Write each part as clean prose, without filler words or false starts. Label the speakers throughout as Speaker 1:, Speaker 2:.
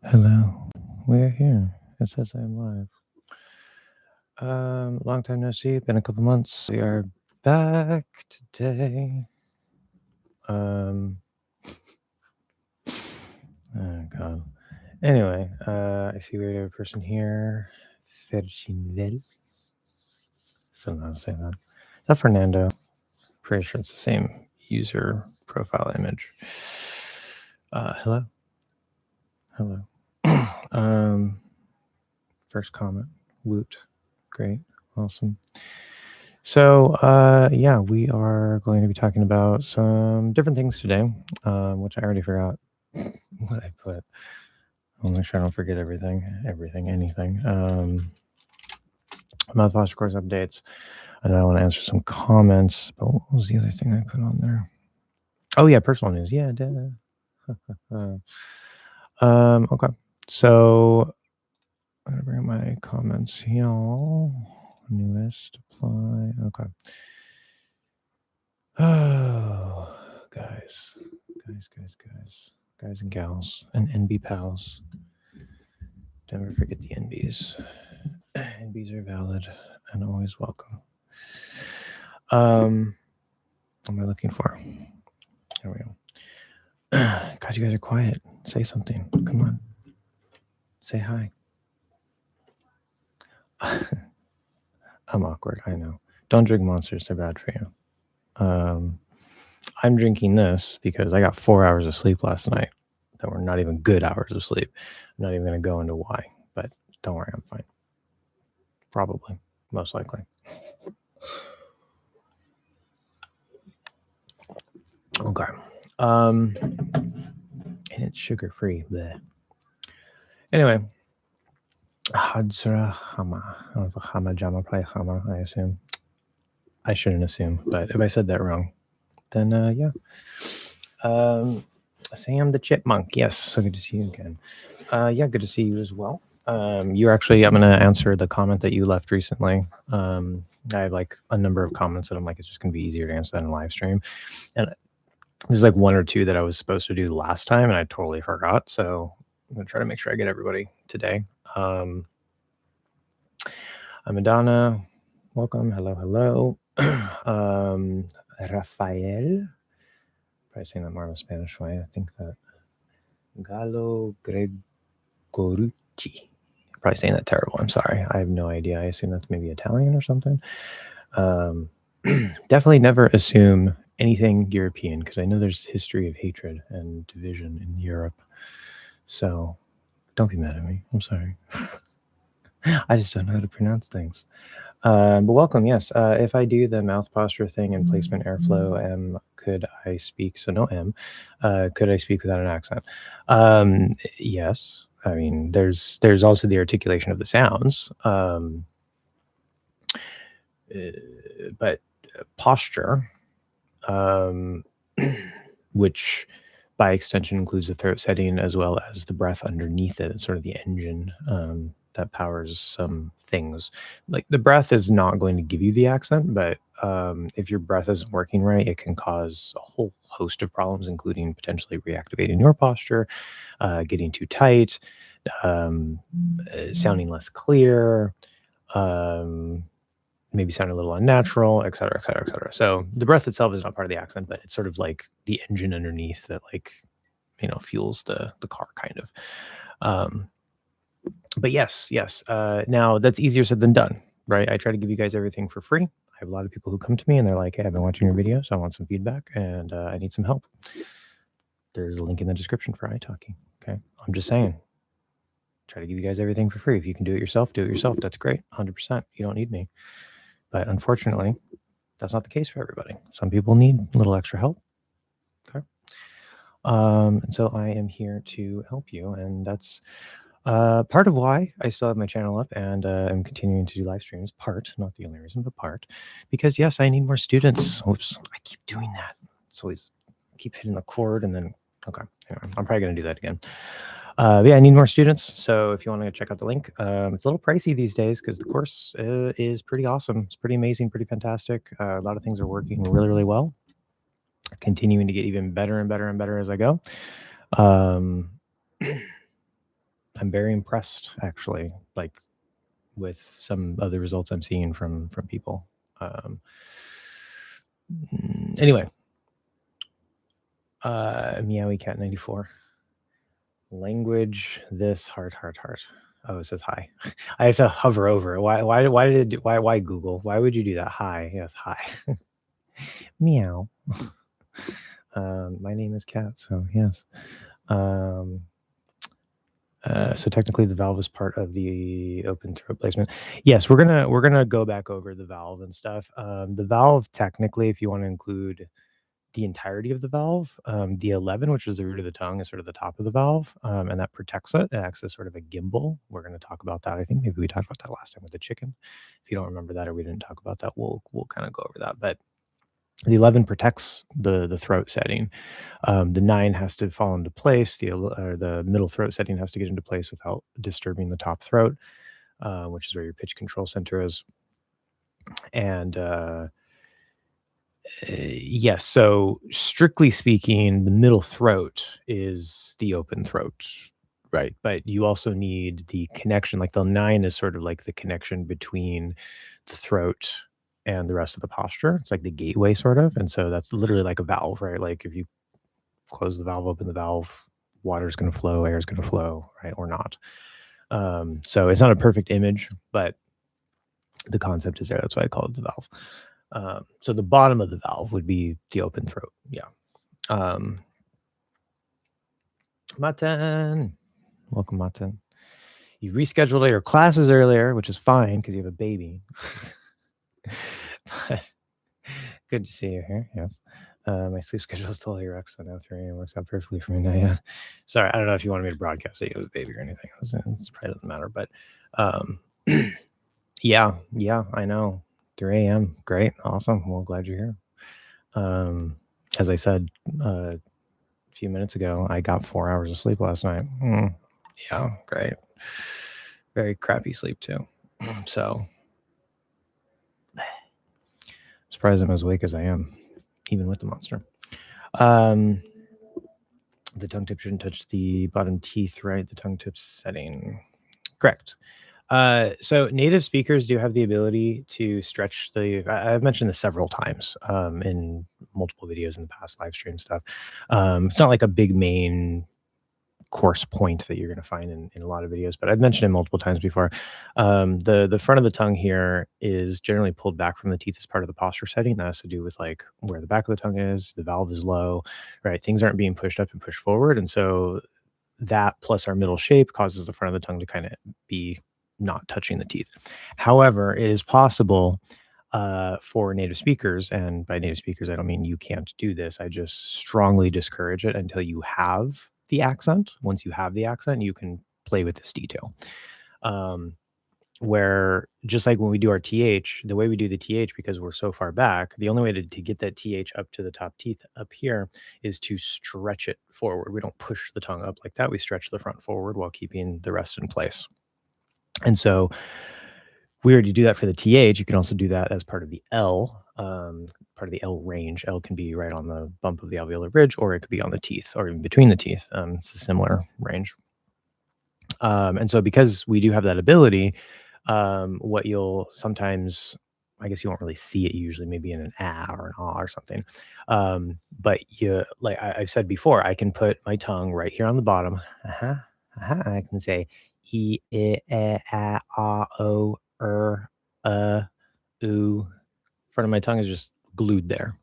Speaker 1: Hello, we're here. It says I'm live. Long time no see. Been a couple months. We are back today. Oh God. Anyway, I see we have a person here. Ferchinvel. Still know how to say that. Is that Fernando? Pretty sure it's the same user profile image. Hello. Hello. First comment. Woot. Great. Awesome. So, yeah, we are going to be talking about some different things today, which I already forgot what I put. I'll make sure I don't forget anything. Mouth posture course updates. And I want to answer some comments. But what was the other thing I put on there? Oh, yeah, personal news. Yeah, okay. So, I'm going to bring my comments here. Newest apply. Okay. Oh, guys and gals, and NB pals. Never forget the NBs. NBs are valid and always welcome. What am I looking for? There we go. God, you guys are quiet. Say something. Come on. Say hi. I'm awkward. I know. Don't drink monsters. They're bad for you. I'm drinking this because I got 4 hours of sleep last night that were not even good hours of sleep. I'm not even going to go into why, but don't worry, I'm fine. Probably, most likely. Okay. And it's sugar-free. Bleh. Anyway. Hadzra Hama. I don't know if Hama Jama play Hama, I assume. I shouldn't assume, but if I said that wrong, then yeah. Sam the Chipmunk. Yes, so good to see you again. Yeah, good to see you as well. You're actually, I'm going to answer the comment that you left recently. I have like a number of comments that I'm like, it's just going to be easier to answer that in live stream. And there's like one or two that I was supposed to do last time and I totally forgot. So I'm going to try to make sure I get everybody today. I'm Madonna. Welcome. Hello. Rafael. Probably saying that more in a Spanish way. I think that Galo Gregorucci. Probably saying that terrible. I'm sorry. I have no idea. I assume that's maybe Italian or something. Definitely never assume anything European because I know there's history of hatred and division in Europe. So don't be mad at me. I'm sorry. I just don't know how to pronounce things. But welcome. Yes. If I do the mouth posture thing and placement airflow, could I speak? So no M. Could I speak without an accent? Yes. I mean, there's also the articulation of the sounds. But posture, which by extension includes the throat setting as well as the breath underneath it, sort of the engine that powers some things. Like the breath is not going to give you the accent, but if your breath isn't working right, it can cause a whole host of problems, including potentially reactivating your posture, getting too tight, sounding less clear, maybe sound a little unnatural, et cetera, et cetera, et cetera. So the breath itself is not part of the accent, but it's sort of like the engine underneath that, like, fuels the car kind of. But yes. Now that's easier said than done, right? I try to give you guys everything for free. I have a lot of people who come to me and they're like, hey, I've been watching your videos. I want some feedback and I need some help. There's a link in the description for iTalki. Okay. I'm just saying, try to give you guys everything for free. If you can do it yourself, do it yourself. That's great. 100%. You don't need me. But unfortunately, that's not the case for everybody. Some people need a little extra help. Okay. And so I am here to help you. And that's part of why I still have my channel up and I'm continuing to do live streams. Part, not the only reason, but part. Because yes, I need more students. Oops, I keep doing that. It's always, I keep hitting the cord and then, okay. Anyway, I'm probably going to do that again. Yeah, I need more students. So if you want to check out the link, it's a little pricey these days because the course is pretty awesome. It's pretty amazing, pretty fantastic. A lot of things are working really, really well. Continuing to get even better and better and better as I go. very impressed, actually, like with some other results I'm seeing from people. Anyway, Meowie Cat 94. Language this heart. Oh, it says hi. I have to hover over it. Why did it do, why Google? Why would you do that? Hi. Yes, hi. Meow. My name is Cat, so yes. So technically the valve is part of the open throat placement. Yes, we're gonna go back over the valve and stuff. The valve, technically, if you want to include the entirety of the valve, the 11, which is the root of the tongue, is sort of the top of the valve, and that protects it. It acts as sort of a gimbal. We're going to talk about that. I think maybe we talked about that last time with the chicken. If you don't remember that or we didn't talk about that, we'll kind of go over that. But the 11 protects the throat setting. The 9 has to fall into place. The middle throat setting has to get into place without disturbing the top throat, which is where your pitch control center is. And yes, so strictly speaking, the middle throat is the open throat, right? But you also need the connection. Like the 9 is sort of like the connection between the throat and the rest of the posture. It's like the gateway, sort of. And so that's literally like a valve, right? Like if you close the valve, open the valve, water's going to flow, air is going to flow, right? Or not. So it's not a perfect image, but the concept is there. That's why I call it the valve. So the bottom of the valve would be the open throat. Yeah. Matan. Welcome, Matan. You rescheduled your classes earlier, which is fine because you have a baby. But good to see you here. Yes. My sleep schedule is still ARX, so now 3 a.m. works out perfectly for me now. Yeah. Sorry, I don't know if you wanted me to broadcast that you have a baby or anything. It probably doesn't matter. But yeah, I know. 3 a.m. Great. Awesome. Well, glad you're here. As I said a few minutes ago, I got 4 hours of sleep last night. Yeah, great. Very crappy sleep too. So surprised I'm as awake as I am, even with the monster. The tongue tip shouldn't touch the bottom teeth, right? The tongue tip setting. Correct. So native speakers do have the ability to stretch I've mentioned this several times in multiple videos in the past, live stream stuff. It's not like a big main course point that you're going to find in a lot of videos, but I've mentioned it multiple times before. The front of the tongue here is generally pulled back from the teeth as part of the posture setting. That has to do with like where the back of the tongue is, the valve is low, right? Things aren't being pushed up and pushed forward. And so that plus our middle shape causes the front of the tongue to kind of be not touching the teeth. However, it is possible for native speakers, and by native speakers, I don't mean you can't do this. I just strongly discourage it until you have the accent. Once you have the accent, you can play with this detail. Where just like when we do our TH, the way we do the TH, because we're so far back, the only way to get that TH up to the top teeth up here is to stretch it forward. We don't push the tongue up like that. We stretch the front forward while keeping the rest in place. And so we already do that for the TH. You can also do that as part of the L, part of the L range. L can be right on the bump of the alveolar bridge, or it could be on the teeth, or even between the teeth. It's a similar range. And so because we do have that ability, what you'll sometimes, I guess you won't really see it usually, maybe in an or an or something. But you, like I've said before, I can put my tongue right here on the bottom. I can say e, a, o, oo. Front of my tongue is just glued there.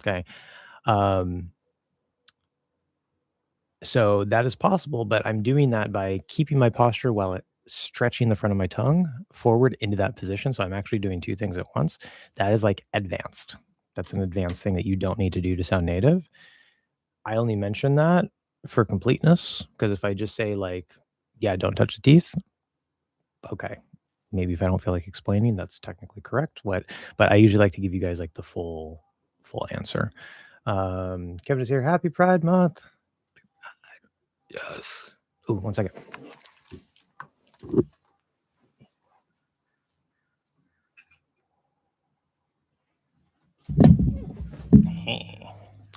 Speaker 1: Okay. So that is possible, but I'm doing that by keeping my posture while stretching the front of my tongue forward into that position. So I'm actually doing 2 things at once. That is like advanced. That's an advanced thing that you don't need to do to sound native. I only mention that for completeness, because if I just say like, yeah, don't touch the teeth. Okay. Maybe if I don't feel like explaining, that's technically correct. But I usually like to give you guys like the full answer. Kevin is here. Happy Pride Month. Yes. Oh, 1 second.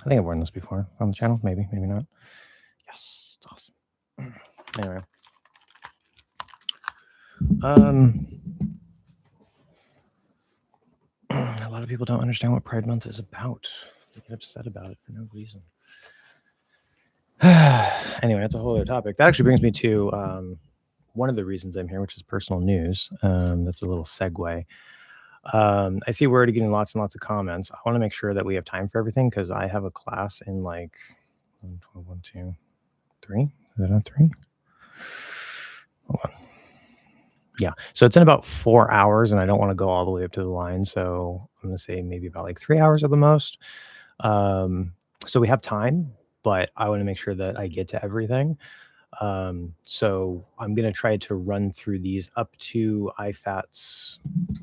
Speaker 1: I think I've worn this before on the channel. Maybe not. Yes, it's awesome. Anyway, A lot of people don't understand what Pride Month is about. They get upset about it for no reason. Anyway, that's a whole other topic. That actually brings me to one of the reasons I'm here, which is personal news. That's a little segue. I see we're already getting lots and lots of comments. I want to make sure that we have time for everything because I have a class in like 1, 2, 3. Is that not 3? Hold on. Yeah. So it's in about 4 hours, and I don't want to go all the way up to the line. So I'm going to say maybe about like 3 hours at the most. So we have time, but I want to make sure that I get to everything. So I'm going to try to run through these up to IFAT's.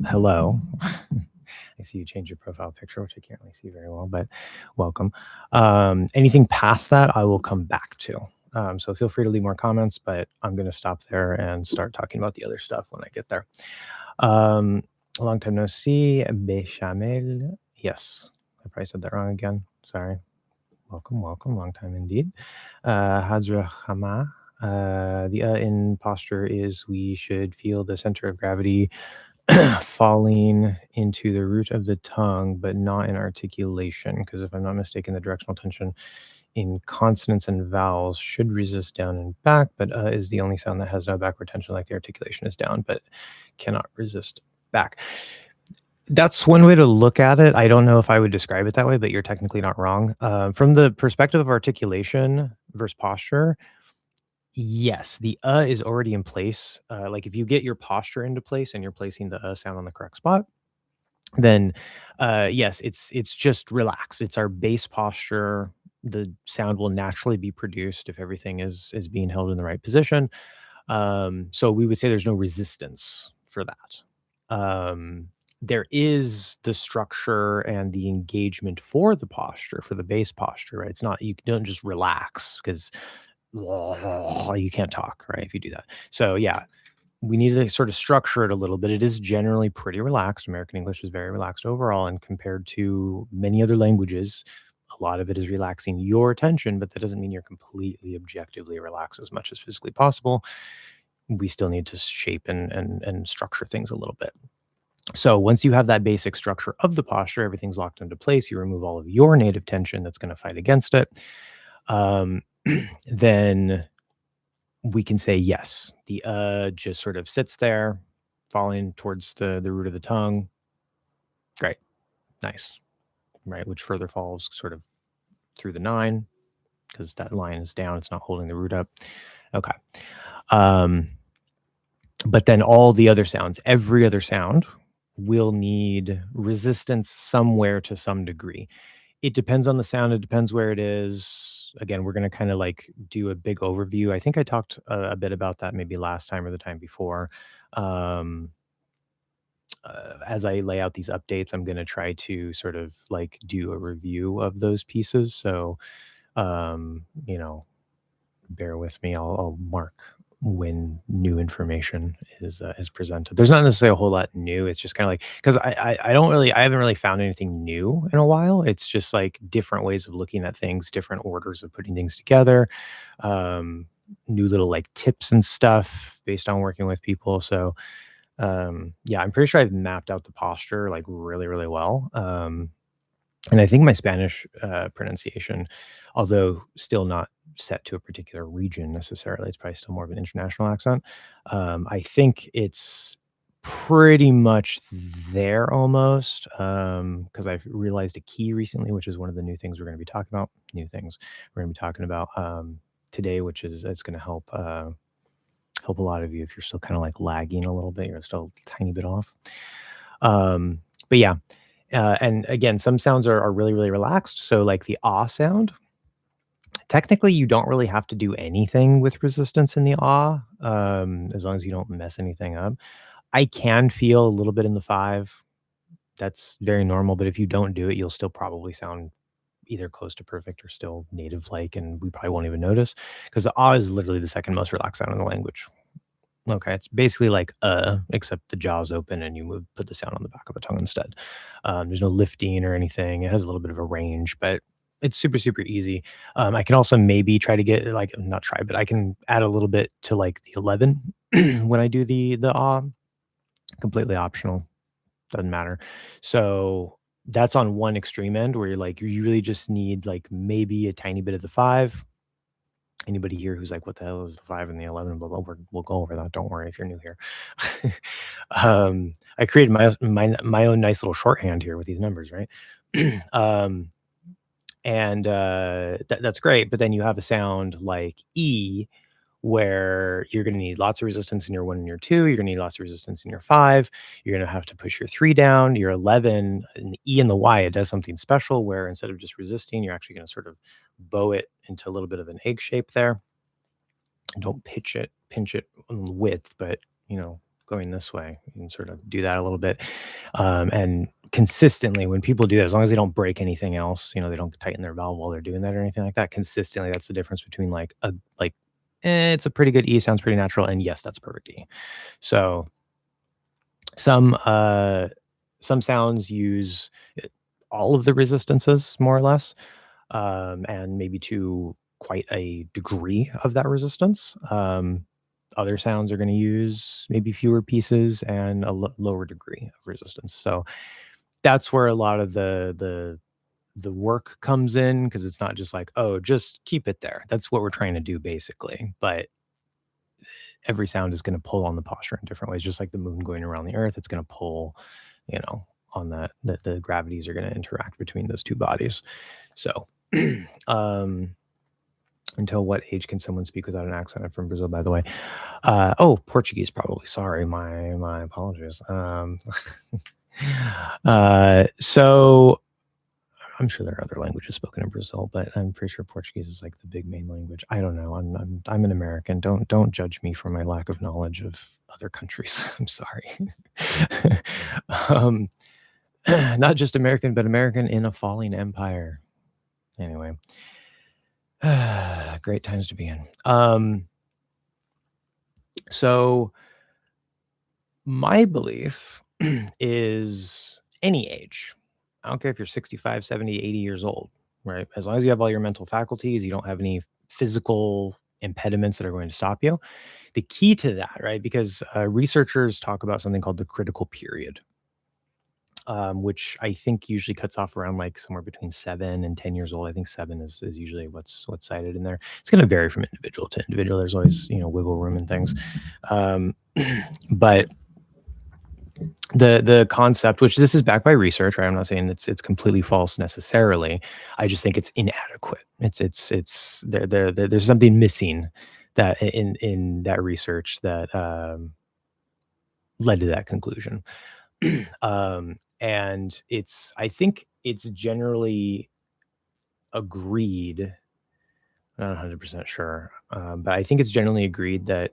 Speaker 1: Hello. I see you changed your profile picture, which I can't really see very well, but welcome. Anything past that, I will come back to. So feel free to leave more comments, but I'm going to stop there and start talking about the other stuff when I get there. A long time no see. Bechamel. Yes, I probably said that wrong again. Sorry. Welcome. Long time indeed. Hadra Hama. The in posture is we should feel the center of gravity falling into the root of the tongue, but not in articulation. Because if I'm not mistaken, the directional tension in consonants and vowels should resist down and back, but is the only sound that has no backward tension, like the articulation is down, but cannot resist back. That's one way to look at it. I don't know if I would describe it that way, but you're technically not wrong. From the perspective of articulation versus posture, yes, the is already in place. Like if you get your posture into place and you're placing the sound on the correct spot, then yes, it's just relaxed. It's our base posture. The sound will naturally be produced if everything is being held in the right position. So we would say there's no resistance for that. There is the structure and the engagement for the posture, for the base posture, right? It's not, you don't just relax because you can't talk, right? If you do that. So yeah, we need to sort of structure it a little bit. It is generally pretty relaxed. American English is very relaxed overall, and compared to many other languages, a lot of it is relaxing your attention, but that doesn't mean you're completely objectively relaxed as much as physically possible. We still need to shape and structure things a little bit. So once you have that basic structure of the posture, everything's locked into place, you remove all of your native tension that's going to fight against it. Then we can say yes. The just sort of sits there, falling towards the root of the tongue. Great. Nice. Right. Which further falls sort of through the 9 because that line is down. It's not holding the root up. Okay. But then all the other sounds, every other sound will need resistance somewhere to some degree. It depends on the sound. It depends where it is. Again, we're going to kind of like do a big overview. I think I talked a bit about that maybe last time or the time before. As I lay out these updates, I'm going to try to sort of like do a review of those pieces. So, you know, bear with me. I'll mark when new information is presented. There's not necessarily a whole lot new. It's just kind of like, because I haven't really found anything new in a while. It's just like different ways of looking at things, different orders of putting things together, new little like tips and stuff based on working with people. So yeah, I'm pretty sure I've mapped out the posture like really, really well. And I think my Spanish pronunciation, although still not set to a particular region necessarily, it's probably still more of an international accent. I think it's pretty much there almost, because I've realized a key recently, which is one of the new things we're going to be talking about. New things we're going to be talking about today, which is it's going to help a lot of you if you're still kind of like lagging a little bit. You're still a tiny bit off. But yeah. And again, some sounds are really, really relaxed. So like the ah sound, technically you don't really have to do anything with resistance in the ah, as long as you don't mess anything up. I can feel a little bit in the 5. That's very normal. But if you don't do it, you'll still probably sound either close to perfect or still native-like, and we probably won't even notice because the ah is literally the second most relaxed sound in the language. Okay, it's basically like except the jaw's open and you put the sound on the back of the tongue instead. There's no lifting or anything. It has a little bit of a range, but it's super, super easy. I can also maybe try to get like not try, but I can add a little bit to like the 11 when I do the ah, completely optional, doesn't matter. So that's on one extreme end where you're like, you really just need like maybe a tiny bit of the 5. Anybody here who's like, what the hell is the 5 and the 11? Blah, blah, we'll go over that. Don't worry if you're new here. I created my own nice little shorthand here with these numbers, right? um, and that's great. But then you have a sound like E, where you're going to need lots of resistance in your 1 and your 2. You're going to need lots of resistance in your 5. You're going to have to push your 3 down. Your 11, and the E and the Y, it does something special where instead of just resisting, you're actually going to sort of bow it into a little bit of an egg shape there. Don't pinch it on the width, but going this way, you can sort of do that a little bit. And consistently, when people do that, as long as they don't break anything else, they don't tighten their valve while they're doing that or anything like that. Consistently, that's the difference between it's a pretty good E, sounds pretty natural, and yes, that's perfect E. So some sounds use all of the resistances more or less, and maybe to quite a degree of that resistance. Other sounds are going to use maybe fewer pieces and a lower degree of resistance. So that's where a lot of the work comes in, because it's not just like, oh, just keep it there. That's what we're trying to do basically. But every sound is going to pull on the posture in different ways, just like the moon going around the earth. It's going to pull, on that, the gravities are going to interact between those two bodies. So until what age can someone speak without an accent? I'm from Brazil, by the way. Portuguese, probably. Sorry, my apologies. So I'm sure there are other languages spoken in Brazil, but I'm pretty sure Portuguese is like the big main language. I don't know. I'm an American. Don't judge me for my lack of knowledge of other countries. I'm sorry. Not just American, but American in a falling empire. Anyway, great times to be in. So my belief is any age. I don't care if you're 65, 70, 80 years old, right? As long as you have all your mental faculties, you don't have any physical impediments that are going to stop you. The key to that, right? Because researchers talk about something called the critical period, which I think usually cuts off around like somewhere between 7 and 10 years old. I think 7 is usually what's cited in there. It's going to vary from individual to individual. There's always, wiggle room and things. But the concept, which this is backed by research, right? I'm not saying it's completely false necessarily. I just think it's inadequate. It's there's something missing that in that research that led to that conclusion. And I think it's generally agreed. Not 100% sure, but I think it's generally agreed that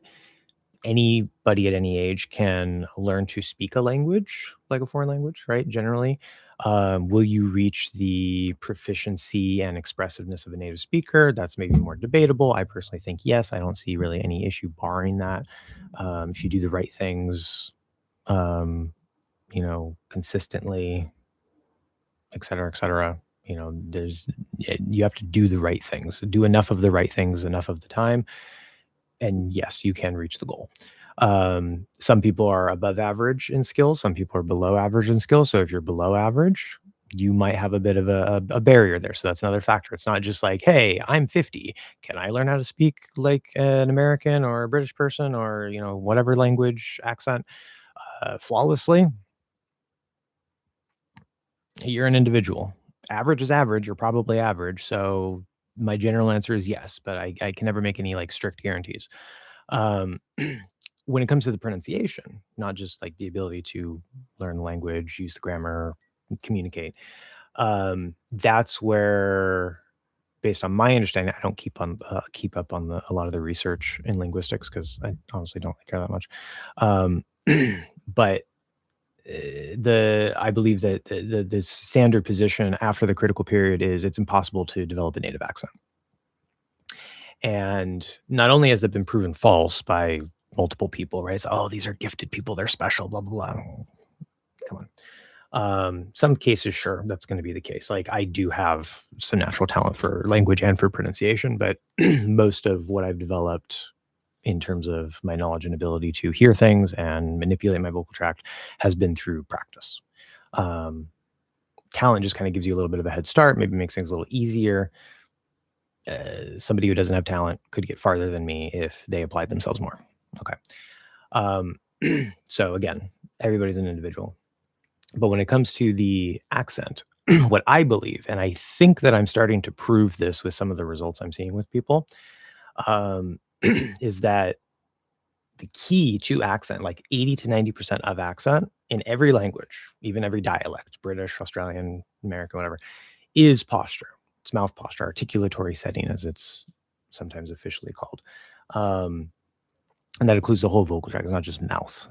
Speaker 1: anybody at any age can learn to speak a language, like a foreign language, right? Generally, will you reach the proficiency and expressiveness of a native speaker? That's maybe more debatable. I personally think yes. I don't see really any issue barring that. If you do the right things, consistently, et cetera, et cetera. You have to do the right things, do enough of the right things enough of the time, and yes, you can reach the goal. Some people are above average in skills. Some people are below average in skills. So if you're below average, you might have a bit of a barrier there. So that's another factor. It's not just like, hey, I'm 50. Can I learn how to speak like an American or a British person or, whatever language accent flawlessly? You're an individual. Average is average. You're probably average. So my general answer is yes, but I can never make any like strict guarantees. When it comes to the pronunciation, not just like the ability to learn the language, use the grammar, communicate, that's where, based on my understanding, I don't keep up on a lot of the research in linguistics because I honestly don't care that much. But I believe that the standard position after the critical period is it's impossible to develop a native accent. And not only has it been proven false by multiple people, right? So, oh, these are gifted people, they're special, blah, blah, blah. Come on. Some cases, sure, that's going to be the case. Like I do have some natural talent for language and for pronunciation, but most of what I've developed in terms of my knowledge and ability to hear things and manipulate my vocal tract has been through practice. Um, Talent just kind of gives you a little bit of a head start, maybe makes things a little easier. Somebody who doesn't have talent could get farther than me if they applied themselves more. Okay. Um, so again, everybody's an individual. But when it comes to the accent, what I believe, and I think that I'm starting to prove this with some of the results I'm seeing with people, um, is that the key to accent, like 80 to 90% of accent in every language, even every dialect, British, Australian, American, whatever, is posture. It's mouth posture, articulatory setting, as it's sometimes officially called. And that includes the whole vocal tract. It's not just mouth,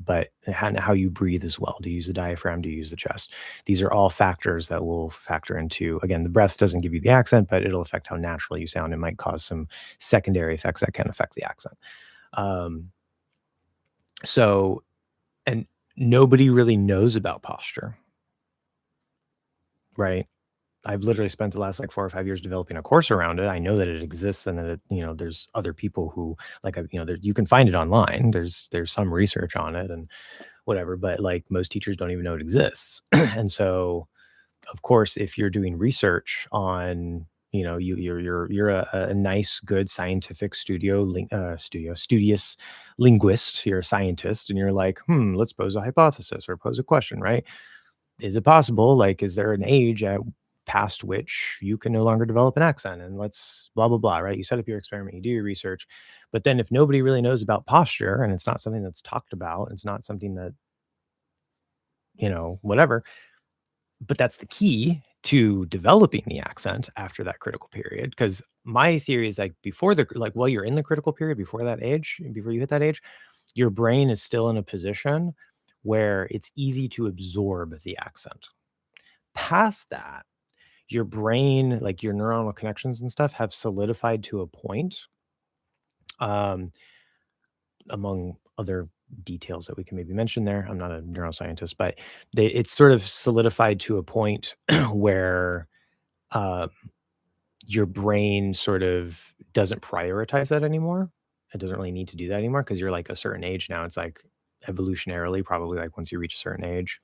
Speaker 1: but how you breathe as well. Do you use the diaphragm? Do you use the chest? These are all factors that will factor into, again, the breath doesn't give you the accent, but it'll affect how natural you sound. It might cause some secondary effects that can affect the accent. So, and nobody really knows about posture, right? I've literally spent the last like 4 or 5 years developing a course around it. I know that it exists and that it, there's other people who like, you can find it online. There's some research on it and whatever, but like most teachers don't even know it exists. And so, of course, if you're doing research on, you're a nice, good scientific studious linguist. You're a scientist, and you're like, let's pose a hypothesis or pose a question, right? Is it possible? Like, is there an age past which you can no longer develop an accent? And let's blah blah blah, right? You set up your experiment, you do your research, but then if nobody really knows about posture and it's not something that's talked about, it's not something that whatever. But that's the key to developing the accent after that critical period. Because my theory is like while you're in the critical period, before that age, before you hit that age, your brain is still in a position where it's easy to absorb the accent. Past that, your brain, like your neuronal connections and stuff, have solidified to a point, among other details that we can maybe mention there. I'm not a neuroscientist, but it's sort of solidified to a point where your brain sort of doesn't prioritize that anymore. It doesn't really need to do that anymore because you're like a certain age now. It's like evolutionarily, probably like once you reach a certain age,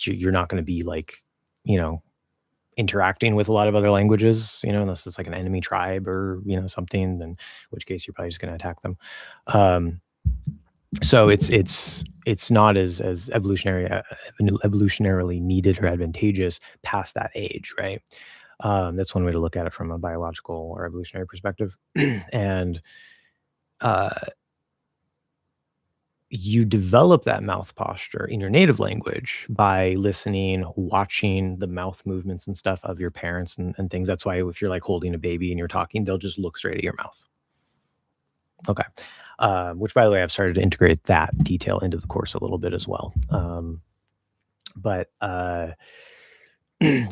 Speaker 1: you're not going to be like, interacting with a lot of other languages, unless it's like an enemy tribe or, something, then in which case you're probably just going to attack them. So it's not as evolutionarily needed or advantageous past that age, right? That's one way to look at it from a biological or evolutionary perspective. And you develop that mouth posture in your native language by listening, watching the mouth movements and stuff of your parents and things. That's why if you're like holding a baby and you're talking, they'll just look straight at your mouth. Okay. Which, by the way, I've started to integrate that detail into the course a little bit as well.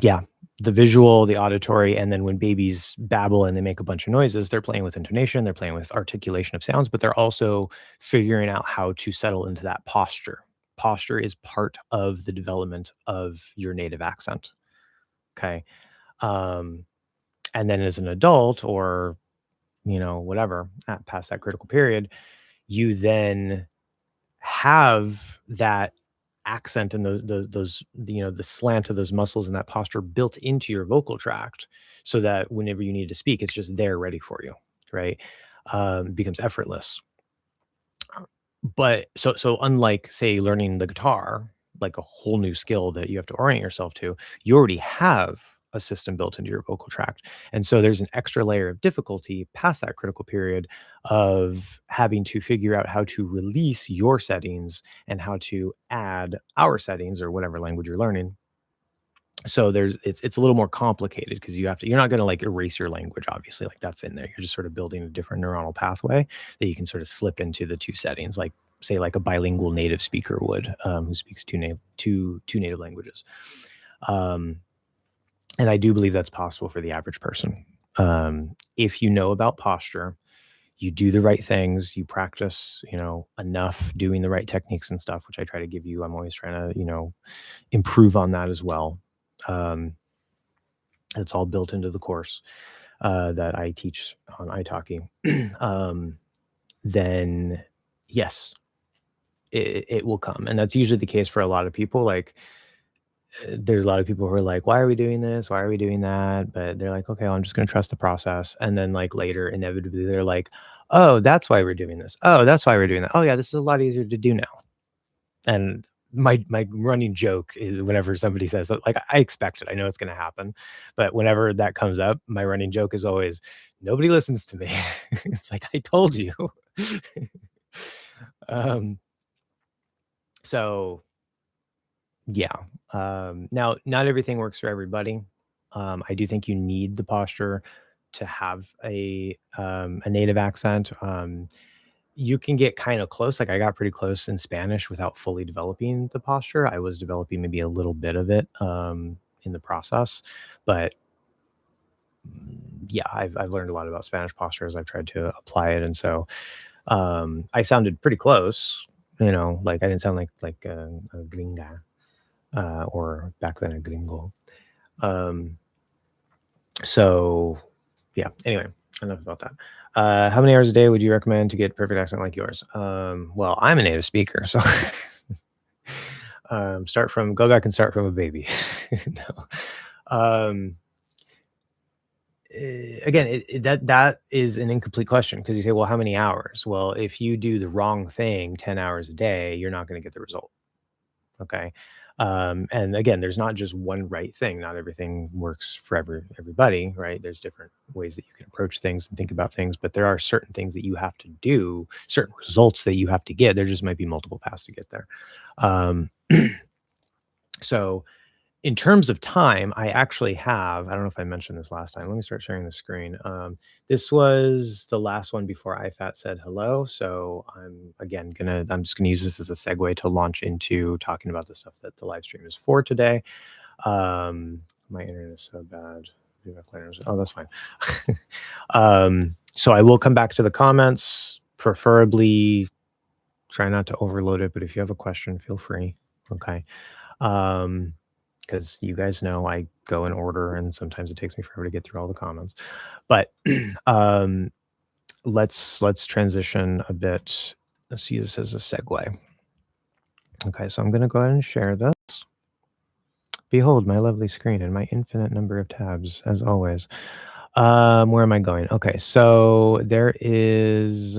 Speaker 1: Yeah, the visual, the auditory, and then when babies babble and they make a bunch of noises, they're playing with intonation, they're playing with articulation of sounds, but they're also figuring out how to settle into that posture. Posture is part of the development of your native accent. Okay. And then as an adult or, whatever, past that critical period, you then have that accent and those the slant of those muscles and that posture built into your vocal tract so that whenever you need to speak, it's just there ready for you, right? It becomes effortless. But so unlike, say, learning the guitar, like a whole new skill that you have to orient yourself to, you already have a system built into your vocal tract. And so there's an extra layer of difficulty past that critical period of having to figure out how to release your settings and how to add our settings or whatever language you're learning. So it's a little more complicated because you're not going to like erase your language, obviously, like that's in there. You're just sort of building a different neuronal pathway that you can sort of slip into the two settings, like say like a bilingual native speaker would, who speaks two native languages. And I do believe that's possible for the average person. If you know about posture, you do the right things, you practice, enough doing the right techniques and stuff, which I try to give you. I'm always trying to, improve on that as well. It's all built into the course. that I teach on italki, then yes, it will come. And that's usually the case for a lot of people. Like, there's a lot of people who are like, why are we doing this? Why are we doing that? But they're like, okay, well, I'm just going to trust the process. And then, like, later, inevitably, they're like, oh, that's why we're doing this. Oh, that's why we're doing that. Oh, yeah, this is a lot easier to do now. And my running joke is whenever somebody says that, like, I expect it, I know it's going to happen, but whenever that comes up, my running joke is always, nobody listens to me. It's like, I told you. um, so yeah. Now, not everything works for everybody. I do think you need the posture to have a native accent. You can get kind of close. Like, I got pretty close in Spanish without fully developing the posture. I was developing maybe a little bit of it in the process, but yeah, I've learned a lot about Spanish posture as I've tried to apply it, and so I sounded pretty close. Like, I didn't sound like a gringa, or back then a gringo. Um, so yeah. Anyway, enough about that. How many hours a day would you recommend to get perfect accent like yours? Well, I'm a native speaker, so go back and start from a baby. No. Again, that is an incomplete question, because you say, well, how many hours? Well, if you do the wrong thing 10 hours a day, you're not going to get the result. Okay. And again, there's not just one right thing. Not everything works for everybody, right? There's different ways that you can approach things and think about things, but there are certain things that you have to do, certain results that you have to get. There just might be multiple paths to get there. Um, so in terms of time, I actually have, I don't know if I mentioned this last time. Let me start sharing the screen. This was the last one before IFAT said hello. So I'm just gonna use this as a segue to launch into talking about the stuff that the live stream is for today. My internet is so bad. Oh, that's fine. So I will come back to the comments, preferably try not to overload it, but if you have a question, feel free. Okay. Because you guys know I go in order, and sometimes it takes me forever to get through all the comments. But let's transition a bit. Let's use this as a segue. Okay, so I'm going to go ahead and share this. Behold my lovely screen and my infinite number of tabs, as always. Where am I going? Okay, so there is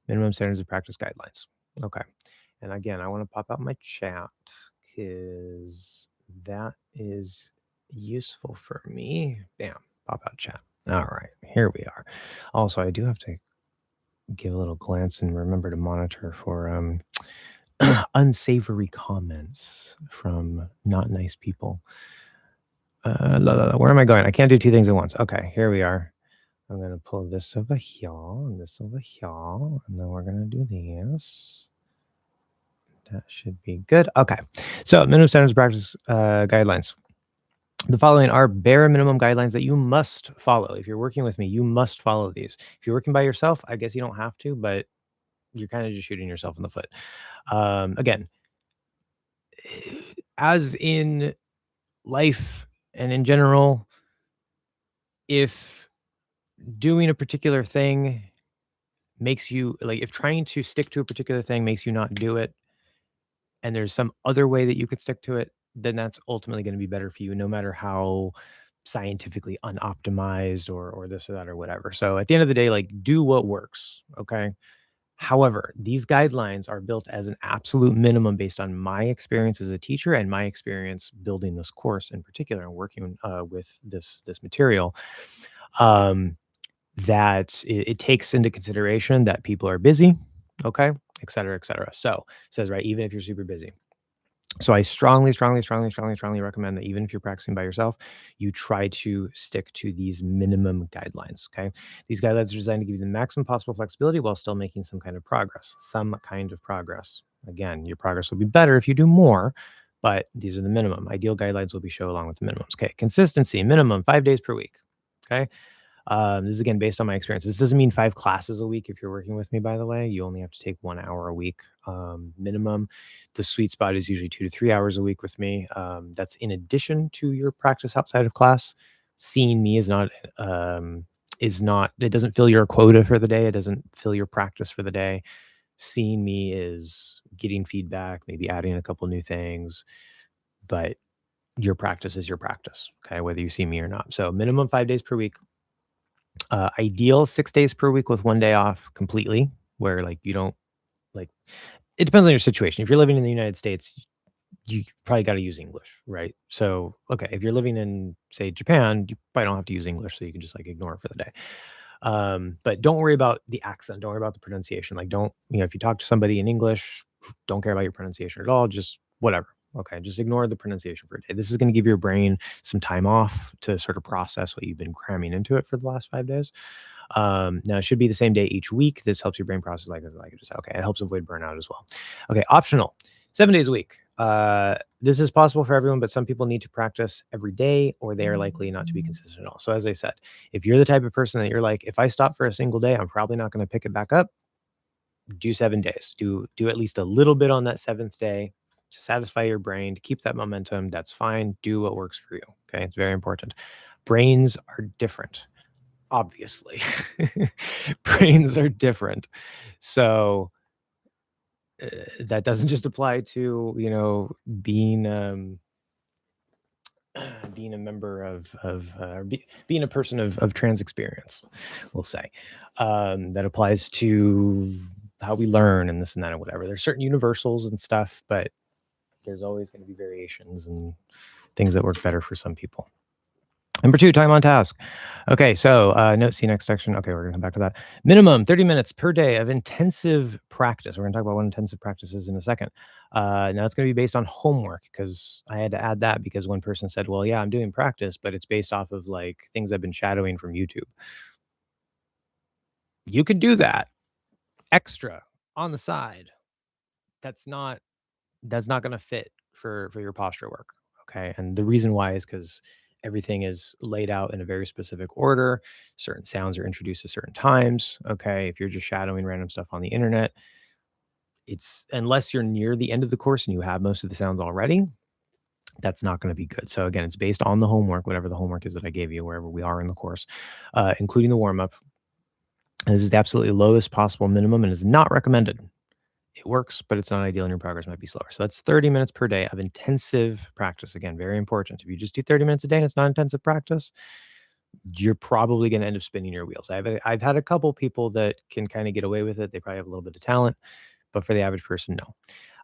Speaker 1: minimum standards of practice guidelines. Okay, and again, I want to pop out my chat because that is useful for me. Bam, pop out chat. All right, here we are. Also, I do have to give a little glance and remember to monitor for unsavory comments from not nice people. Where am I going? I can't do two things at once. Okay, here we are. I'm going to pull this over here and this over here, and then we're going to do this. That should be good. Okay, so minimum standards of practice guidelines. The following are bare minimum guidelines that you must follow. If you're working with me, you must follow these. If you're working by yourself, I guess you don't have to, but you're kind of just shooting yourself in the foot. Again, as in life and in general, if doing a particular thing makes you, like, if trying to stick to a particular thing makes you not do it, and there's some other way that you could stick to it, then that's ultimately going to be better for you, no matter how scientifically unoptimized or this or that or whatever. So at the end of the day, like, do what works. Okay. However, these guidelines are built as an absolute minimum based on my experience as a teacher and my experience building this course in particular and working with this material. Um, that it takes into consideration that people are busy, okay, et cetera, et cetera. So it says, right, even if you're super busy. So I strongly recommend that even if you're practicing by yourself, you try to stick to these minimum guidelines. Okay. These guidelines are designed to give you the maximum possible flexibility while still making some kind of progress. Again, your progress will be better if you do more, but these are the minimum. Ideal guidelines will be shown along with the minimums. Okay. Consistency, minimum 5 days per week. Okay. This is again based on my experience. This doesn't mean 5 classes a week if you're working with me, by the way. You only have to take 1 hour a week minimum. The sweet spot is usually 2 to 3 hours a week with me. That's in addition to your practice outside of class. Seeing me is not, it doesn't fill your quota for the day. It doesn't fill your practice for the day. Seeing me is getting feedback, maybe adding a couple new things, but your practice is your practice, okay, whether you see me or not. So minimum 5 days per week. Ideal 6 days per week with 1 day off completely, where like you don't like, it depends on your situation. If you're living in the United States, you probably got to use English, right? So, okay, if you're living in, say, Japan, you probably don't have to use English, so you can just like ignore it for the day. But don't worry about the accent. Don't worry about the pronunciation. Like, don't, if you talk to somebody in English, don't care about your pronunciation at all. Just whatever. Okay, just ignore the pronunciation for a day. This is going to give your brain some time off to sort of process what you've been cramming into it for the last 5 days. Now it should be the same day each week. This helps your brain process like I just said. Okay, it helps avoid burnout as well. Okay, optional, 7 days a week. This is possible for everyone, but some people need to practice every day or they are likely not to be consistent at all. So as I said, if you're the type of person that you're like, if I stop for a single day, I'm probably not going to pick it back up, do 7 days. Do at least a little bit on that 7th day to satisfy your brain, to keep that momentum. That's fine. Do what works for you. Okay, it's very important. Brains are different, obviously. Brains are different. So that doesn't just apply to being being a member of being a person of trans experience, we'll say. That applies to how we learn and this and that and whatever. There's certain universals and stuff, but there's always going to be variations and things that work better for some people. Number 2, time on task. Okay, so note, see next section. Okay, we're gonna come back to that. Minimum 30 minutes per day of intensive practice. We're gonna talk about what intensive practice is in a second. Now it's gonna be based on homework, because I had to add that because one person said, well, yeah, I'm doing practice, but it's based off of like things I've been shadowing from YouTube. You could do that extra on the side. That's not gonna fit for your posture work. Okay, and the reason why is because everything is laid out in a very specific order. Certain sounds are introduced at certain times. Okay, if you're just shadowing random stuff on the internet, it's, unless you're near the end of the course and you have most of the sounds already, that's not going to be good. So again, it's based on the homework, whatever the homework is that I gave you, wherever we are in the course, including the warm-up. This is the absolutely lowest possible minimum and is not recommended. It works, but it's not ideal and your progress might be slower. So that's 30 minutes per day of intensive practice. Again, very important. If you just do 30 minutes a day and it's not intensive practice, you're probably going to end up spinning your wheels. I've had a couple people that can kind of get away with it. They probably have a little bit of talent, but for the average person, no.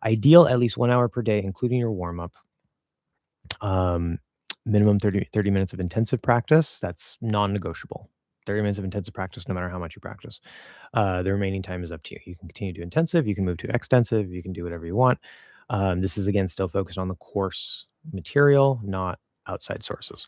Speaker 1: Ideal, at least 1 hour per day, including your warm up. Minimum 30 minutes of intensive practice. That's non-negotiable. 30 minutes of intensive practice, no matter how much you practice. The remaining time is up to you. You can continue to do intensive, you can move to extensive, you can do whatever you want. This is, again, still focused on the course material, not outside sources.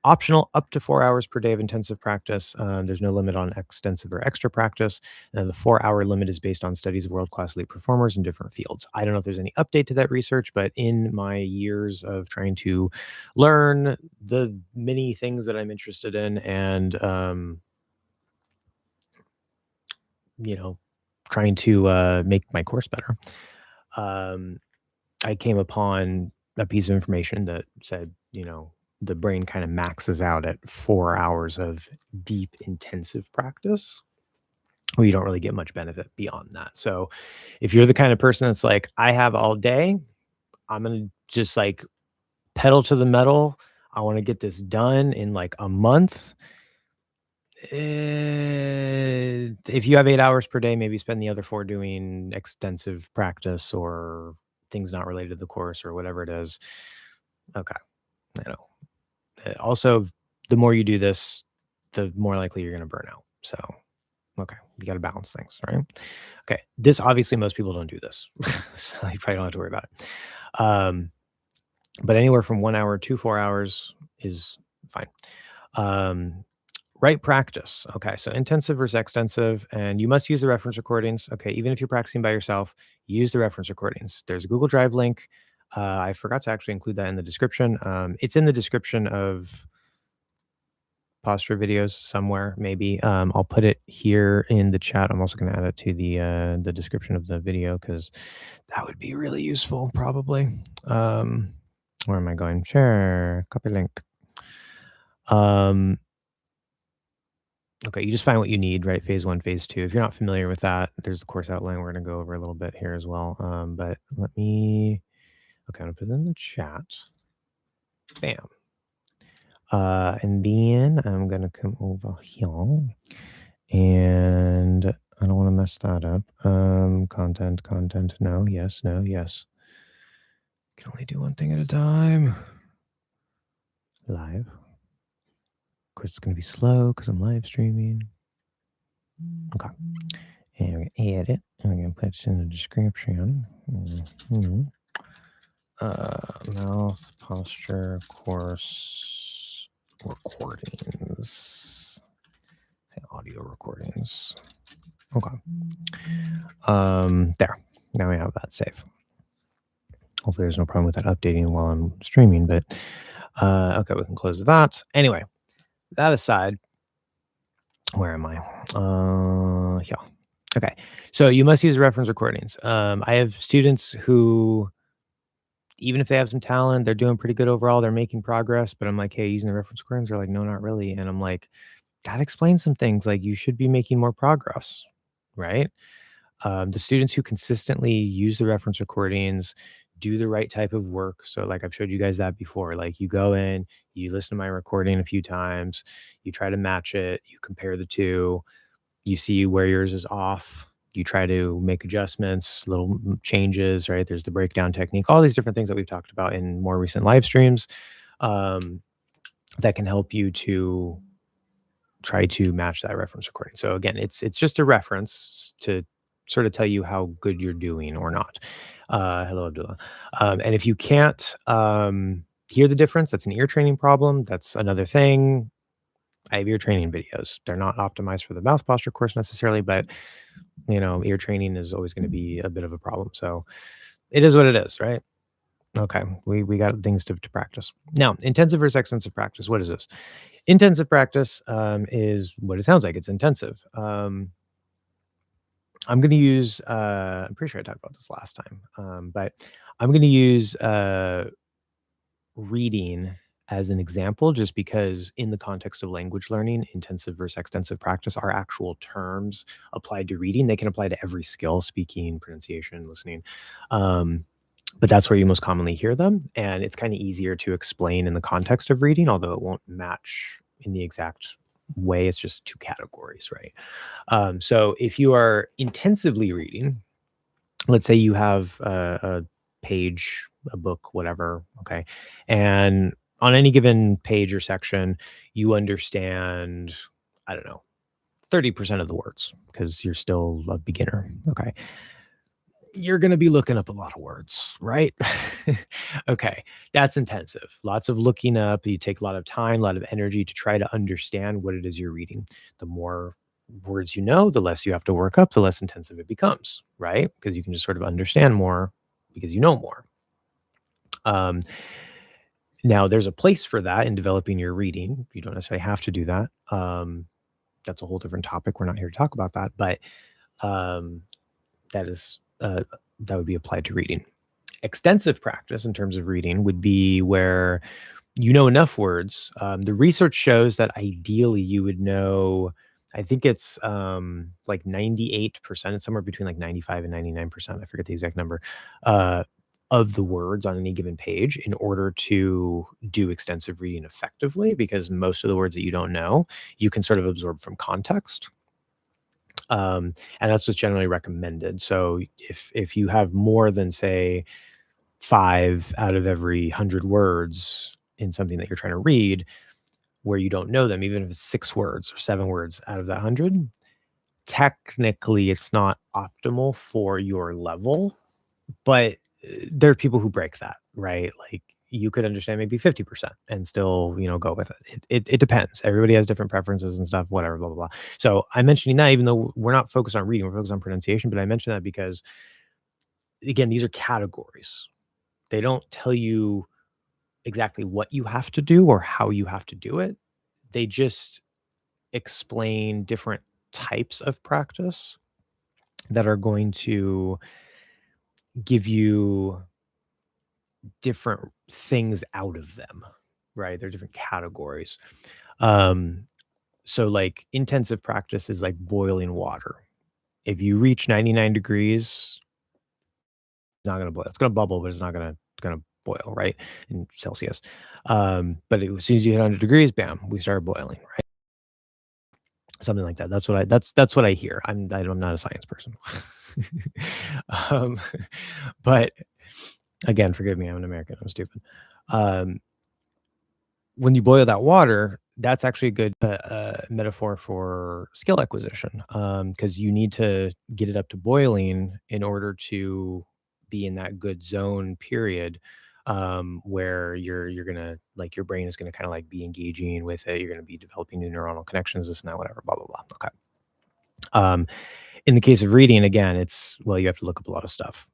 Speaker 1: Optional, up to 4 hours per day of intensive practice. There's no limit on extensive or extra practice. And the 4-hour limit is based on studies of world-class elite performers in different fields. I don't know if there's any update to that research, but in my years of trying to learn the many things that I'm interested in and, trying to make my course better, I came upon a piece of information that said, the brain kind of maxes out at 4 hours of deep, intensive practice. Well, you don't really get much benefit beyond that. So if you're the kind of person that's like, I have all day, I'm going to just like pedal to the metal. I want to get this done in like a month. If you have 8 hours per day, maybe spend the other 4 doing extensive practice or things not related to the course or whatever it is. Okay. Also, the more you do this, the more likely you're going to burn out. So, okay, you got to balance things, right? Okay, this, obviously most people don't do this, so you probably don't have to worry about it. But anywhere from 1 hour to 4 hours is fine. Right practice. Okay, so intensive versus extensive, and you must use the reference recordings. Okay, even if you're practicing by yourself, use the reference recordings. There's a Google Drive link. I forgot to actually include that in the description. It's in the description of posture videos somewhere, maybe. I'll put it here in the chat. I'm also going to add it to the description of the video because that would be really useful, probably. Where am I going? Share, copy link. Um, okay, you just find what you need, right? Phase one, phase two. If you're not familiar with that, there's the course outline we're going to go over a little bit here as well. But let me, okay, I'm going to put it in the chat. Bam. And then I'm going to come over here and I don't want to mess that up. Content, no, yes, no, yes. Can only do one thing at a time. Live. Of course, it's going to be slow because I'm live streaming. Okay. And we're going to add it. And we're going to put it in the description. Mouth posture course recordings. Audio recordings. Okay. There. Now we have that saved. Hopefully there's no problem with that updating while I'm streaming, but okay, we can close that. Anyway, that aside, where am I? Yeah. Okay. So you must use reference recordings. I have students who, even if they have some talent, they're doing pretty good overall, they're making progress, but I'm like, hey, using the reference recordings? They're like, no, not really. And I'm like, that explains some things. Like you should be making more progress, right? The students who consistently use the reference recordings do the right type of work. So like I've showed you guys that before, like you go in, you listen to my recording a few times, you try to match it, you compare the two, you see where yours is off, you try to make adjustments, little changes, right? There's the breakdown technique, all these different things that we've talked about in more recent live streams that can help you to try to match that reference recording. So again, it's just a reference to sort of tell you how good you're doing or not. Hello, Abdullah. And if you can't hear the difference, that's an ear training problem. That's another thing. I have ear training videos. They're not optimized for the mouth posture course necessarily, but ear training is always going to be a bit of a problem. So it is what it is, right? Okay, we got things to practice. Now, intensive versus extensive practice. What is this? Intensive practice is what it sounds like. It's intensive. I'm going to use, I'm pretty sure I talked about this last time, but I'm going to use reading as an example, just because in the context of language learning, intensive versus extensive practice are actual terms applied to reading. They can apply to every skill: speaking, pronunciation, listening. But that's where you most commonly hear them. And it's kind of easier to explain in the context of reading, although it won't match in the exact way. It's just two categories, right? So if you are intensively reading, let's say you have a page, a book, whatever, okay, and on any given page or section, you understand, I don't know, 30% of the words because you're still a beginner, okay? You're going to be looking up a lot of words, right? Okay, that's intensive. Lots of looking up. You take a lot of time, a lot of energy to try to understand what it is you're reading. The more words you know, the less you have to work up, the less intensive it becomes, right? Because you can just sort of understand more because you know more. Now, there's a place for that in developing your reading. You don't necessarily have to do that. That's a whole different topic. We're not here to talk about that, but that is that would be applied to reading. Extensive practice in terms of reading would be where you know enough words. The research shows that ideally you would know, I think it's like 98%, it's somewhere between like 95 and 99%. I forget the exact number of the words on any given page in order to do extensive reading effectively, because most of the words that you don't know, you can sort of absorb from context. And that's what's generally recommended. So if you have more than, say, 5 out of every 100 words in something that you're trying to read where you don't know them, even if it's 6 words or 7 words out of that 100, technically it's not optimal for your level, but there are people who break that, right? Like you could understand maybe 50% and still, go with it. It depends. Everybody has different preferences and stuff, whatever, blah, blah, blah. So I'm mentioning that even though we're not focused on reading, we're focused on pronunciation, but I mention that because, again, these are categories. They don't tell you exactly what you have to do or how you have to do it. They just explain different types of practice that are going to give you different things out of them, right? They're different categories. Um, so like intensive practice is like boiling water. If you reach 99 degrees, it's not gonna boil. It's gonna bubble, but it's not gonna boil, right? In Celsius. As soon as you hit 100 degrees, bam, we start boiling, right? Something like that. That's what I hear. I'm not a science person. um, but again, forgive me, I'm an American. I'm stupid. Um, when you boil that water, that's actually a good metaphor for skill acquisition, because you need to get it up to boiling in order to be in that good zone period, where you're gonna like your brain is gonna kind of like be engaging with it. You're gonna be developing new neuronal connections, this and that, whatever, blah blah blah. Okay. Um, in the case of reading, again, it's well, you have to look up a lot of stuff.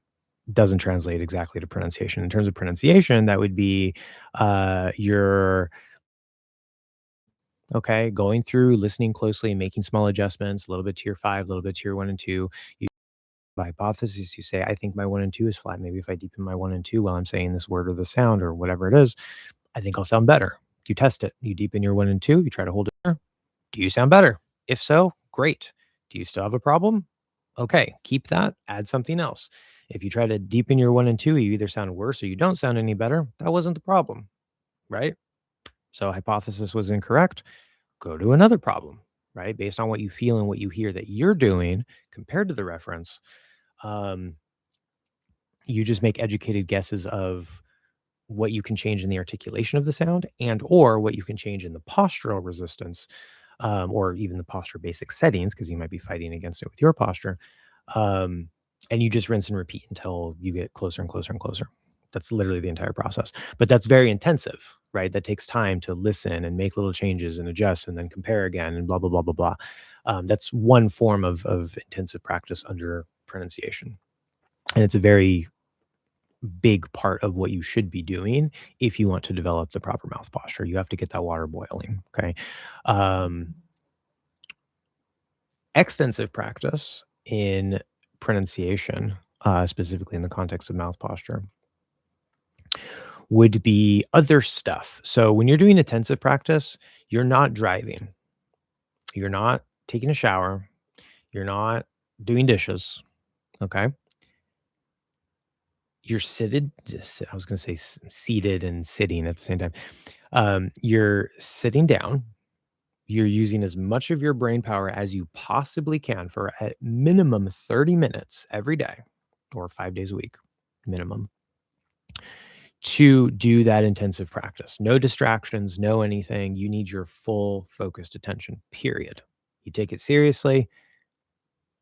Speaker 1: Doesn't translate exactly to pronunciation. In terms of pronunciation, that would be your okay, going through, listening closely, making small adjustments, a little bit to your 5, a little bit to your 1 and 2. You by hypothesis, you say, "I think my 1 and 2 is flat. Maybe if I deepen my 1 and 2 while I'm saying this word or the sound or whatever it is, I think I'll sound better." You test it. You deepen your 1 and 2, you try to hold it there. Do you sound better? If so, great. Do you still have a problem? Okay, keep that, add something else. If you try to deepen your 1 and 2, you either sound worse or you don't sound any better. That wasn't the problem, right? So hypothesis was incorrect. Go to another problem, right? Based on what you feel and what you hear that you're doing compared to the reference, um, you just make educated guesses of what you can change in the articulation of the sound and or what you can change in the postural resistance, or even the posture basic settings, because you might be fighting against it with your posture. Um, and you just rinse and repeat until you get closer and closer and closer. That's literally the entire process. But that's very intensive, right? That takes time to listen and make little changes and adjust and then compare again and blah, blah, blah, blah, blah. That's one form of intensive practice under pronunciation. And it's a very big part of what you should be doing if you want to develop the proper mouth posture. You have to get that water boiling. Okay. Um, Extensive practice in pronunciation, specifically in the context of mouth posture, would be other stuff. So when you're doing intensive practice, you're not driving, you're not taking a shower, you're not doing dishes. Okay. You're seated. I was going to say seated and sitting at the same time. You're sitting down. You're using as much of your brain power as you possibly can for at minimum 30 minutes every day or 5 days a week, minimum, to do that intensive practice. No distractions, no anything. You need your full focused attention, period. You take it seriously,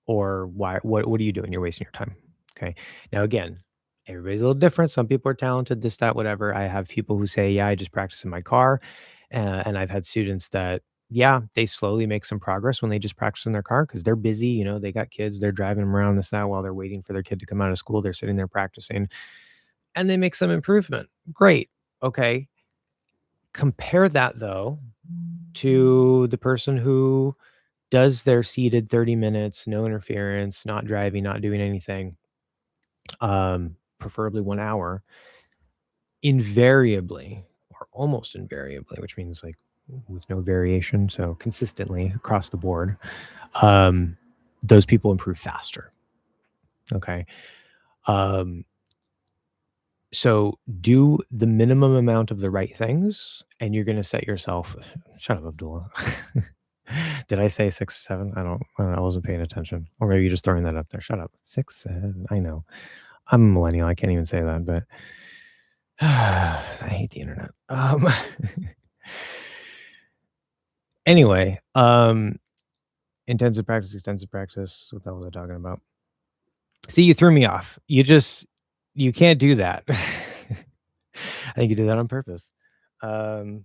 Speaker 1: or why? What are you doing? You're wasting your time. Okay. Now, again, everybody's a little different. Some people are talented, this, that, whatever. I have people who say, yeah, I just practice in my car. And I've had students that, yeah, they slowly make some progress when they just practice in their car because they're busy. They got kids, they're driving them around this, that while they're waiting for their kid to come out of school. They're sitting there practicing and they make some improvement. Great. Okay. Compare that though to the person who does their seated 30 minutes, no interference, not driving, not doing anything, preferably 1 hour, invariably or almost invariably, which means like with no variation, so consistently across the board, those people improve faster. Okay. Um, so do the minimum amount of the right things, and you're going to set yourself. Shut up, Abdullah. Did I say 6 or 7? I wasn't paying attention. Or maybe you're just throwing that up there. Shut up. 6, 7. I know. I'm a millennial. I can't even say that, but I hate the internet. Anyway, intensive practice, extensive practice. What the hell was I talking about? See, you threw me off. You can't do that. I think you did that on purpose. Trying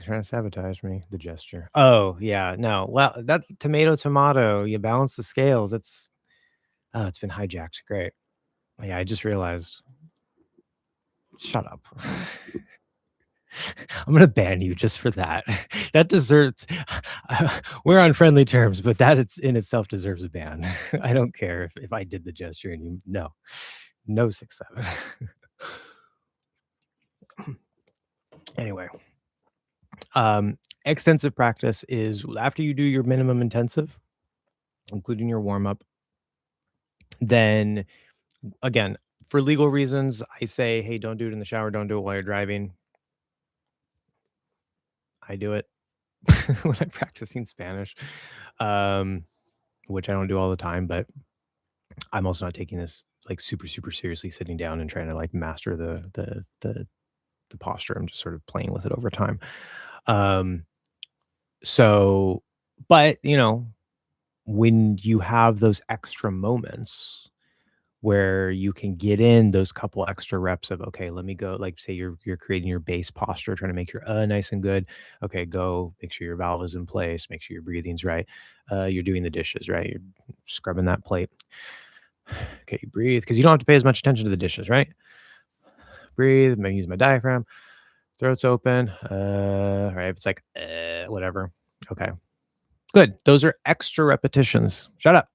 Speaker 1: to sabotage me, the gesture. Oh, yeah, no. Well, that tomato, you balance the scales. It's been hijacked. Great. Yeah, I just realized. Shut up. I'm gonna ban you just for that. That deserves. We're on friendly terms, but that it's in itself deserves a ban. I don't care if I did the gesture and you no 6, 7. Anyway, Extensive practice is after you do your minimum intensive, including your warm up, then again, for legal reasons, I say, hey, don't do it in the shower, don't do it while you're driving. I do it when I'm practicing Spanish, um, which I don't do all the time, but I'm also not taking this like super, super seriously, sitting down and trying to like master the posture. I'm just sort of playing with it over time. Um, so, but when you have those extra moments where you can get in those couple extra reps of, okay, let me go, like say you're creating your base posture, trying to make your nice and good. Okay, go make sure your valve is in place, make sure your breathing's right. You're doing the dishes, right? You're scrubbing that plate. Okay, you breathe because you don't have to pay as much attention to the dishes, right? Breathe, maybe use my diaphragm, throat's open. Right, if it's like whatever. Okay. Good. Those are extra repetitions. Shut up.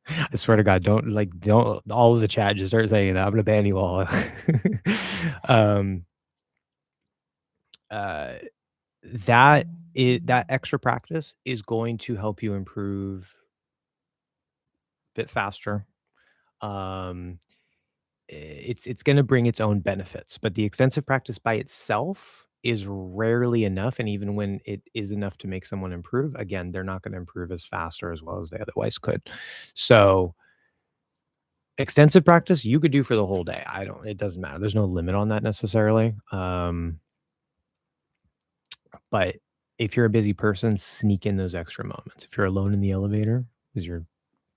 Speaker 1: I swear to God, don't all of the chat just start saying that. I'm gonna ban you all. um uh that extra practice is going to help you improve a bit faster. Um it's going to bring its own benefits, but the extensive practice by itself is rarely enough, and even when it is enough to make someone improve, again, they're not going to improve as fast or as well as they otherwise could. So extensive practice you could do for the whole day. It doesn't matter. There's no limit on that necessarily. But if you're a busy person, sneak in those extra moments. If you're alone in the elevator because you're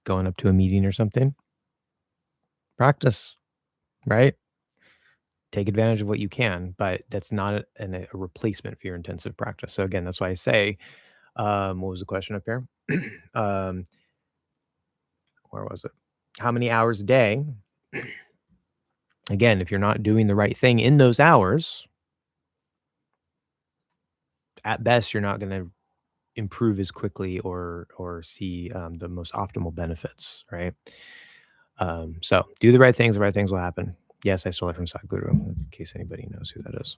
Speaker 1: going up to a meeting or something, practice, right? Take advantage of what you can, but that's not a replacement for your intensive practice. So again, that's why I say, what was the question up here? um, where was it? How many hours a day? Again, if you're not doing the right thing in those hours, at best, you're not going to improve as quickly or see the most optimal benefits, right? So do the right things will happen. Yes, I stole it from Sadhguru, in case anybody knows who that is.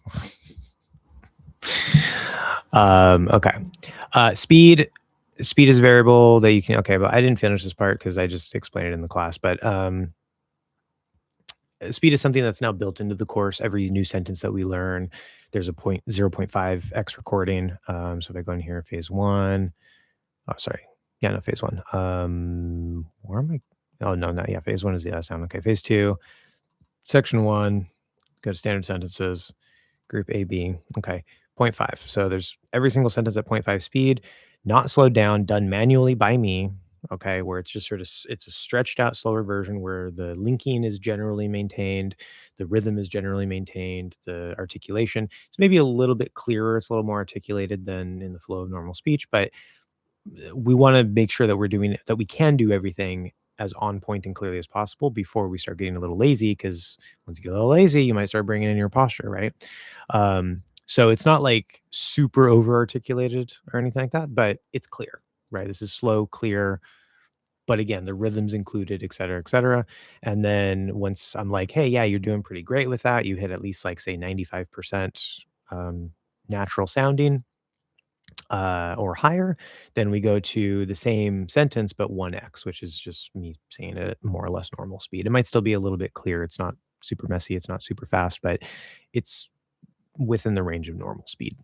Speaker 1: Okay. Speed is a variable that you can, okay, but I didn't finish this part because I just explained it in the class, but speed is something that's now built into the course. Every new sentence that we learn, there's a 0.5x recording. So if I go in here, phase one, oh, sorry. Yeah, no, phase one. Where am I? Oh, no, not yeah. Phase one is the sound. Okay, phase two, section one, go to standard sentences, group A, B. Okay, 0.5. So there's every single sentence at 0.5 speed, not slowed down, done manually by me. Okay, where it's just sort of it's a stretched out, slower version where the linking is generally maintained, the rhythm is generally maintained, the articulation is maybe a little bit clearer, it's a little more articulated than in the flow of normal speech, but we want to make sure that that we can do everything as on point and clearly as possible before we start getting a little lazy, because once you get a little lazy you might start bringing in your posture, right? So it's not like super over articulated or anything like that, but it's clear, right? This is slow, clear, but again, the rhythms included, et cetera, et cetera. And then once I'm like, hey, yeah, you're doing pretty great with that, you hit at least like say 95% natural sounding or higher, then we go to the same sentence, but 1x, which is just me saying it at more or less normal speed. It might still be a little bit clear. It's not super messy. It's not super fast, but it's within the range of normal speed.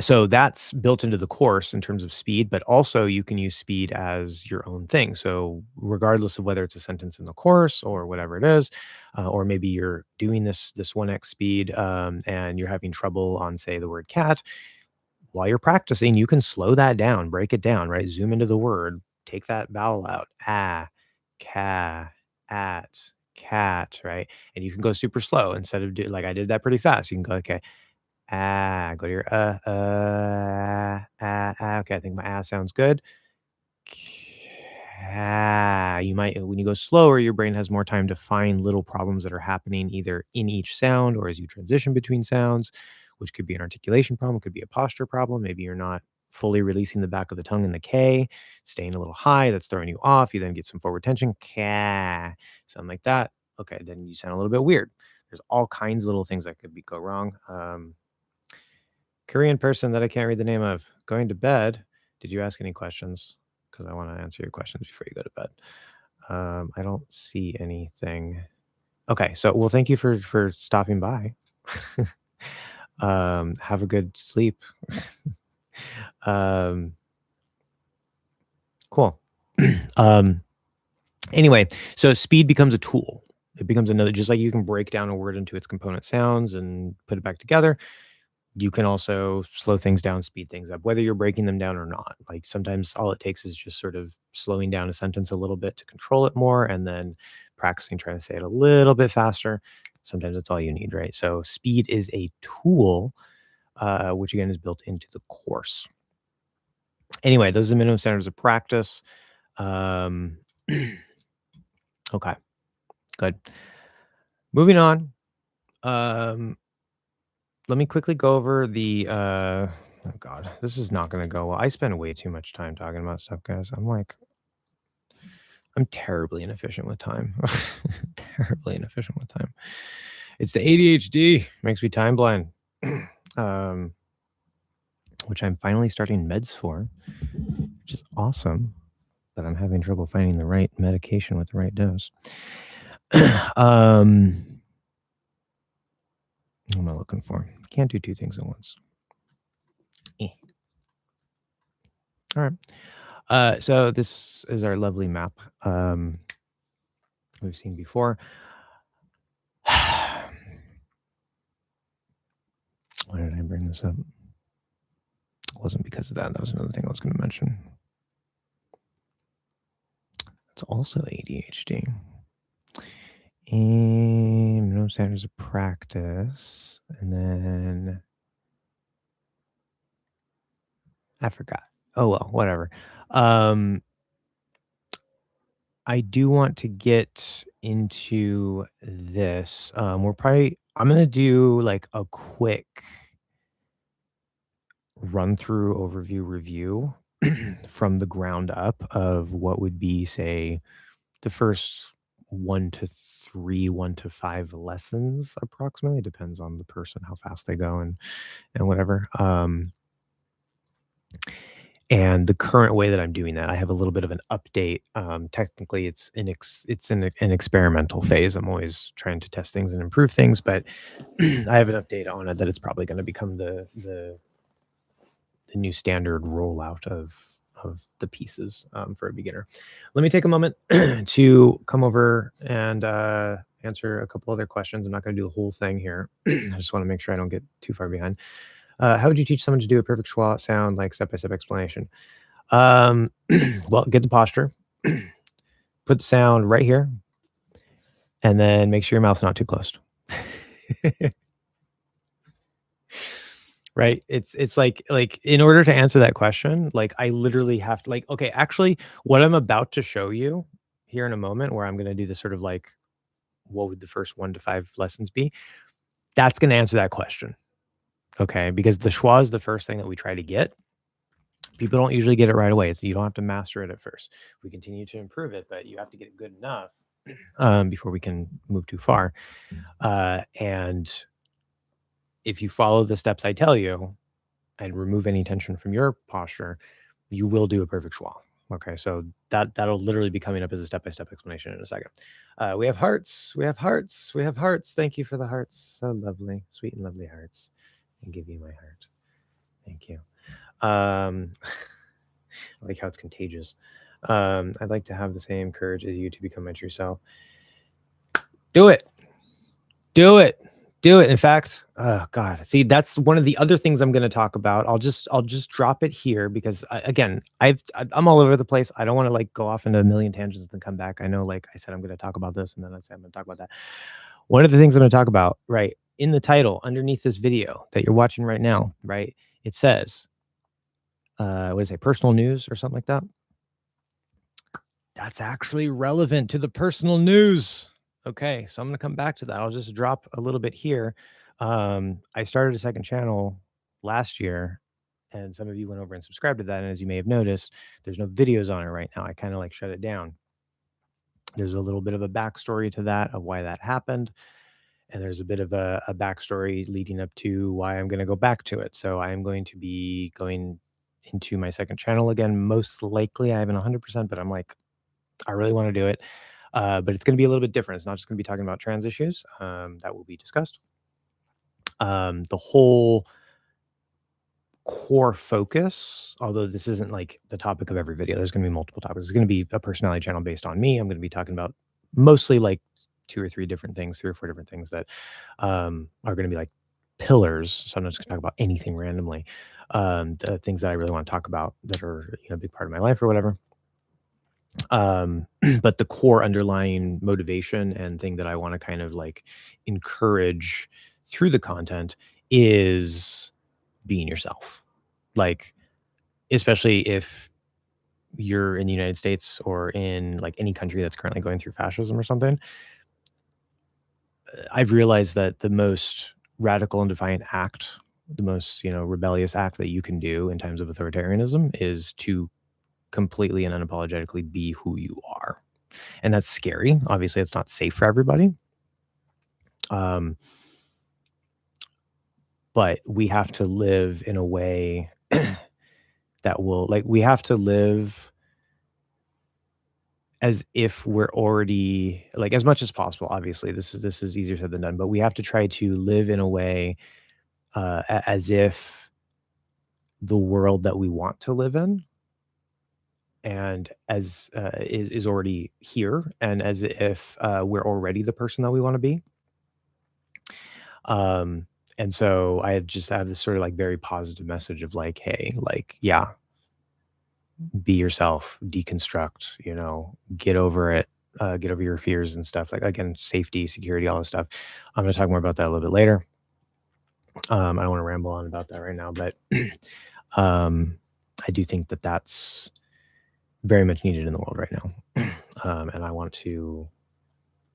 Speaker 1: So that's built into the course in terms of speed, but also you can use speed as your own thing. So regardless of whether it's a sentence in the course or whatever it is, or maybe you're doing this 1x speed and you're having trouble on, say, the word cat, while you're practicing, you can slow that down, break it down, right? Zoom into the word, take that vowel out, ca, at, cat, right? And you can go super slow instead of like I did that pretty fast. You can go, okay, go to your okay, I think my sounds good. You might, when you go slower, your brain has more time to find little problems that are happening either in each sound or as you transition between sounds, which could be an articulation problem, could be a posture problem. Maybe you're not fully releasing the back of the tongue in the K, staying a little high, that's throwing you off. You then get some forward tension, something like that. Okay, then you sound a little bit weird. There's all kinds of little things that could go wrong. Korean person that I can't read the name of. Going to bed. Did you ask any questions? Because I want to answer your questions before you go to bed. I don't see anything. Okay, so well, thank you for stopping by. Have a good sleep. Cool. Anyway, so speed becomes a tool. It becomes another, just like you can break down a word into its component sounds and put it back together. You can also slow things down, speed things up, whether you're breaking them down or not. Like sometimes all it takes is just sort of slowing down a sentence a little bit to control it more and then practicing trying to say it a little bit faster. Sometimes that's all you need, right? So speed is a tool, which again is built into the course. Anyway, those are the minimum standards of practice. Okay, good. Moving on. Let me quickly go over the oh god, this is not gonna go well. I spend way too much time talking about stuff, guys. I'm terribly inefficient with time. Terribly inefficient with time. It's the ADHD, makes me time blind. Which I'm finally starting meds for, which is awesome. But I'm having trouble finding the right medication with the right dose. What am I looking for? Can't do two things at once. All right. So this is our lovely map we've seen before. Why did I bring this up? It wasn't because of that. That was another thing I was going to mention. It's also ADHD. And minimum standards of practice. And then I forgot. Oh, well, whatever. I do want to get into this. I'm going to do like a quick run through overview review from the ground up of what would be, say, the first 1 to 3, 1 to 5 lessons approximately. It depends on the person, how fast they go and whatever. And the current way that I'm doing that, I have a little bit of an update. Technically, it's an experimental phase. I'm always trying to test things and improve things, but I have an update on it that it's probably going to become the new standard rollout of the pieces for a beginner. Let me take a moment to come over and answer a couple other questions. I'm not going to do the whole thing here. I just want to make sure I don't get too far behind. How would you teach someone to do a perfect schwa sound, like step-by-step explanation? Well, get the posture, put the sound right here, and then make sure your mouth's not too closed. Right? It's like in order to answer that question, like I literally have to okay, actually what I'm about to show you here in a moment, where I'm going to do this sort of like, what would the first 1 to 5 lessons be? That's going to answer that question. Okay, because the schwa is the first thing that we try to get. People don't usually get it right away. You don't have to master it at first. We continue to improve it, but you have to get it good enough before we can move too far. And if you follow the steps I tell you and remove any tension from your posture, you will do a perfect schwa. Okay, so that'll literally be coming up as a step-by-step explanation in a second. We have hearts. We have hearts. We have hearts. Thank you for the hearts. So lovely, sweet and lovely hearts. And give you my heart. Thank you. I like how it's contagious. I'd like to have the same courage as you to become my true self. Do it. Do it. Do it. In fact, oh God, see, that's one of the other things I'm going to talk about. I'll just drop it here because again, I'm all over the place. I don't want to like go off into a million tangents and come back. I know, like I said, I'm going to talk about this and then I said I'm going to talk about that. One of the things I'm going to talk about, right, in the title underneath this video that you're watching right now, right, it says, what is it, personal news or something like that? That's actually relevant to the personal news. Okay, so I'm going to come back to that. I'll just drop a little bit here. I started a second channel last year, and some of you went over and subscribed to that. And as you may have noticed, there's no videos on it right now. I kind of like shut it down. There's a little bit of a backstory to that, of why that happened. And there's a bit of a backstory leading up to why I'm going to go back to it. So I am going to be going into my second channel again. Most likely, I haven't 100%, but I'm like, I really want to do it. But it's going to be a little bit different. It's not just going to be talking about trans issues that will be discussed. The whole core focus, although this isn't like the topic of every video, there's going to be multiple topics. It's going to be a personality channel based on me. I'm going to be talking about mostly like 3 or 4 different things that are going to be like pillars. So I'm not just going to talk about anything randomly. The things that I really want to talk about that are, a big part of my life or whatever. But the core underlying motivation and thing that I want to kind of like encourage through the content is being yourself. Like, especially if you're in the United States or in like any country that's currently going through fascism or something, I've realized that the most radical and defiant act, the most, rebellious act that you can do in times of authoritarianism is to completely and unapologetically be who you are. And that's scary. Obviously, it's not safe for everybody. But we have to live in a way that will, like, we have to live as if we're already, like, as much as possible. Obviously, this is easier said than done, but we have to try to live in a way as if the world that we want to live in and as is already here, and as if we're already the person that we want to be. And so I have this sort of like very positive message of like, hey, like, yeah, be yourself, deconstruct, get over it, get over your fears and stuff. Like, again, safety, security, all this stuff. I'm going to talk more about that a little bit later. I don't want to ramble on about that right now, but I do think that that's very much needed in the world right now. And I want to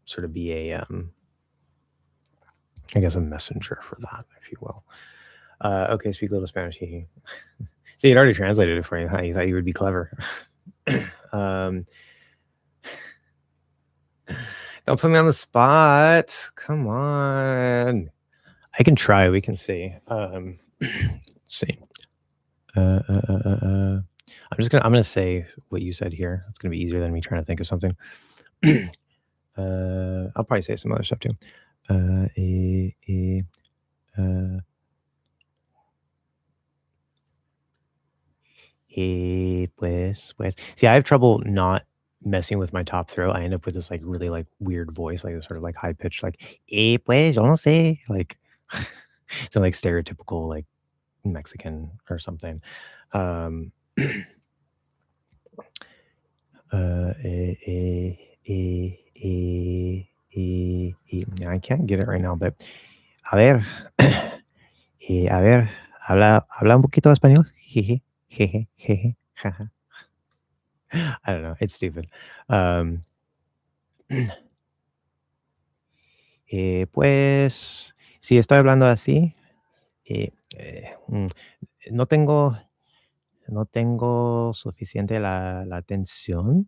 Speaker 1: sort of be a, I guess, a messenger for that, if you will. Okay, speak a little Spanish. See, it already translated it for you. Huh? You thought you would be clever. Don't put me on the spot. Come on. I can try. We can see. Let's see. I'm gonna say what you said here. It's gonna be easier than me trying to think of something. I'll probably say some other stuff too. Pues. See, I have trouble not messing with my top throat. I end up with this like really like weird voice, like this sort of like high pitched, like pues, yo no sé, like so like stereotypical like Mexican or something. I can't get it right now, but a ver, habla un poquito español. Jeje, jeje, jeje, jaja. I don't know. It's stupid. Pues, si estoy hablando así, no tengo suficiente la atención.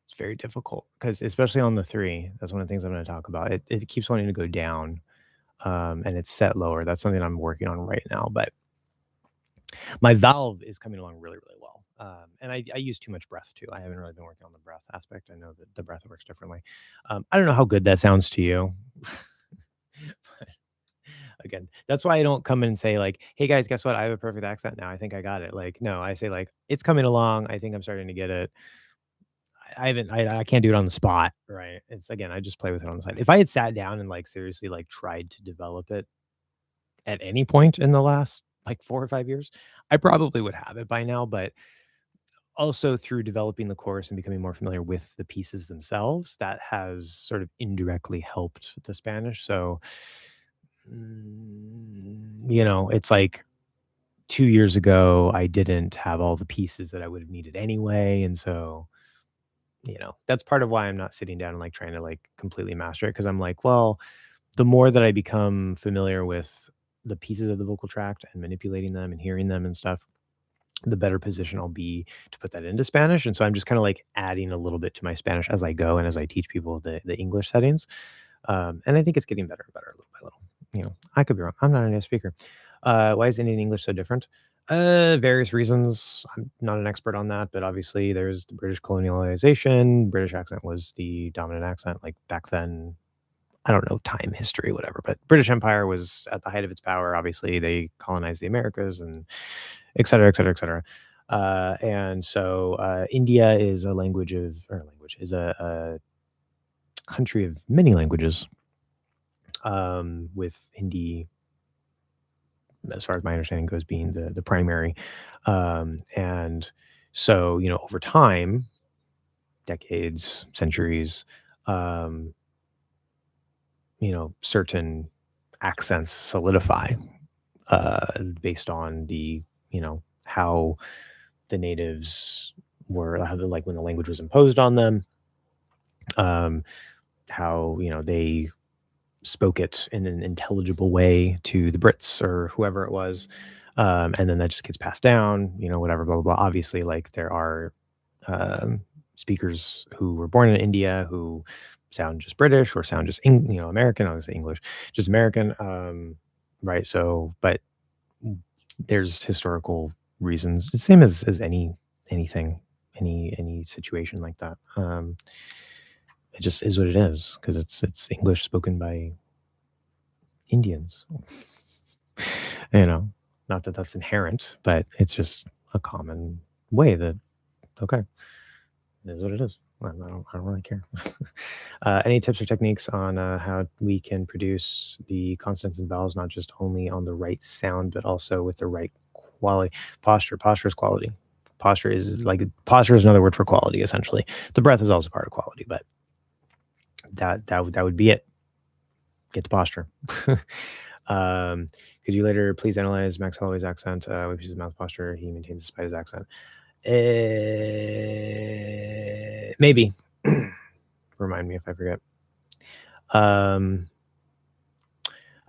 Speaker 1: It's very difficult because, especially on the 3, that's one of the things I'm going to talk about. It keeps wanting to go down, and it's set lower. That's something I'm working on right now, but my valve is coming along really, really well. And I use too much breath too. I haven't really been working on the breath aspect. I know that the breath works differently. I don't know how good that sounds to you. But again, that's why I don't come in and say like, "Hey guys, guess what? I have a perfect accent now. I think I got it." Like, no, I say like, "It's coming along. I think I'm starting to get it." I can't do it on the spot, right? It's, again, I just play with it on the side. If I had sat down and like seriously like tried to develop it at any point in the last like 4 or 5 years, I probably would have it by now. But also through developing the course and becoming more familiar with the pieces themselves, that has sort of indirectly helped the Spanish. So, it's like 2 years ago, I didn't have all the pieces that I would have needed anyway. And so, that's part of why I'm not sitting down and like trying to like completely master it. Cause I'm like, well, the more that I become familiar with the pieces of the vocal tract and manipulating them and hearing them and stuff, the better position I'll be to put that into Spanish. And so I'm just kind of like adding a little bit to my Spanish as I go and as I teach people the English settings. And I think it's getting better and better little by little. You know, I could be wrong. I'm not a native speaker. Why is Indian English so different? Various reasons. I'm not an expert on that, but obviously there's the British colonialization. British accent was the dominant accent, like back then. I don't know time, history, whatever, but British Empire was at the height of its power. Obviously, they colonized the Americas and et cetera, et cetera, et cetera. And so India is a language of, or language is a country of many languages, with Hindi, as far as my understanding goes, being the primary. And so, you know, over time, decades, centuries, um, you know, certain accents solidify based on the, you know, how the natives were, how the, like when the language was imposed on them, um, how, you know, they spoke it in an intelligible way to the Brits or whoever it was. And then that just gets passed down, you know, whatever, blah, blah, blah. Obviously, like there are um, speakers who were born in India who sound just British or sound just, you know, American. I was say English, just American. Right. So, but there's historical reasons. It's the same as anything, any situation like that. It just is what it is because it's English spoken by Indians. You know, not that that's inherent, but it's just a common way that okay, it is what it is. I don't really care. Any tips or techniques on how we can produce the consonants and vowels, not just only on the right sound, but also with the right quality? Posture is quality. Posture is another word for quality. Essentially, the breath is also part of quality, but that would be it. Get the posture. Could you later please analyze Max Holloway's accent? When he uses mouth posture, he maintains despite his accent. Maybe. Remind me if I forget.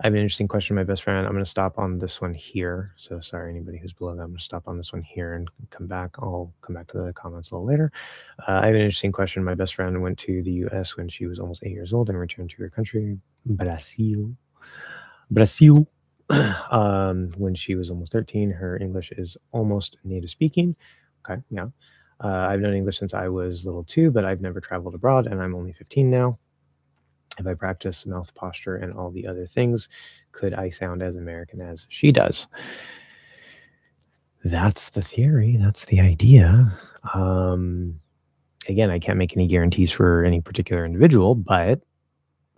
Speaker 1: I have an interesting question, my best friend. I'm going to stop on this one here. So sorry, anybody who's below that. I'm going to stop on this one here and come back. I'll come back to the comments a little later. I have an interesting question. My best friend went to the U.S. when she was almost 8 years old and returned to her country, Brazil. When she was almost 13. Her English is almost native speaking. Okay, yeah. I've known English since I was little too, but I've never traveled abroad, and I'm only 15 now. If I practice mouth posture and all the other things, could I sound as American as she does? That's the theory. That's the idea. Again, I can't make any guarantees for any particular individual, but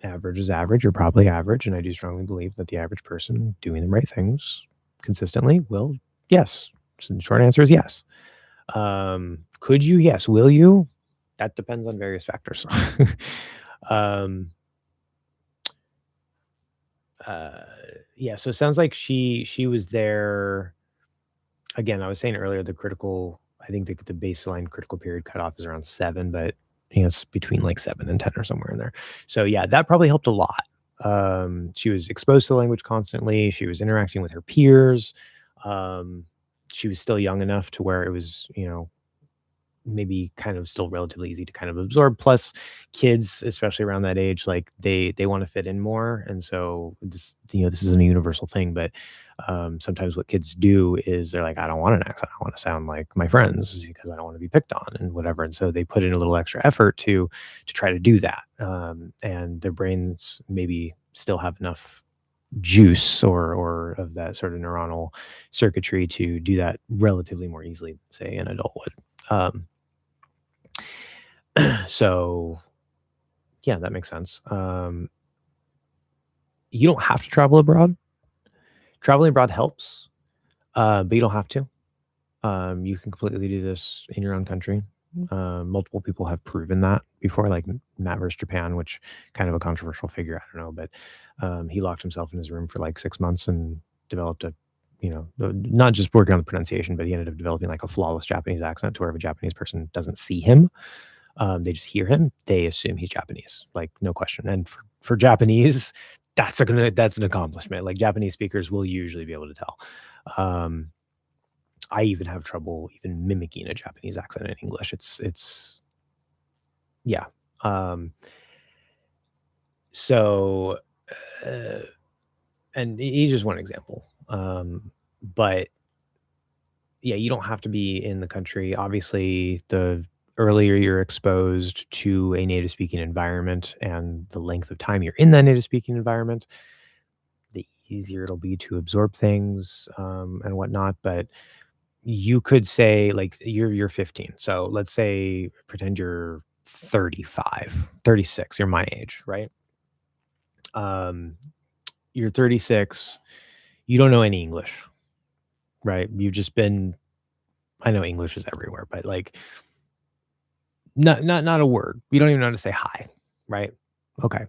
Speaker 1: average is average, or probably average. And I do strongly believe that the average person doing the right things consistently will, yes. So the short answer is yes. Could you? Yes. Will you? That depends on various factors. Yeah, so it sounds like she was there. Again, I was saying earlier the critical, I think the baseline critical period cutoff is around 7, but I think it's between like 7 and 10 or somewhere in there. So yeah, that probably helped a lot. She was exposed to the language constantly. She was interacting with her peers. She was still young enough to where it was, you know, maybe kind of still relatively easy to kind of absorb. Plus, kids, especially around that age, like they want to fit in more, and so this, you know, this isn't a universal thing, but sometimes what kids do is they're like, I don't want an accent. I want to sound like my friends because I don't want to be picked on and whatever, and so they put in a little extra effort to try to do that, and their brains maybe still have enough juice or of that sort of neuronal circuitry to do that relatively more easily, say an adult would. So yeah, that makes sense. You don't have to travel abroad. Traveling abroad helps, but you don't have to. You can completely do this in your own country. Multiple people have proven that before, like Matt versus Japan, which kind of a controversial figure. I don't know, but he locked himself in his room for like 6 months and developed a, you know, not just working on the pronunciation, but he ended up developing like a flawless Japanese accent to where if a Japanese person doesn't see him, they just hear him, they assume he's Japanese, like no question. And for Japanese, that's an accomplishment. Like Japanese speakers will usually be able to tell. I even have trouble even mimicking a Japanese accent in English. It's yeah. So, and he's just one example. But yeah, you don't have to be in the country. Obviously, the earlier you're exposed to a native speaking environment and the length of time you're in that native speaking environment, the easier it'll be to absorb things and whatnot. But you could say like you're 15. So let's say pretend you're 35, 36, you're my age, right? Um, you're 36, you don't know any English, right? You've just been, I know English is everywhere, but like not a word. You don't even know how to say hi, right? Okay.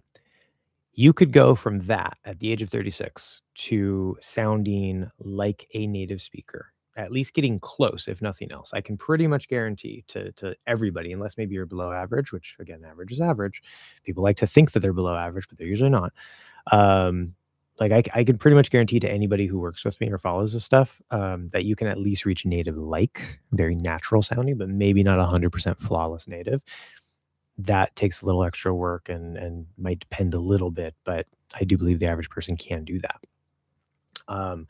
Speaker 1: You could go from that at the age of 36 to sounding like a native speaker, at least getting close, if nothing else. I can pretty much guarantee to everybody, unless maybe you're below average, which again, average is average. People like to think that they're below average, but they're usually not. Um, like I can pretty much guarantee to anybody who works with me or follows this stuff that you can at least reach native like, very natural sounding, but maybe not 100% flawless native. That takes a little extra work and might depend a little bit, but I do believe the average person can do that. Um,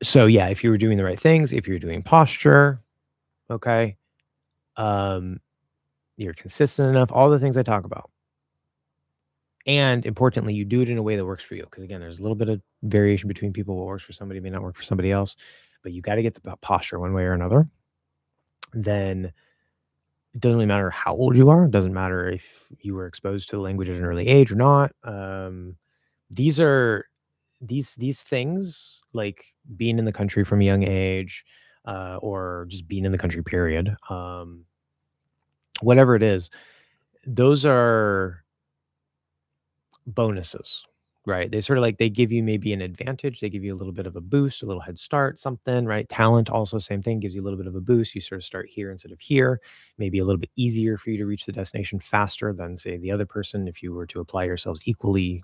Speaker 1: so yeah, if you were doing the right things, if you're doing posture, okay, um, you're consistent enough, all the things I talk about. And importantly, you do it in a way that works for you. Because again, there's a little bit of variation between people. What works for somebody may not work for somebody else, but you got to get the posture one way or another. Then it doesn't really matter how old you are. It doesn't matter if you were exposed to the language at an early age or not. These are these things like being in the country from a young age, or just being in the country. Period. Whatever it is, those are bonuses, right? They sort of like they give you maybe an advantage. They give you a little bit of a boost, a little head start, something, right? Talent also same thing, gives you a little bit of a boost. You sort of start here instead of here. Maybe a little bit easier for you to reach the destination faster than say the other person if you were to apply yourselves equally,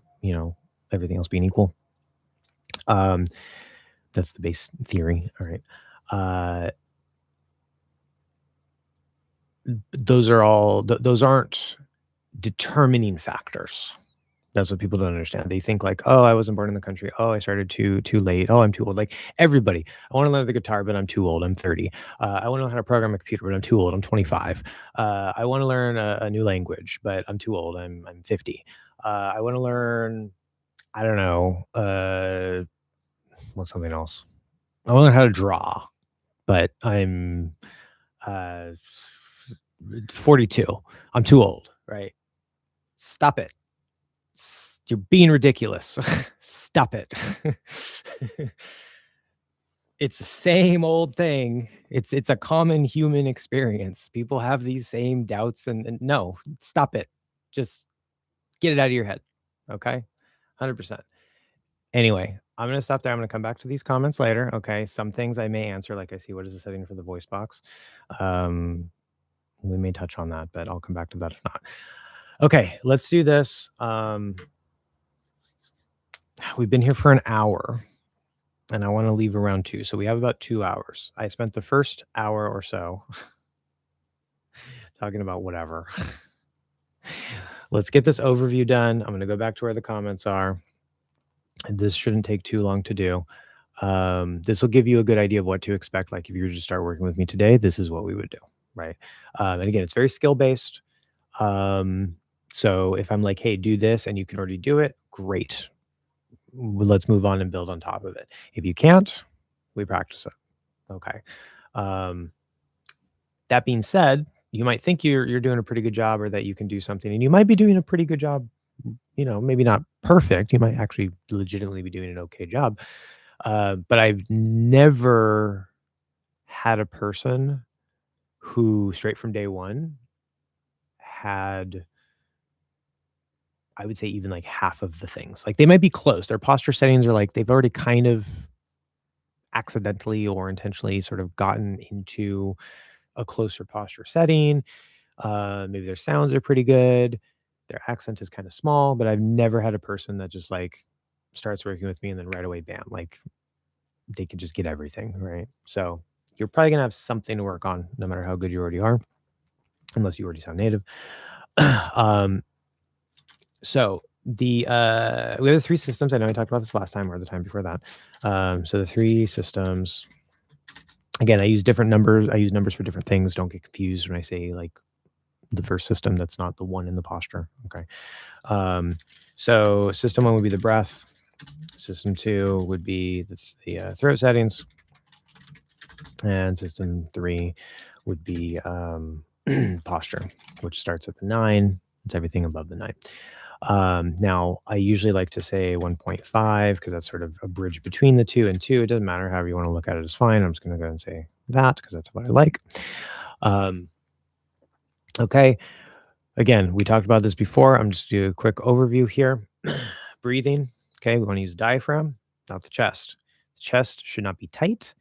Speaker 1: everything else being equal. Um, that's the base theory. All right. Uh, those are all those aren't determining factors. That's what people don't understand. They think like, "Oh, I wasn't born in the country. Oh, I started too late. Oh, I'm too old." Like everybody, I want to learn the guitar, but I'm too old. I'm 30. I want to learn how to program a computer, but I'm too old. I'm 25. I want to learn a new language, but I'm too old. I'm 50. I want to learn, I don't know, what's something else? I want to learn how to draw, but I'm uh 42. I'm too old, right? Stop it. You're being ridiculous. Stop it. It's the same old thing. It's a common human experience. People have these same doubts and no, stop it. Just get it out of your head. Okay? 100%. Anyway, I'm going to stop there. I'm going to come back to these comments later. Okay? Some things I may answer, like I see what is the setting for the voice box. We may touch on that, but I'll come back to that if not. Okay, let's do this. We've been here for an hour and I want to leave around 2. So we have about 2 hours. I spent the first hour or so talking about whatever. Let's get this overview done. I'm going to go back to where the comments are. This shouldn't take too long to do. This will give you a good idea of what to expect. Like if you were to start working with me today, this is what we would do, right? And again, it's very skill based. So if I'm like, hey, do this and you can already do it, great. Let's move on and build on top of it. If you can't, we practice it. Okay. That being said, you might think you're doing a pretty good job or that you can do something, and you might be doing a pretty good job, maybe not perfect. You might actually legitimately be doing an okay job. But I've never had a person who straight from day one had, I would say, even like half of the things. Like they might be close. Their posture settings are like they've already kind of accidentally or intentionally sort of gotten into a closer posture setting. Maybe their sounds are pretty good. Their accent is kind of small, but I've never had a person that just like starts working with me and then right away, bam, like they can just get everything, right? So you're probably gonna have something to work on no matter how good you already are, unless you already sound native. um, so we have the three systems. I know I talked about this last time or the time before that. So the three systems. Again, I use different numbers. I use numbers for different things. Don't get confused when I say like the first system. That's not the one in the posture. Okay. So system one would be the breath. System two would be the throat settings, and system three would be posture, which starts at the 9. It's everything above the 9. Now, I usually like to say 1.5 because that's sort of a bridge between the 2 and 2. It doesn't matter. However you want to look at it is fine. I'm just going to go and say that because that's what I like. Okay. Again, we talked about this before. I'm just doing a quick overview here. Breathing. Okay. We want to use diaphragm, not the chest. The chest should not be tight.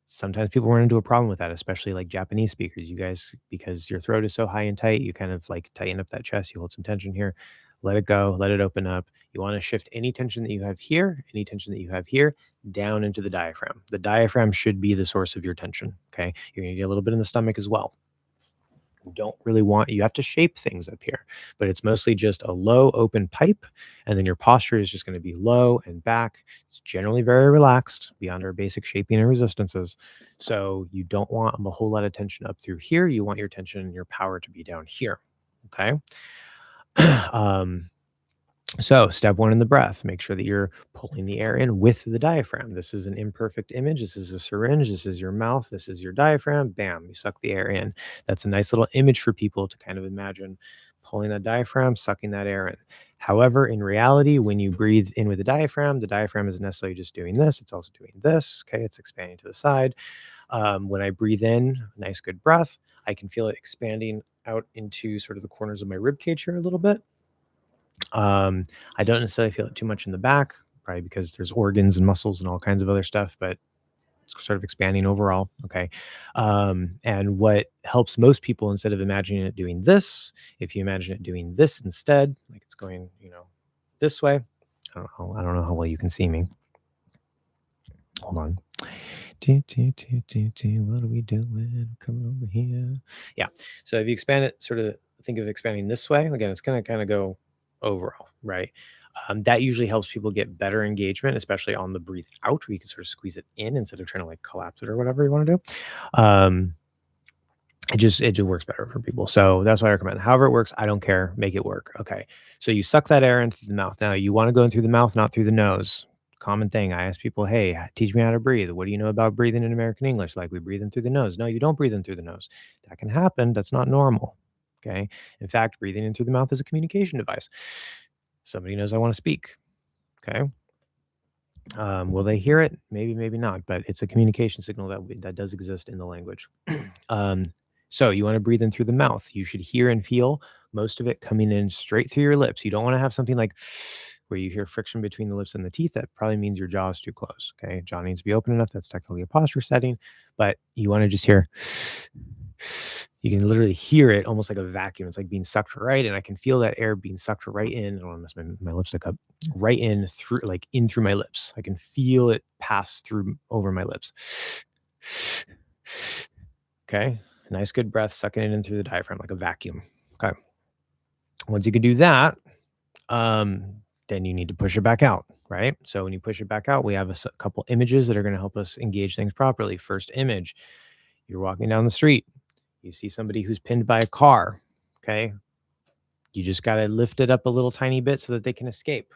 Speaker 1: Sometimes people run into a problem with that, especially like Japanese speakers. You guys, because your throat is so high and tight, you kind of like tighten up that chest. You hold some tension here, let it go, let it open up. You want to shift any tension that you have here, any tension that you have here, down into the diaphragm. The diaphragm should be the source of your tension. Okay. You're going to get a little bit in the stomach as well. You don't really want, you have to shape things up here, but it's mostly just a low open pipe. And then your posture is just going to be low and back. It's generally very relaxed beyond our basic shaping and resistances. So you don't want a whole lot of tension up through here. You want your tension and your power to be down here. Okay. So step one in the breath, make sure that you're pulling the air in with the diaphragm. This is an imperfect image. This is a syringe. This is your mouth. This is your diaphragm. Bam, you suck the air in. That's a nice little image for people to kind of imagine pulling that diaphragm, sucking that air in. However, in reality, when you breathe in with the diaphragm isn't necessarily just doing this. It's also doing this. Okay. It's expanding to the side. When I breathe in, nice, good breath, I can feel it expanding out into sort of the corners of my rib cage here a little bit. I don't necessarily feel it too much in the back, probably because there's organs and muscles and all kinds of other stuff, but it's sort of expanding overall. Okay. And what helps most people, instead of imagining it doing this, if you imagine it doing this instead, like it's going, this way. I don't know how well you can see me. Hold on. What are we doing? Coming over here. Yeah. So if you expand it, sort of think of expanding this way. Again, it's going to kind of go overall, right? That usually helps people get better engagement, especially on the breathe out, where you can sort of squeeze it in instead of trying to like collapse it or whatever you want to do. It just works better for people. So that's what I recommend. However it works, I don't care. Make it work. Okay. So you suck that air into the mouth. Now you want to go in through the mouth, not through the nose. Common thing. I ask people, hey, teach me how to breathe. What do you know about breathing in American English? Like we breathe in through the nose. No, you don't breathe in through the nose. That can happen. That's not normal. Okay. In fact, breathing in through the mouth is a communication device. Somebody knows I want to speak. Okay. Will they hear it? Maybe, maybe not, but it's a communication signal that does exist in the language. So you want to breathe in through the mouth. You should hear and feel most of it coming in straight through your lips. You don't want to have something like where you hear friction between the lips and the teeth. That probably means your jaw is too close. Okay. Jaw needs to be open enough. That's technically a posture setting, but you want to just hear, you can literally hear it almost like a vacuum. It's like being sucked right in. I can feel that air being sucked right in. I don't want to mess my lipstick up. Right in through, like in through my lips. I can feel it pass through over my lips. Okay. Nice, good breath, sucking it in through the diaphragm like a vacuum. Okay. Once you can do that, then you need to push it back out, right? So when you push it back out, we have a couple images that are going to help us engage things properly. First image, you're walking down the street. You see somebody who's pinned by a car. Okay. You just got to lift it up a little tiny bit so that they can escape.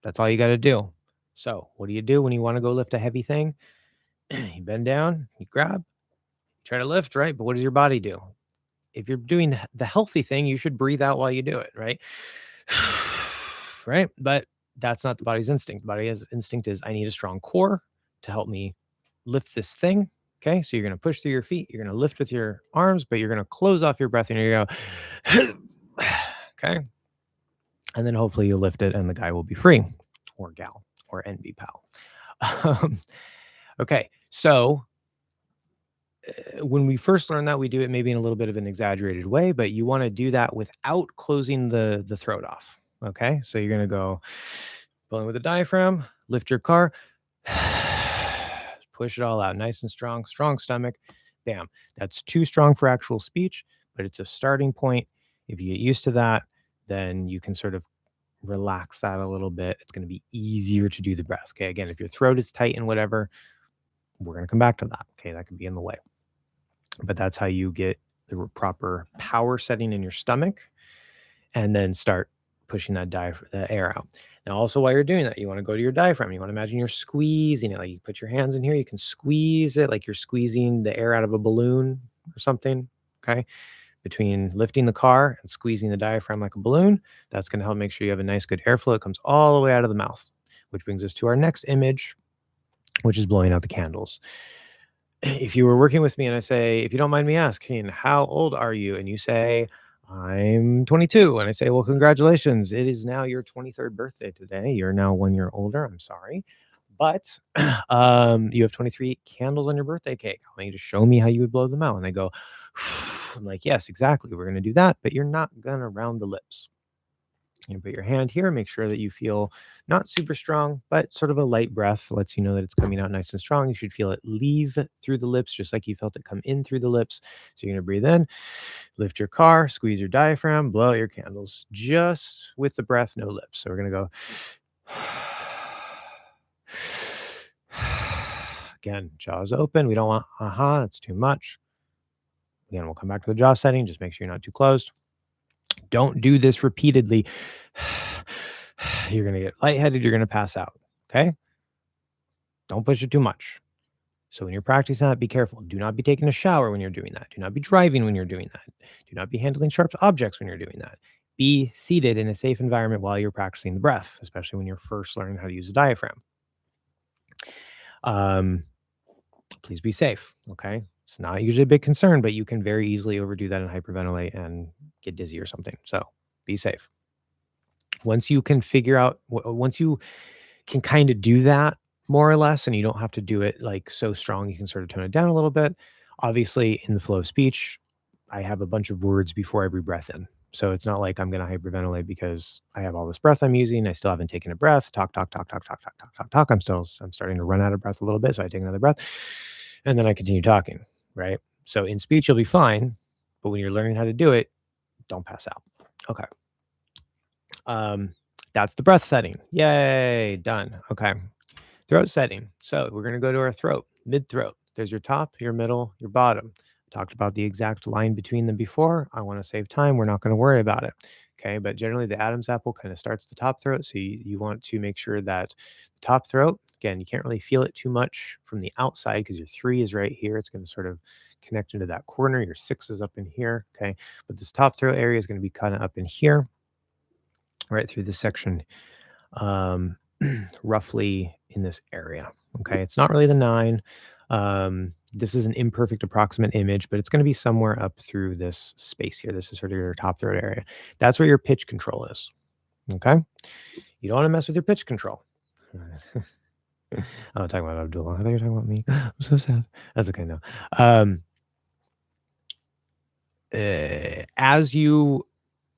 Speaker 1: That's all you got to do. So what do you do when you want to go lift a heavy thing? You bend down, you grab, try to lift, right? But what does your body do? If you're doing the healthy thing, you should breathe out while you do it, right? Right? But that's not the body's instinct. The body's instinct is I need a strong core to help me lift this thing. Okay. So you're going to push through your feet. You're going to lift with your arms, but you're going to close off your breath and you're going to go, okay. And then hopefully you'll lift it and the guy will be free, or gal, or NB pal. Okay. So when we first learn that, we do it maybe in a little bit of an exaggerated way, but you want to do that without closing the throat off. Okay. So you're going to go pulling with the diaphragm, lift your car, push it all out nice and strong stomach. Bam. That's too strong for actual speech, but it's a starting point. If you get used to that, then you can sort of relax that a little bit. It's going to be easier to do the breath. Okay. Again, if your throat is tight and whatever, we're going to come back to that. Okay. That could be in the way. But that's how you get the proper power setting in your stomach and then start pushing the air out. Now, also while you're doing that, you want to go to your diaphragm. You want to imagine you're squeezing it. Like you put your hands in here, you can squeeze it like you're squeezing the air out of a balloon or something. Okay. Between lifting the car and squeezing the diaphragm like a balloon, that's going to help make sure you have a nice, good airflow. It comes all the way out of the mouth, which brings us to our next image, which is blowing out the candles. If you were working with me and I say, if you don't mind me asking, how old are you? And you say, I'm 22. And I say, well, congratulations. It is now your 23rd birthday today. You're now 1 year older. I'm sorry. But you have 23 candles on your birthday cake. I want you to show me how you would blow them out. And they go, I'm like, yes, exactly. We're going to do that. But you're not going to round the lips. You put your hand here, make sure that you feel not super strong, but sort of a light breath lets you know that it's coming out nice and strong. You should feel it leave through the lips, just like you felt it come in through the lips. So you're going to breathe in, lift your car, squeeze your diaphragm, blow out your candles, just with the breath, no lips. So we're going to go. Again, jaws open. We don't want, it's too much. Again, we'll come back to the jaw setting. Just make sure you're not too closed. Don't do this repeatedly. You're going to get lightheaded. You're going to pass out. Okay. Don't push it too much. So when you're practicing that, be careful. Do not be taking a shower when you're doing that. Do not be driving when you're doing that. Do not be handling sharp objects when you're doing that. Be seated in a safe environment while you're practicing the breath, especially when you're first learning how to use the diaphragm. Please be safe. Okay. It's not usually a big concern, but you can very easily overdo that and hyperventilate and get dizzy or something. So be safe. Once you can figure out, once you can kind of do that more or less, and you don't have to do it like so strong, you can sort of tone it down a little bit. Obviously, in the flow of speech, I have a bunch of words before every breath in. So it's not like I'm going to hyperventilate because I have all this breath I'm using. I still haven't taken a breath. Talk. I'm starting to run out of breath a little bit. So I take another breath and then I continue talking. Right. So in speech, you'll be fine. But when you're learning how to do it, don't pass out. Okay. That's the breath setting. Yay. Done. Okay. Throat setting. So we're going to go to our throat, mid-throat. There's your top, your middle, your bottom. Talked about the exact line between them before. I want to save time. We're not going to worry about it. Okay. But generally the Adam's apple kind of starts the top throat. So you want to make sure that the top throat, again, you can't really feel it too much from the outside because your 3 is right here. It's going to sort of connect into that corner. Your 6 is up in here. Okay. But this top throat area is going to be kind of up in here, right through this section. Roughly in this area. Okay. It's not really the 9. This is an imperfect approximate image, but it's going to be somewhere up through this space here. This is sort of your top throat area. That's where your pitch control is. Okay. You don't want to mess with your pitch control. I'm not talking about Abdullah. I thought you were talking about me. I'm so sad. That's okay now. As you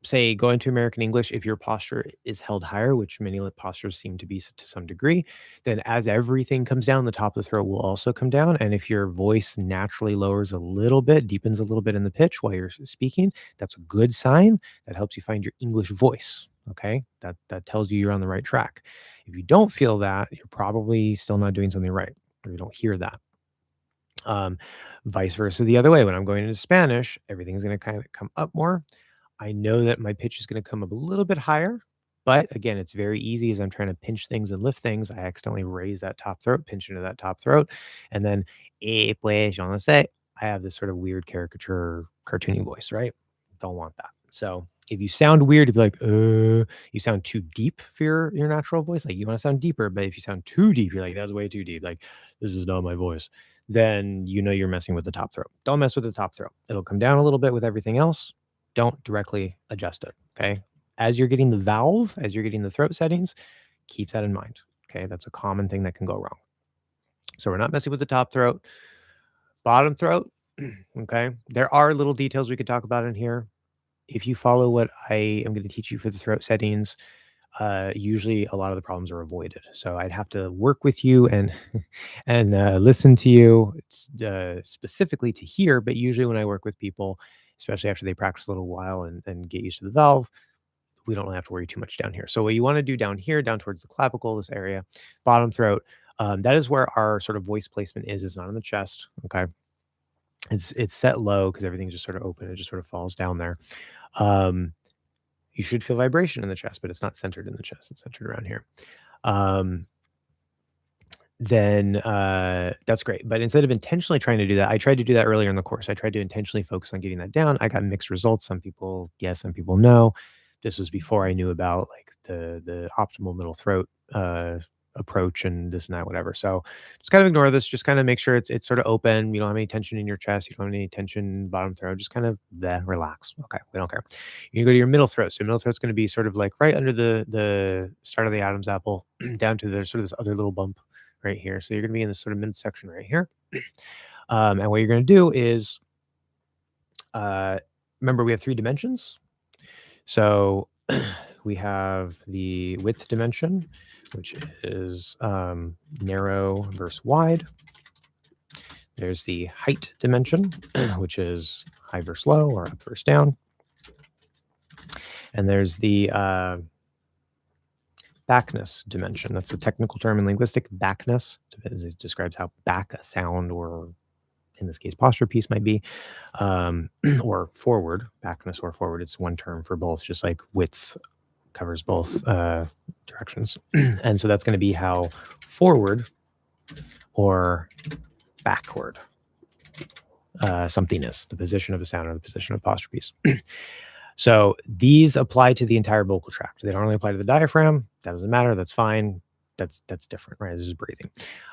Speaker 1: say go into American English, if your posture is held higher, which many postures seem to be to some degree, then as everything comes down, the top of the throat will also come down. And if your voice naturally lowers a little bit, deepens a little bit in the pitch while you're speaking, that's a good sign. That helps you find your English voice. Okay. That tells you you're on the right track. If you don't feel that, you're probably still not doing something right, or you don't hear that. Vice versa the other way. When I'm going into Spanish, everything's going to kind of come up more. I know that my pitch is going to come up a little bit higher, but again, it's very easy as I'm trying to pinch things and lift things. I accidentally raise that top throat, pinch into that top throat, and then, pues, yo no sé, I have this sort of weird caricature, cartoony voice, right? Don't want that. So if you sound weird, if you're like, you sound too deep for your natural voice, like you want to sound deeper, but if you sound too deep, you're like, that's way too deep. Like, this is not my voice. Then you know you're messing with the top throat. Don't mess with the top throat. It'll come down a little bit with everything else. Don't directly adjust it. Okay. As you're getting the valve, as you're getting the throat settings, keep that in mind. Okay. That's a common thing that can go wrong. So we're not messing with the top throat, bottom throat. Okay. There are little details we could talk about in here. If you follow what I am going to teach you for the throat settings, usually a lot of the problems are avoided. So I'd have to work with you and listen to you specifically to hear. But usually when I work with people, especially after they practice a little while and get used to the valve. We don't really have to worry too much down here. So what you want to do down here, down towards the clavicle, this area, bottom throat, that is where our sort of voice placement is. It's not in the chest. Okay. It's set low because everything's just sort of open. It just sort of falls down there. Um, you should feel vibration in the chest, but it's not centered in the chest. It's centered around here. Then that's great. But instead of intentionally trying to do that, I tried to do that earlier in the course. I tried to intentionally focus on getting that down. I got mixed results. Some people yes, some people no. This was before I knew about like the optimal middle throat approach and this and that, whatever. So just kind of ignore this. Just kind of make sure it's sort of open. You don't have any tension in your chest. You don't have any tension in the bottom throat. Just kind of relax. Okay, we don't care. You go to your middle throat. So middle throat's going to be sort of like right under the start of the Adam's apple, down to the sort of this other little bump right here. So you're going to be in this sort of midsection right here. And what you're going to do is, remember we have 3 dimensions. So we have the width dimension, which is narrow versus wide. There's the height dimension, which is high versus low or up versus down. And there's the backness dimension. That's a technical term in linguistic, backness. It describes how back a sound, or in this case, posture piece might be, or forward, backness or forward. It's one term for both, just like width covers both directions. And so that's going to be how forward or backward something is, the position of a sound or the position of posture piece. So these apply to the entire vocal tract. They don't really apply to the diaphragm. That doesn't matter. That's fine. That's different, right? This is breathing.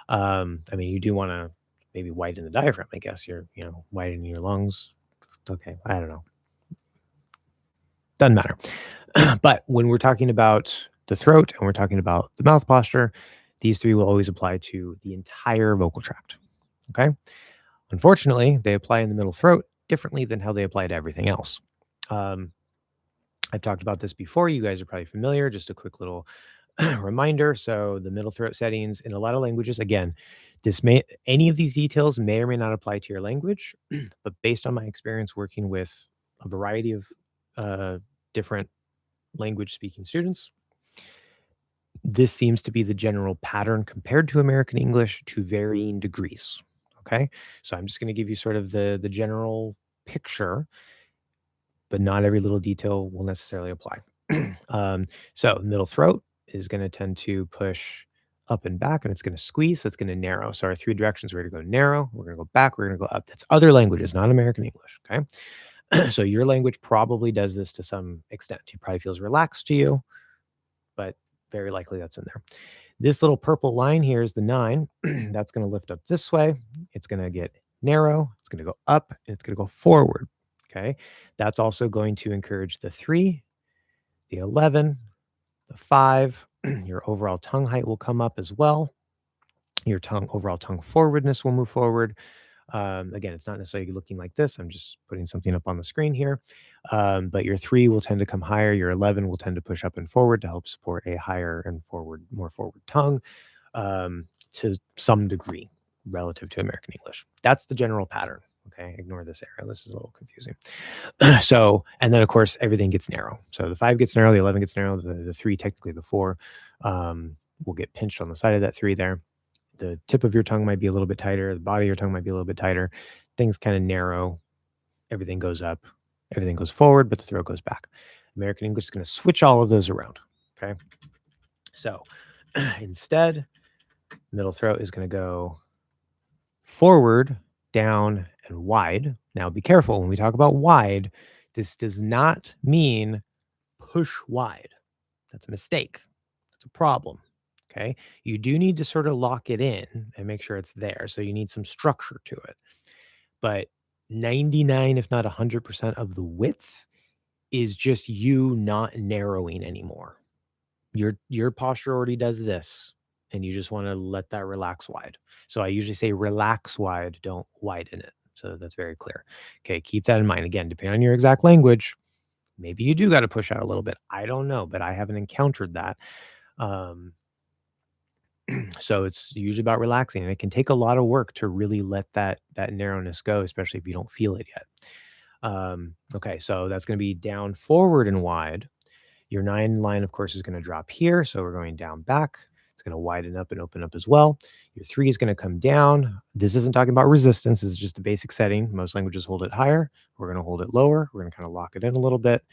Speaker 1: I mean, you do want to maybe widen the diaphragm, I guess. You're, widening your lungs. Okay, I don't know. Doesn't matter. But when we're talking about the throat and we're talking about the mouth posture, these 3 will always apply to the entire vocal tract. Okay. Unfortunately, they apply in the middle throat differently than how they apply to everything else. I've talked about this before. You guys are probably familiar. Just a quick little reminder. So the middle throat settings in a lot of languages, again, any of these details may or may not apply to your language, but based on my experience working with a variety of different language speaking students, this seems to be the general pattern compared to American English to varying degrees. Okay. So I'm just going to give you sort of the general picture, but not every little detail will necessarily apply. So middle throat is going to tend to push up and back, and it's going to squeeze, so it's going to narrow. So our 3 directions, we're going to go narrow, we're going to go back, we're going to go up. That's other languages, not American English, okay? So your language probably does this to some extent. It probably feels relaxed to you, but very likely that's in there. This little purple line here is the 9. That's going to lift up this way. It's going to get narrow. It's going to go up, and it's going to go forward. Okay. That's also going to encourage the 3, the 11, the 5. Your overall tongue height will come up as well. Your overall tongue forwardness will move forward. Again, it's not necessarily looking like this. I'm just putting something up on the screen here. But your 3 will tend to come higher. Your 11 will tend to push up and forward to help support a higher and more forward tongue to some degree relative to American English. That's the general pattern. Okay, ignore this area. This is a little confusing. So, and then of course, everything gets narrow. So the 5 gets narrow, the 11 gets narrow, the 3, technically the 4, will get pinched on the side of that 3 there. The tip of your tongue might be a little bit tighter. The body of your tongue might be a little bit tighter. Things kind of narrow. Everything goes up. Everything goes forward, but the throat goes back. American English is going to switch all of those around. Okay. So instead, middle throat is going to go forward, down, and wide. Now be careful when we talk about wide. This does not mean push wide. That's a mistake. That's a problem. Okay. You do need to sort of lock it in and make sure it's there. So you need some structure to it. But 99, if not 100% of the width is just you not narrowing anymore. Your posture already does this, and you just want to let that relax wide. So I usually say relax wide, don't widen it. So that's very clear. Okay, keep that in mind. Again, depending on your exact language, maybe you do got to push out a little bit. I don't know, but I haven't encountered that. So it's usually about relaxing, and it can take a lot of work to really let that narrowness go, especially if you don't feel it yet. Okay, so that's going to be down, forward, and wide. Your 9 line, of course, is going to drop here. So we're going down, back. It's going to widen up and open up as well. Your 3 is going to come down. This isn't talking about resistance. This is just a basic setting. Most languages hold it higher. We're going to hold it lower. We're going to kind of lock it in a little bit.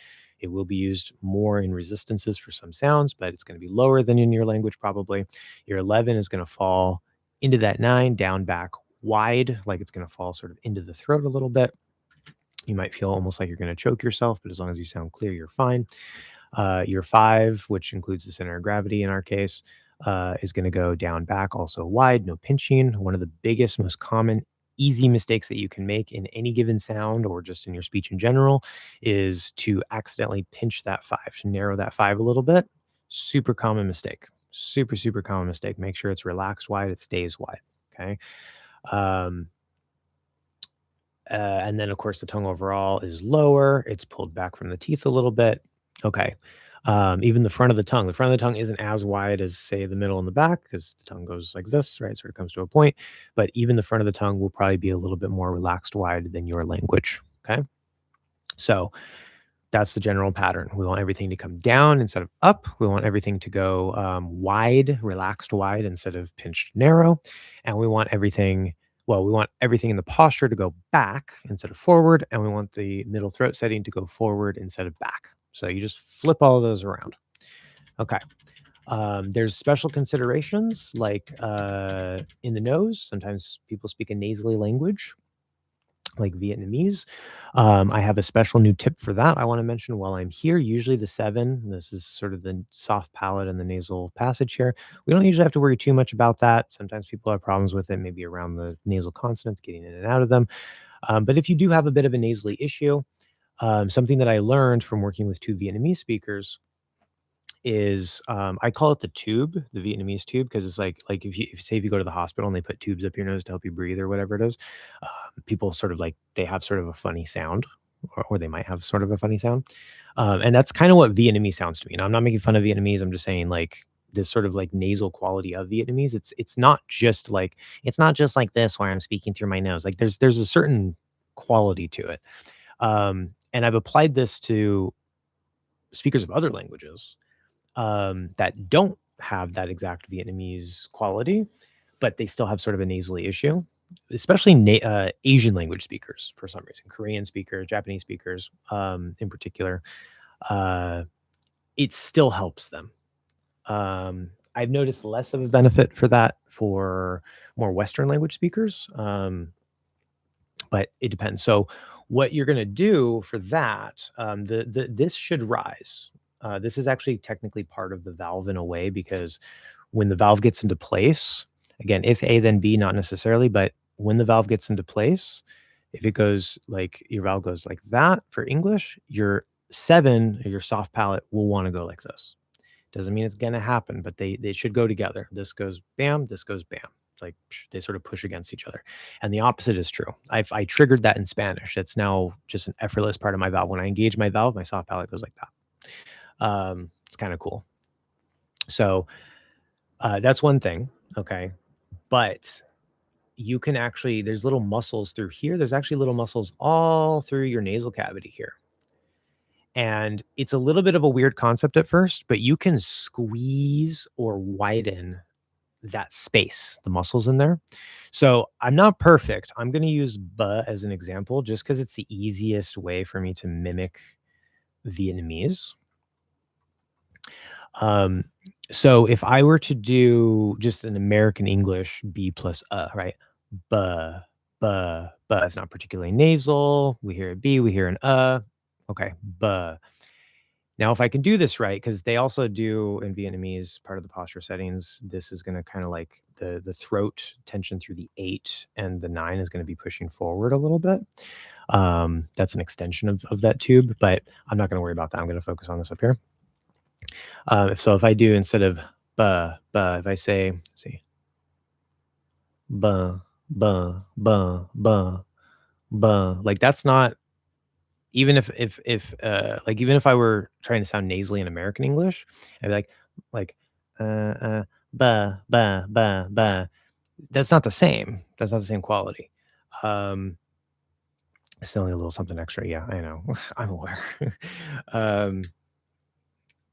Speaker 1: It will be used more in resistances for some sounds, but it's going to be lower than in your language probably. Your 11 is going to fall into that 9, down, back, wide, like it's going to fall sort of into the throat a little bit. You might feel almost like you're going to choke yourself, but as long as you sound clear, you're fine. Your 5, which includes the center of gravity in our case, is going to go down, back, also wide, no pinching. One of the biggest, most common, easy mistakes that you can make in any given sound or just in your speech in general is to accidentally pinch that 5, to narrow that 5 a little bit. Super common mistake. Super, super common mistake. Make sure it's relaxed wide, it stays wide. Okay. And then, of course, the tongue overall is lower. It's pulled back from the teeth a little bit. Okay. Even the front of the tongue isn't as wide as, say, the middle and the back because the tongue goes like this, right? Sort of comes to a point. But even the front of the tongue will probably be a little bit more relaxed wide than your language. Okay. So that's the general pattern. We want everything to come down instead of up. We want everything to go wide, relaxed wide instead of pinched narrow. And we want everything in the posture to go back instead of forward. And we want the middle throat setting to go forward instead of back. So you just flip all of those around. Okay. There's special considerations like in the nose. Sometimes people speak a nasally language like Vietnamese. I have a special new tip for that I want to mention while I'm here. Usually the 7, this is sort of the soft palate and the nasal passage here. We don't usually have to worry too much about that. Sometimes people have problems with it, maybe around the nasal consonants, getting in and out of them. But if you do have a bit of a nasally issue, something that I learned from working with 2 Vietnamese speakers is I call it the tube, the Vietnamese tube, because it's like if you go to the hospital and they put tubes up your nose to help you breathe or whatever it is, people sort of like they have sort of a funny sound, or they might have sort of a funny sound, and that's kind of what Vietnamese sounds to me. Now I'm not making fun of Vietnamese. I'm just saying like this sort of like nasal quality of Vietnamese. It's not just like this where I'm speaking through my nose. Like there's a certain quality to it, and I've applied this to speakers of other languages that don't have that exact Vietnamese quality, but they still have sort of a nasally issue, especially Asian language speakers for some reason, Korean speakers, Japanese speakers in particular. Uh, it still helps them. I've noticed less of a benefit for that for more Western language speakers, but it depends. So, what you're going to do for that, this should rise. This is actually technically part of the valve in a way because when the valve gets into place, again, if A, then B, not necessarily, but when the valve gets into place, if it goes like your valve goes like that for English, your 7, your soft palate will want to go like this. Doesn't mean it's going to happen, but they should go together. This goes bam, this goes bam. Like they sort of push against each other. And the opposite is true. I triggered that in Spanish. It's now just an effortless part of my valve. When I engage my valve, my soft palate goes like that. It's kind of cool. So that's one thing. Okay. But you can actually, there's little muscles through here. There's actually little muscles all through your nasal cavity here. And it's a little bit of a weird concept at first, but you can squeeze or widen that space, the muscles in there. So I'm not perfect. I'm going to use "ba" as an example just because it's the easiest way for me to mimic Vietnamese. So if I were to do just an American English B plus right? Ba, ba, ba. It's not particularly nasal. We hear a B, we hear an Okay, ba. Now, if I can do this right, because they also do in Vietnamese, part of the posture settings, this is going to kind of like the throat tension through the 8 and the 9 is going to be pushing forward a little bit. That's an extension of that tube, but I'm not going to worry about that. I'm going to focus on this up here. If I do instead of ba, ba, if I say, see, ba, ba, ba, ba, ba, like that's not, even if even if I were trying to sound nasally in American English, I'd be like ba ba ba ba. That's not the same. That's not the same quality. Selling a little something extra. Yeah, I know. I'm aware. um,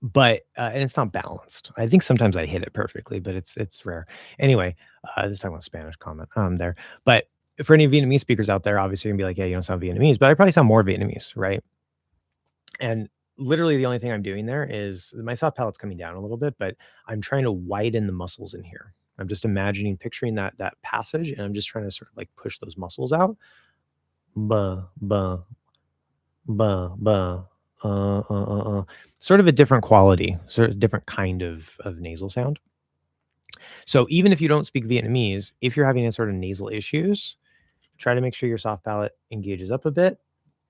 Speaker 1: but and it's not balanced. I think sometimes I hit it perfectly, but it's rare. Anyway, this is talking about Spanish comment there. But for any Vietnamese speakers out there, obviously you're gonna be like, yeah, you don't sound Vietnamese, but I probably sound more Vietnamese, right? And literally the only thing I'm doing there is my soft palate's coming down a little bit, but I'm trying to widen the muscles in here. I'm just imagining, picturing that passage, and I'm just trying to sort of like push those muscles out. Buh, buh, buh, buh. Sort of a different quality, sort of different kind of nasal sound. So even if you don't speak Vietnamese, if you're having any sort of nasal issues, try to make sure your soft palate engages up a bit.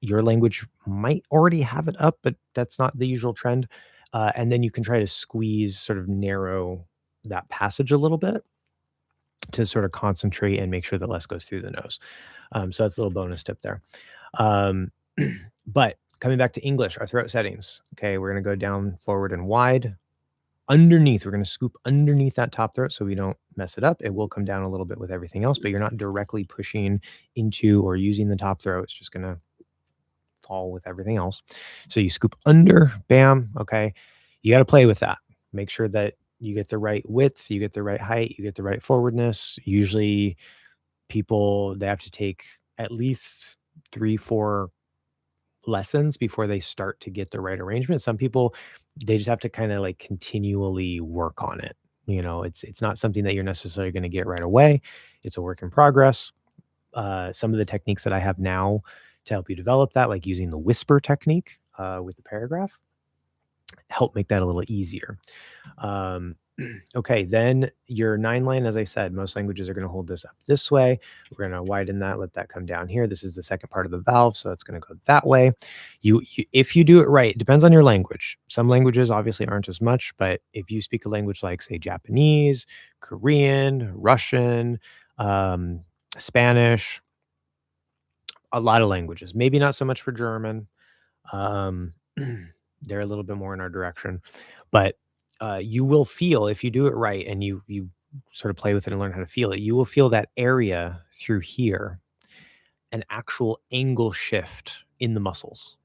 Speaker 1: Your language might already have it up, but that's not the usual trend. And then you can try to squeeze, sort of narrow that passage a little bit to sort of concentrate and make sure that less goes through the nose. So that's a little bonus tip there. Um, but coming back to English, our throat settings. Okay, we're going to go down, forward, and wide. Underneath, we're going to scoop underneath that top throat so we don't mess it up. It will come down a little bit with everything else, but you're not directly pushing into or using the top throat. It's just going to fall with everything else. So you scoop under, bam. Okay. You got to play with that. Make sure that you get the right width, you get the right height, you get the right forwardness. Usually people, they have to take at least 3-4 lessons before they start to get the right arrangement. Some people, they just have to kind of like continually work on it. It's not something that you're necessarily going to get right away. It's a work in progress. Some of the techniques that I have now to help you develop that, like using the whisper technique with the paragraph, help make that a little easier. Okay, then your 9 line, as I said, most languages are going to hold this up this way. We're going to widen that, let that come down here. This is the second part of the valve, so that's going to go that way. If you do it right, it depends on your language. Some languages obviously aren't as much, but if you speak a language like, say, Japanese, Korean, Russian, Spanish, a lot of languages, maybe not so much for German. Um, they're a little bit more in our direction, but you will feel, if you do it right and you sort of play with it and learn how to feel it, you will feel that area through here, an actual angle shift in the muscles.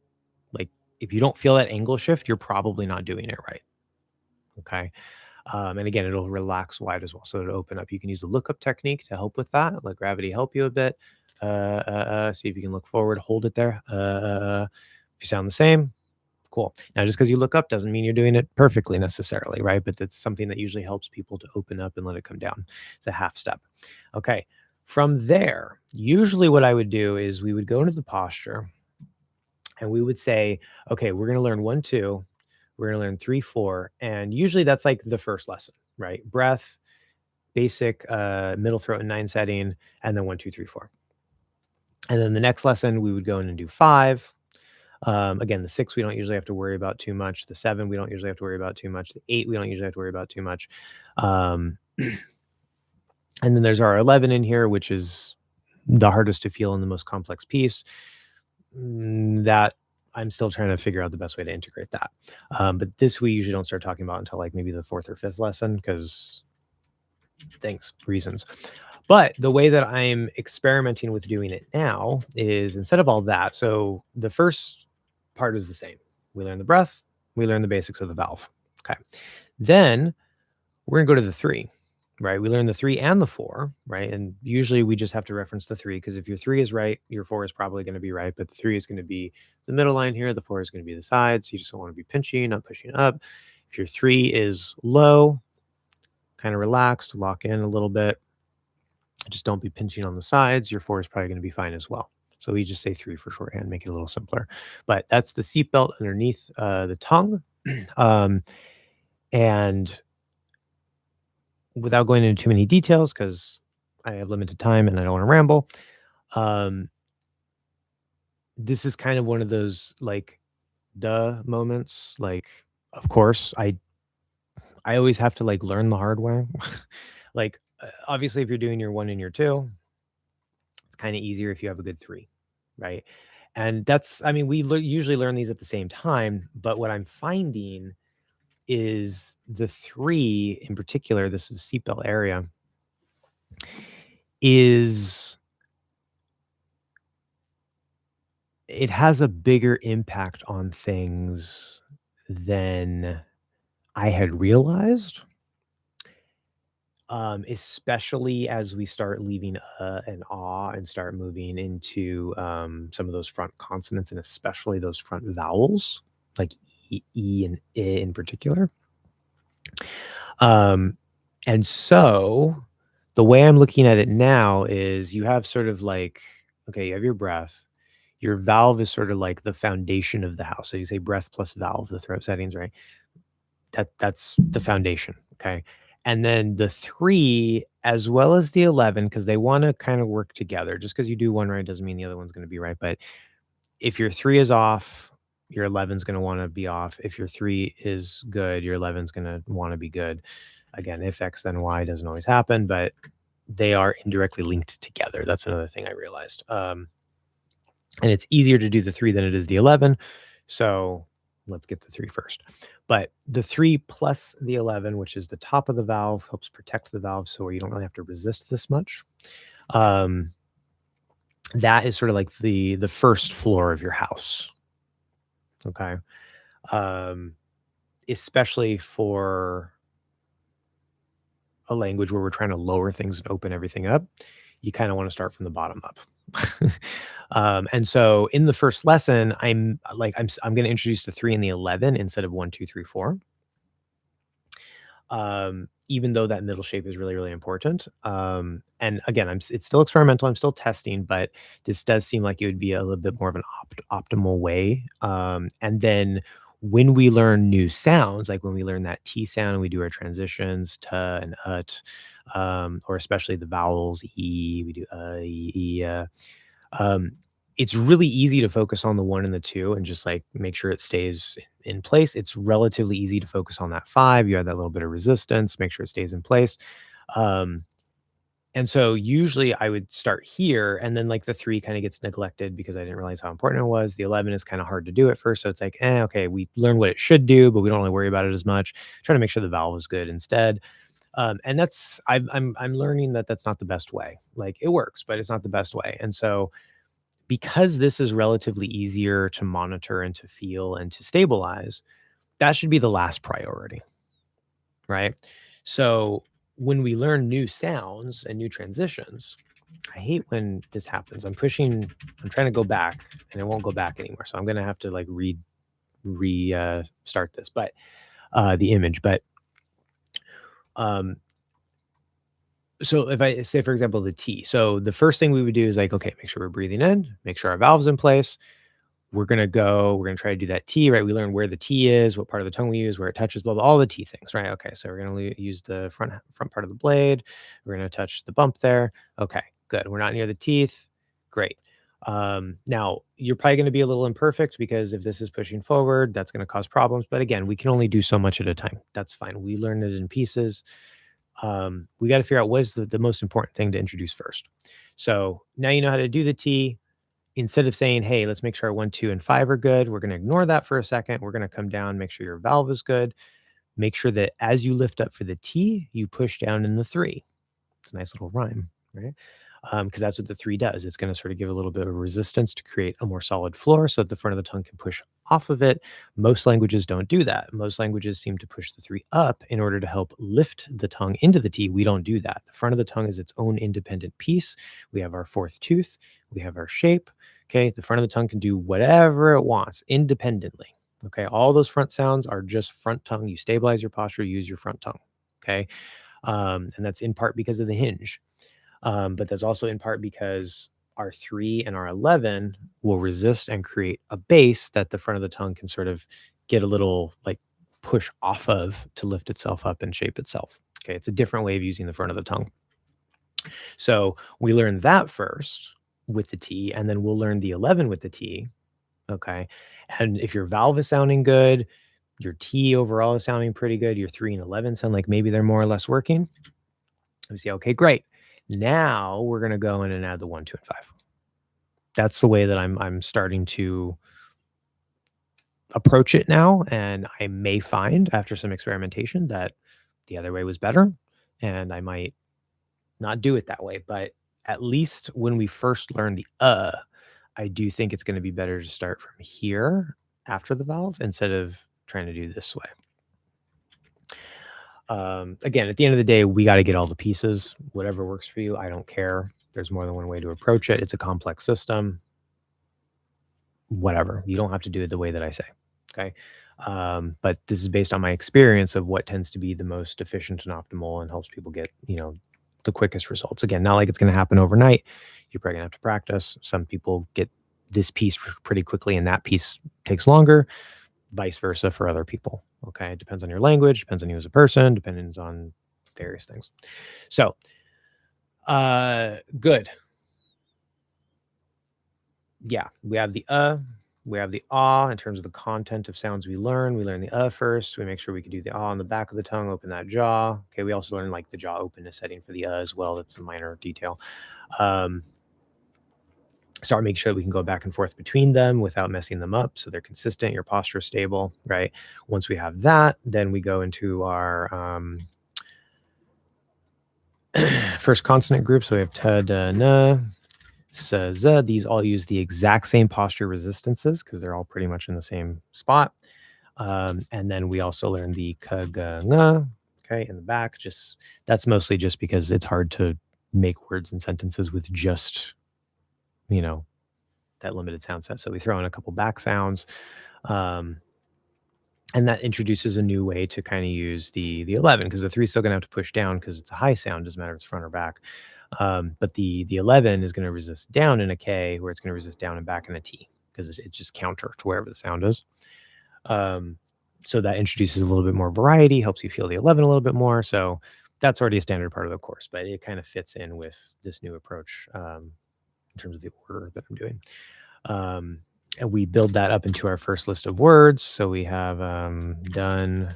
Speaker 1: Like if you don't feel that angle shift, you're probably not doing it right. Okay. And again, it'll relax wide as well. So it'll open up. You can use the lookup technique to help with that. Let gravity help you a bit. See if you can look forward, hold it there. If you sound the same, cool. Now, just because you look up doesn't mean you're doing it perfectly necessarily, right? But that's something that usually helps people to open up and let it come down. It's a half step. Okay. From there, usually what I would do is we would go into the posture and we would say, okay, we're going to learn 1, 2, we're going to learn 3, 4. And usually that's like the first lesson, right? Breath, basic middle throat and 9 setting, and then 1, 2, 3, 4. And then the next lesson, we would go in and do 5. Again, the 6, we don't usually have to worry about too much. The 7, we don't usually have to worry about too much. The 8, we don't usually have to worry about too much. And then there's our 11 in here, which is the hardest to feel and the most complex piece. That I'm still trying to figure out the best way to integrate that. But this we usually don't start talking about until like maybe the 4th or 5th lesson because reasons. But the way that I'm experimenting with doing it now is instead of all that, so the first part is the same. We learn the breath, we learn the basics of the valve. Okay. Then we're going to go to the 3, right? We learn the 3 and the 4, right? And usually we just have to reference the 3 because if your 3 is right, your 4 is probably going to be right, but the 3 is going to be the middle line here. The 4 is going to be the sides. You just don't want to be pinching, not pushing up. If your 3 is low, kind of relaxed, lock in a little bit. Just don't be pinching on the sides. Your 4 is probably going to be fine as well. So we just say 3 for shorthand, make it a little simpler. But that's the seatbelt underneath the tongue. And without going into too many details, because I have limited time and I don't want to ramble, this is kind of one of those like duh moments. Like, of course, I always have to like learn the hard way. Like, obviously, if you're doing your 1 and your 2, it's kind of easier if you have a good 3, right? And that's, I mean, we usually learn these at the same time, but what I'm finding is the 3 in particular, this is the seatbelt area, is it has a bigger impact on things than I had realized, especially as we start leaving an awe and start moving into some of those front consonants and especially those front vowels, like e and I in particular. Um, and so the way I'm looking at it now is you have sort of like, okay, you have your breath. Your valve is sort of like the foundation of the house. So you say breath plus valve, the throat settings, right? That's the foundation. Okay. And then the 3 as well as the 11, because they want to kind of work together. Just because you do one right doesn't mean the other one's going to be right. But if your 3 is off, your 11 is going to want to be off. If your 3 is good, your 11 is going to want to be good. Again, if X then Y doesn't always happen, but they are indirectly linked together. That's another thing I realized. And it's easier to do the 3 than it is the 11. So let's get the 3 first. But the 3 plus the 11, which is the top of the valve, helps protect the valve so you don't really have to resist this much. That is sort of like the first floor of your house. Okay. Especially for a language where we're trying to lower things and open everything up, you kind of want to start from the bottom up. And so in the first lesson, I'm going to introduce the 3 and the 11 instead of 1, 2, 3, 4. Even though that middle shape is really, really important. And again, it's still experimental. I'm still testing, but this does seem like it would be a little bit more of an optimal way. And then when we learn new sounds, like when we learn that T sound and we do our transitions, t and ut, or especially the vowels, e, we do e, um, it's really easy to focus on the 1 and the 2 and just, like, make sure it stays in place. It's relatively easy to focus on that 5. You have that little bit of resistance, make sure it stays in place. Um, and so usually I would start here, and then, like, the 3 kinda gets neglected because I didn't realize how important it was. The 11 is kinda hard to do at first, so it's like, okay, we learned what it should do, but we don't really worry about it as much. Try to make sure the valve is good instead. And that's I'm learning that that's not the best way. Like, it works, but it's not the best way. And so because this is relatively easier to monitor and to feel and to stabilize, that should be the last priority, right? So when we learn new sounds and new transitions, I hate when this happens. I'm trying to go back and it won't go back anymore. So I'm going to have to like start this, but the image, but um, so if I say, for example, the T, so the first thing we would do is like, okay, make sure we're breathing in, make sure our valve's in place. We're gonna try to do that T, right? We learn where the T is, what part of the tongue we use, where it touches, blah, blah, all the T things, right? Okay, so we're gonna use the front part of the blade. We're gonna touch the bump there. Okay, good. We're not near the teeth. Great. Now you're probably gonna be a little imperfect because if this is pushing forward, that's gonna cause problems. But again, we can only do so much at a time. That's fine. We learn it in pieces. We got to figure out what is the most important thing to introduce first. So now you know how to do the T. Instead of saying, hey, let's make sure our 1, 2, and 5 are good, we're going to ignore that for a second. We're going to come down, make sure your valve is good. Make sure that as you lift up for the T, you push down in the 3. It's a nice little rhyme, right? Because that's what the 3 does. It's going to sort of give a little bit of resistance to create a more solid floor so that the front of the tongue can push off of it. Most languages don't do that. Most languages seem to push the 3 up in order to help lift the tongue into the T. We don't do that. The front of the tongue is its own independent piece. We have our 4th tooth. We have our shape. Okay. The front of the tongue can do whatever it wants independently. Okay. All those front sounds are just front tongue. You stabilize your posture, use your front tongue. Okay. And that's in part because of the hinge. But that's also in part because our 3 and our 11 will resist and create a base that the front of the tongue can sort of get a little like push off of to lift itself up and shape itself. Okay. It's a different way of using the front of the tongue. So we learn that first with the T, and then we'll learn the 11 with the T. Okay. And if your valve is sounding good, your T overall is sounding pretty good, your 3 and 11 sound like maybe they're more or less working. We say, okay, great. Now we're going to go in and add the 1, 2, and 5. That's the way that I'm starting to approach it now. And I may find after some experimentation that the other way was better. And I might not do it that way. But at least when we first learn the I do think it's going to be better to start from here after the valve instead of trying to do this way. Again, at the end of the day, we got to get all the pieces, whatever works for you. I don't care. There's more than one way to approach it. It's a complex system. Whatever. You don't have to do it the way that I say. Okay. But this is based on my experience of what tends to be the most efficient and optimal and helps people get, the quickest results. Again, not like it's going to happen overnight. You're probably going to have to practice. Some people get this piece pretty quickly and that piece takes longer, vice versa for other people. Okay. It depends on your language, depends on you as a person, depends on various things. So, good. Yeah, we have the we have the ah in terms of the content of sounds we learn. We learn the first. We make sure we can do the ah on the back of the tongue, open that jaw. Okay, we also learn like the jaw openness setting for the as well. That's a minor detail. Start making sure that we can go back and forth between them without messing them up, so they're consistent. Your posture is stable, right? Once we have that, then we go into our first consonant group. So we have ta, da, na, sa, za. These all use the exact same posture resistances because they're all pretty much in the same spot. And then we also learn the ka, ga, nga, okay, in the back. Just that's mostly just because it's hard to make words and sentences with just, that limited sound set. So we throw in a couple back sounds. And that introduces a new way to kind of use the 11 because the 3 is still going to have to push down because it's a high sound, doesn't matter if it's front or back. But the 11 is going to resist down in a K, where it's going to resist down and back in a T because it's just counter to wherever the sound is. So that introduces a little bit more variety, helps you feel the 11 a little bit more. So that's already a standard part of the course, but it kind of fits in with this new approach in terms of the order that I'm doing. And we build that up into our first list of words. So we have done,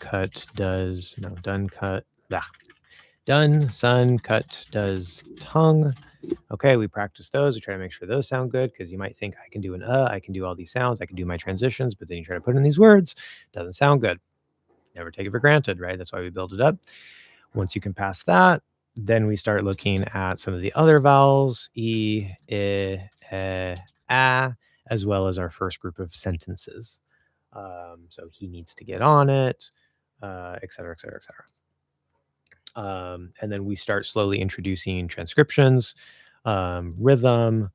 Speaker 1: cut, does, no, done, cut, done, sun, cut, does, tongue. Okay, we practice those. We try to make sure those sound good because you might think I can do an I can do all these sounds, I can do my transitions, but then you try to put in these words, doesn't sound good. Never take it for granted, right? That's why we build it up. Once you can pass that, then we start looking at some of the other vowels, e, I, a, as well as our first group of sentences. So he needs to get on it, et cetera, et cetera, et cetera. And then we start slowly introducing transcriptions, rhythm,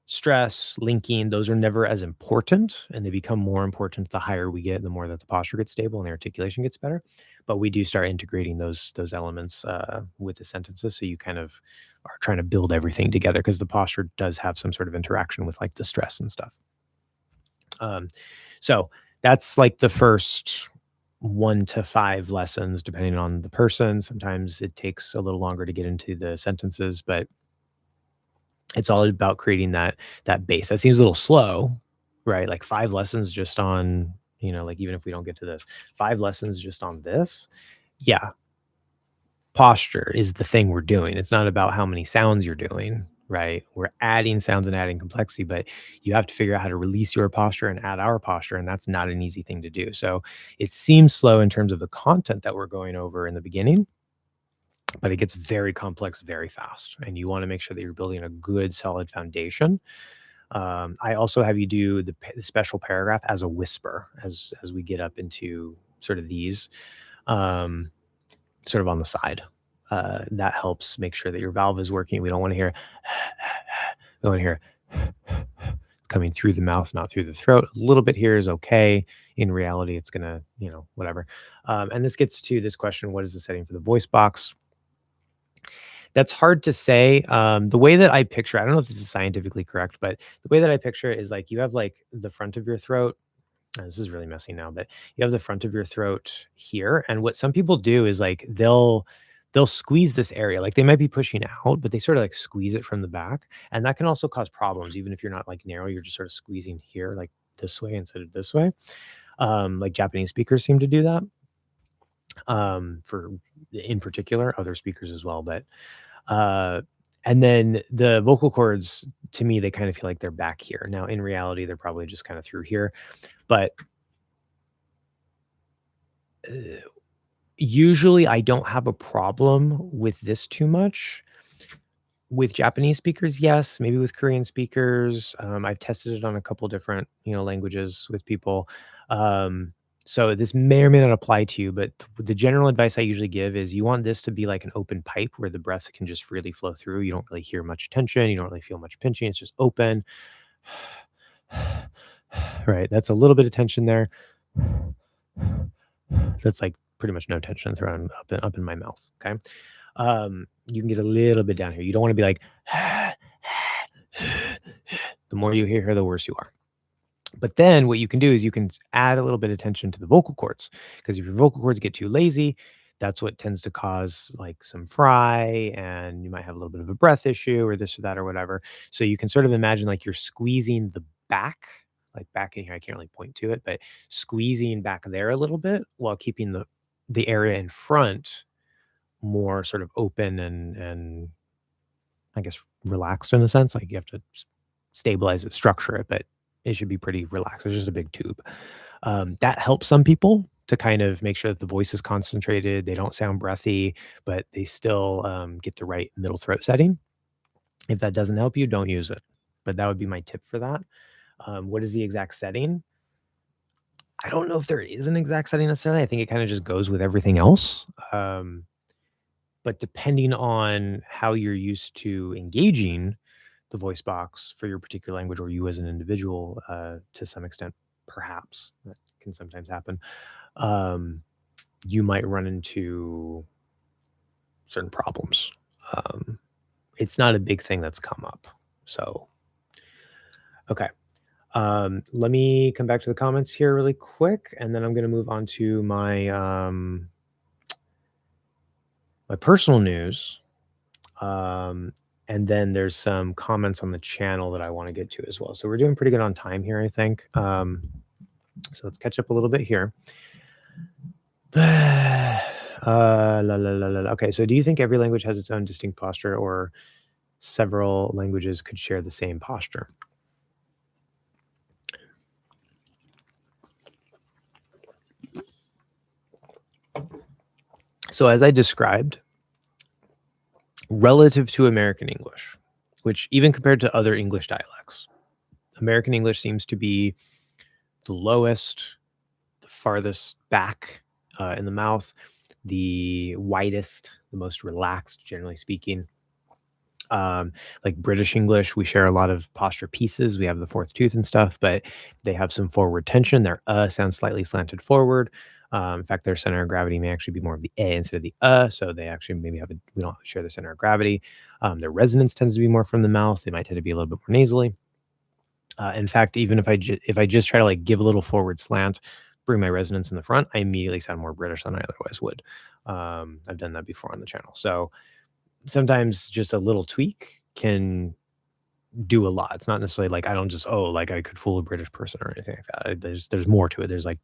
Speaker 1: stress, linking. Those are never as important, and they become more important the higher we get, the more that the posture gets stable and the articulation gets better. But we do start integrating those elements with the sentences, so you kind of are trying to build everything together because the posture does have some sort of interaction with like the stress and stuff. So that's like the first 1 to 5 lessons, depending on the person. Sometimes it takes a little longer to get into the sentences, but it's all about creating that base. That seems a little slow, right? Like 5 lessons just on, like even if we don't get to this, 5 lessons just on this. Yeah. Posture is the thing we're doing. It's not about how many sounds you're doing, right? We're adding sounds and adding complexity, but you have to figure out how to release your posture and add our posture. And that's not an easy thing to do. So it seems slow in terms of the content that we're going over in the beginning, but it gets very complex very fast. And you want to make sure that you're building a good, solid foundation. I also have you do the special paragraph as a whisper as we get up into sort of these, sort of on the side. That helps make sure that your valve is working. We don't want to hear, we want to hear coming through the mouth, not through the throat. A little bit here is okay. In reality, it's going to, whatever. And this gets to this question, what is the setting for the voice box? That's hard to say. The way that I picture, I don't know if this is scientifically correct, but the way that I picture it is like you have like the front of your throat. This is really messy now, but you have the front of your throat here. And what some people do is like they'll squeeze this area. Like they might be pushing out, but they sort of like squeeze it from the back. And that can also cause problems. Even if you're not like narrow, you're just sort of squeezing here like this way instead of this way. Like Japanese speakers seem to do that. For in particular, other speakers as well. But and then the vocal cords, to me, they kind of feel like they're back here. Now, in reality, they're probably just kind of through here. But usually I don't have a problem with this too much. With Japanese speakers, yes. Maybe with Korean speakers. I've tested it on a couple different, languages with people. Um, so this may or may not apply to you, but the general advice I usually give is you want this to be like an open pipe where the breath can just freely flow through. You don't really hear much tension. You don't really feel much pinching. It's just open. Right. That's a little bit of tension there. That's like pretty much no tension thrown up in my mouth. Okay. You can get a little bit down here. You don't want to be like, the more you hear her, the worse you are. But then what you can do is you can add a little bit of tension to the vocal cords, because if your vocal cords get too lazy, that's what tends to cause like some fry, and you might have a little bit of a breath issue or this or that or whatever. So you can sort of imagine like you're squeezing the back, like back in here. I can't really point to it, but squeezing back there a little bit while keeping the area in front more sort of open and I guess relaxed in a sense. Like you have to stabilize it, structure it, but it should be pretty relaxed. It's just a big tube. That helps some people to kind of make sure that the voice is concentrated. They don't sound breathy, but they still get the right middle throat setting. If that doesn't help you, don't use it. But that would be my tip for that. What is the exact setting? I don't know if there is an exact setting necessarily. I think it kind of just goes with everything else. But depending on how you're used to engaging the voice box for your particular language, or you as an individual, to some extent, perhaps that can sometimes happen, um, you might run into certain problems. It's not a big thing that's come up. So, okay. Let me come back to the comments here really quick, and then I'm going to move on to my personal news. And then there's some comments on the channel that I want to get to as well. So we're doing pretty good on time here, I think. So let's catch up a little bit here. Okay, so do you think every language has its own distinct posture, or several languages could share the same posture? So as I described, relative to American English, which even compared to other English dialects, American English seems to be the lowest, the farthest back in the mouth, the widest, the most relaxed, generally speaking. Like British English, we share a lot of posture pieces. We have the fourth tooth and stuff, but they have some forward tension. Their sounds slightly slanted forward. In fact, their center of gravity may actually be more of the instead of the. So they actually maybe we don't share the center of gravity. Their resonance tends to be more from the mouth. They might tend to be a little bit more nasally. In fact, even if I just try to like give a little forward slant, bring my resonance in the front, I immediately sound more British than I otherwise would. I've done that before on the channel. So sometimes just a little tweak can do a lot. It's not necessarily like I don't just like I could fool a British person or anything like that. There's more to it. There's like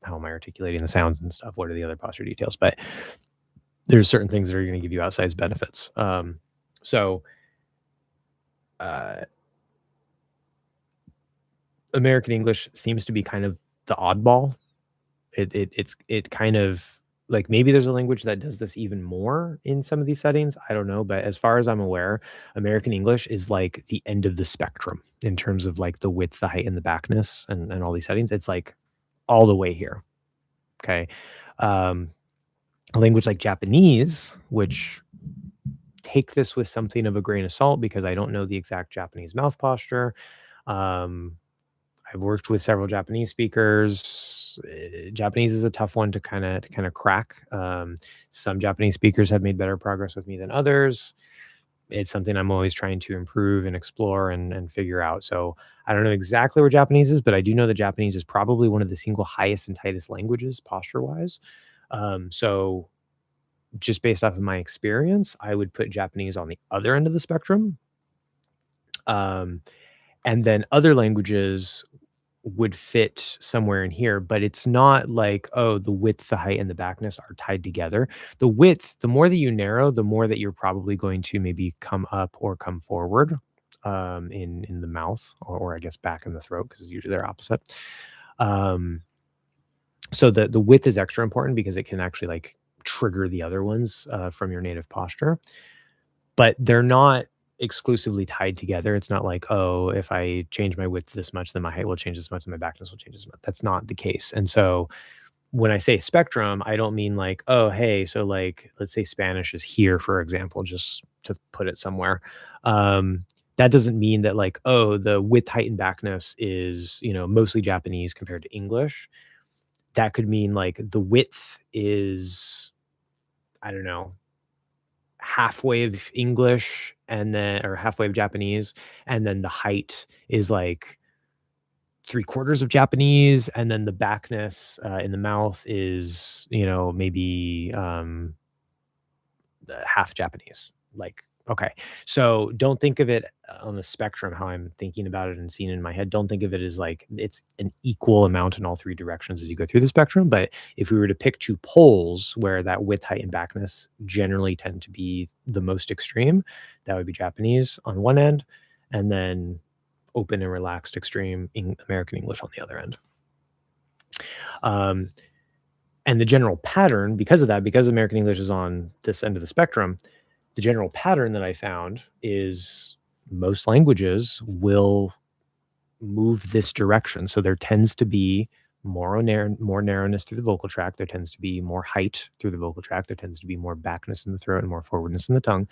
Speaker 1: how am I articulating the sounds and stuff? What are the other posture details? But there's certain things that are going to give you outsized benefits. So American English seems to be kind of the oddball. It kind of like maybe there's a language that does this even more in some of these settings. I don't know, but as far as I'm aware, American English is like the end of the spectrum in terms of like the width, the height, and the backness, and all these settings. It's like all the way here. Okay. A language like Japanese, which take this with something of a grain of salt because I don't know the exact Japanese mouth posture. I've worked with several Japanese speakers. Japanese is a tough one to kind of crack. Some Japanese speakers have made better progress with me than others. It's something I'm always trying to improve and explore and figure out. So I don't know exactly where Japanese is, but I do know that Japanese is probably one of the single highest and tightest languages posture-wise. So just based off of my experience, I would put Japanese on the other end of the spectrum. And then other languages would fit somewhere in here, but it's not like, oh, the width, the height, and the backness are tied together. The width, the more that you narrow, the more that you're probably going to maybe come up or come forward in the mouth, or I guess back in the throat, because usually they're opposite. So the width is extra important because it can actually like trigger the other ones from your native posture, but they're not exclusively tied together. It's not like, oh, if I change my width this much, then my height will change this much and my backness will change this much. That's not the case. And so when I say spectrum, I don't mean like, oh, hey, so like, let's say Spanish is here, for example, just to put it somewhere. That doesn't mean that like, oh, the width, height, and backness is, mostly Japanese compared to English. That could mean like the width is, I don't know, halfway of English and then, or halfway of Japanese, and then the height is like three-quarters of Japanese, and then the backness in the mouth is, maybe half Japanese. Like, okay. So don't think of it on the spectrum, how I'm thinking about it and seeing it in my head. Don't think of it as like it's an equal amount in all three directions as you go through the spectrum. But if we were to pick two poles where that width, height, and backness generally tend to be the most extreme, that would be Japanese on one end, and then open and relaxed extreme in American English on the other end. And the general pattern, because of that, because American English is on this end of the spectrum, the general pattern that I found is most languages will move this direction. So there tends to be more narrowness through the vocal tract. There tends to be more height through the vocal tract. There tends to be more backness in the throat and more forwardness in the tongue.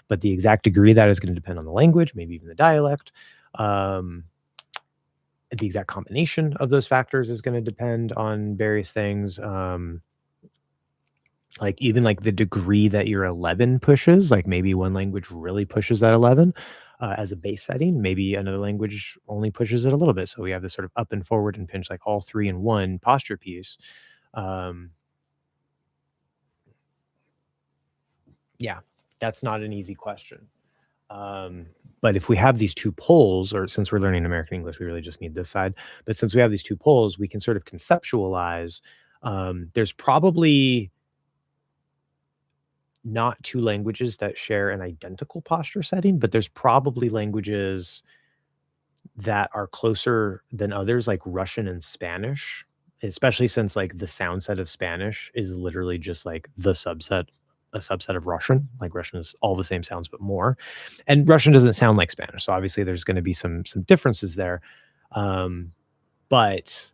Speaker 1: But the exact degree of that is going to depend on the language, maybe even the dialect. The exact combination of those factors is going to depend on various things. Like even like the degree that your 11 pushes, like maybe one language really pushes that 11 as a base setting. Maybe another language only pushes it a little bit. So we have this sort of up and forward and pinch, like all three in one posture piece. Yeah, that's not an easy question. But if we have these two poles, or since we're learning American English, we really just need this side. But since we have these two poles, we can sort of conceptualize. There's probably not two languages that share an identical posture setting, but there's probably languages that are closer than others, like Russian and Spanish, especially since like the sound set of Spanish is literally just like a subset of Russian. Like Russian is all the same sounds, but more. And Russian doesn't sound like Spanish. So obviously there's going to be some differences there. But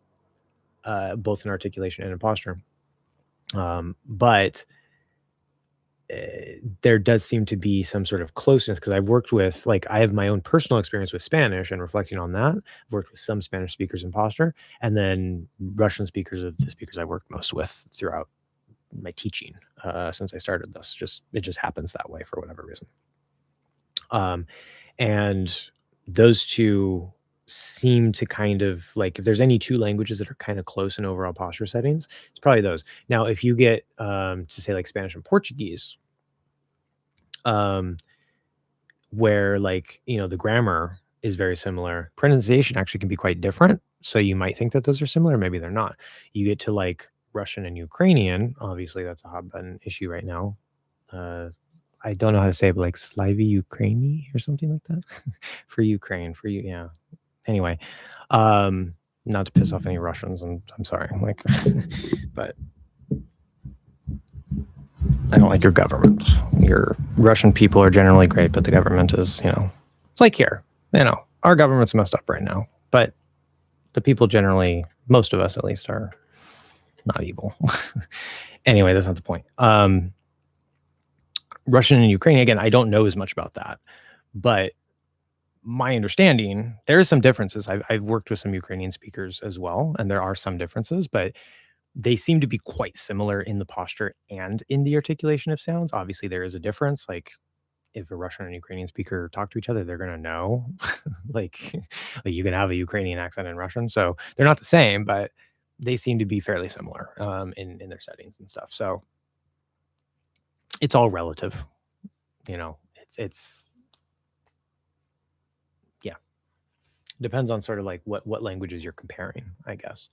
Speaker 1: both in articulation and in posture. But there does seem to be some sort of closeness, because I've worked with, like, I have my own personal experience with Spanish, and reflecting on that, I've worked with some Spanish speakers in posture, and then Russian speakers are the speakers I worked most with throughout my teaching since I started this. It just happens that way for whatever reason. And those two seem to kind of like, if there's any two languages that are kind of close in overall posture settings, it's probably those. Now, if you get to say like Spanish and Portuguese, where like, the grammar is very similar, pronunciation actually can be quite different. So you might think that those are similar, maybe they're not. You get to like Russian and Ukrainian, obviously that's a hot button issue right now. I don't know how to say it, but like Slavy Ukraini or something like that for Ukraine, yeah. Anyway, not to piss off any Russians, and I'm sorry, like, but I don't like your government. Your Russian people are generally great, but the government is, it's like here, our government's messed up right now, but the people generally, most of us at least, are not evil. Anyway, that's not the point. Russian and Ukrainian, again, I don't know as much about that, but my understanding, there is some differences. I've worked with some Ukrainian speakers as well, and there are some differences, but they seem to be quite similar in the posture and in the articulation of sounds. Obviously, there is a difference. Like, if a Russian and Ukrainian speaker talk to each other, they're going to know. like you can have a Ukrainian accent in Russian. So they're not the same, but they seem to be fairly similar in their settings and stuff. So it's all relative. It's depends on sort of like what languages you're comparing, I guess.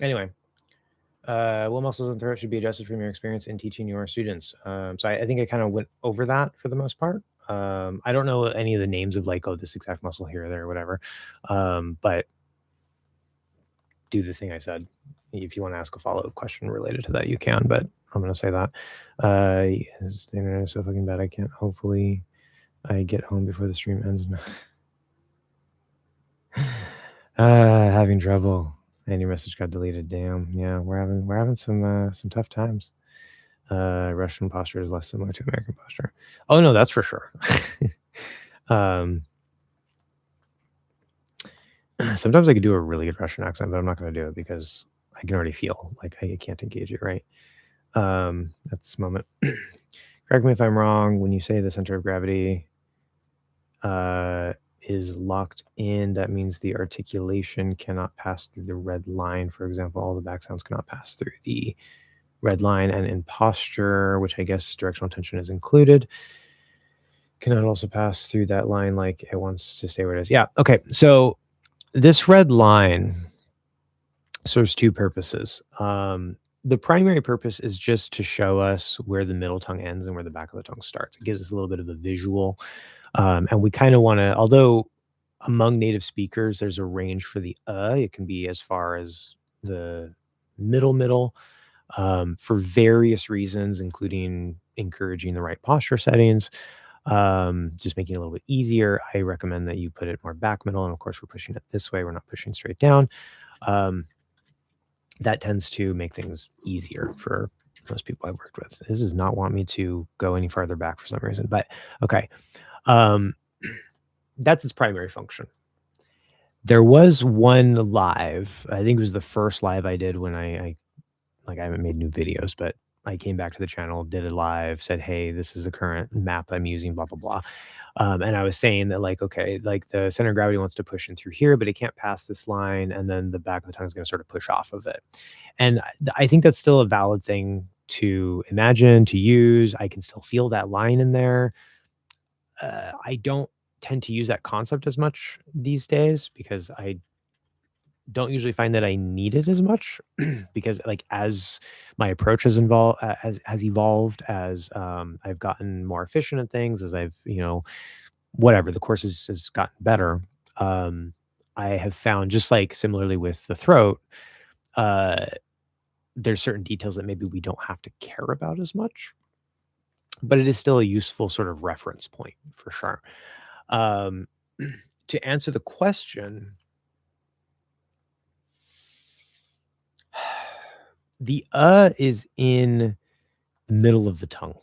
Speaker 1: Anyway, what muscles in the throat should be adjusted from your experience in teaching your students? So I think I kind of went over that for the most part. I don't know any of the names of like, oh, this exact muscle here or there or whatever. But do the thing I said. If you want to ask a follow-up question related to that, you can, but I'm going to say that. The internet is so fucking bad. I can't hopefully I get home before the stream ends. Having trouble. And your message got deleted. Damn. Yeah, we're having some tough times. Russian posture is less similar to American posture. Oh no, that's for sure. Sometimes I could do a really good Russian accent, but I'm not going to do it because I can already feel like I can't engage it right at this moment. Correct me if I'm wrong. When you say the center of gravity is locked in, that means the articulation cannot pass through the red line. For example, all the back sounds cannot pass through the red line, and in posture, which I guess directional tension is included, cannot also pass through that line like it wants to stay where it is. Yeah. Okay. So this red line serves two purposes. The primary purpose is just to show us where the middle tongue ends and where the back of the tongue starts. It gives us a little bit of a visual. And we kind of want to, although among native speakers, there's a range for the it can be as far as the middle, for various reasons, including encouraging the right posture settings, just making it a little bit easier. I recommend that you put it more back middle. And of course, we're pushing it this way. We're not pushing straight down. That tends to make things easier for most people I've worked with. This does not want me to go any farther back for some reason, but okay. That's its primary function. There was one live, I think it was the first live I did when I haven't made new videos, but I came back to the channel, did a live, said, hey, this is the current map I'm using, blah, blah, blah. And I was saying that, like, okay, like the center of gravity wants to push in through here, but it can't pass this line. And then the back of the tongue is going to sort of push off of it. And I think that's still a valid thing to imagine, to use. I can still feel that line in there. I don't tend to use that concept as much these days because I don't usually find that I need it as much because like as my approach has evolved, as I've gotten more efficient at things, as I've, whatever, the course has gotten better. I have found, just like similarly with the throat, there's certain details that maybe we don't have to care about as much, but it is still a useful sort of reference point for sure. To answer the question, the is in the middle of the tongue.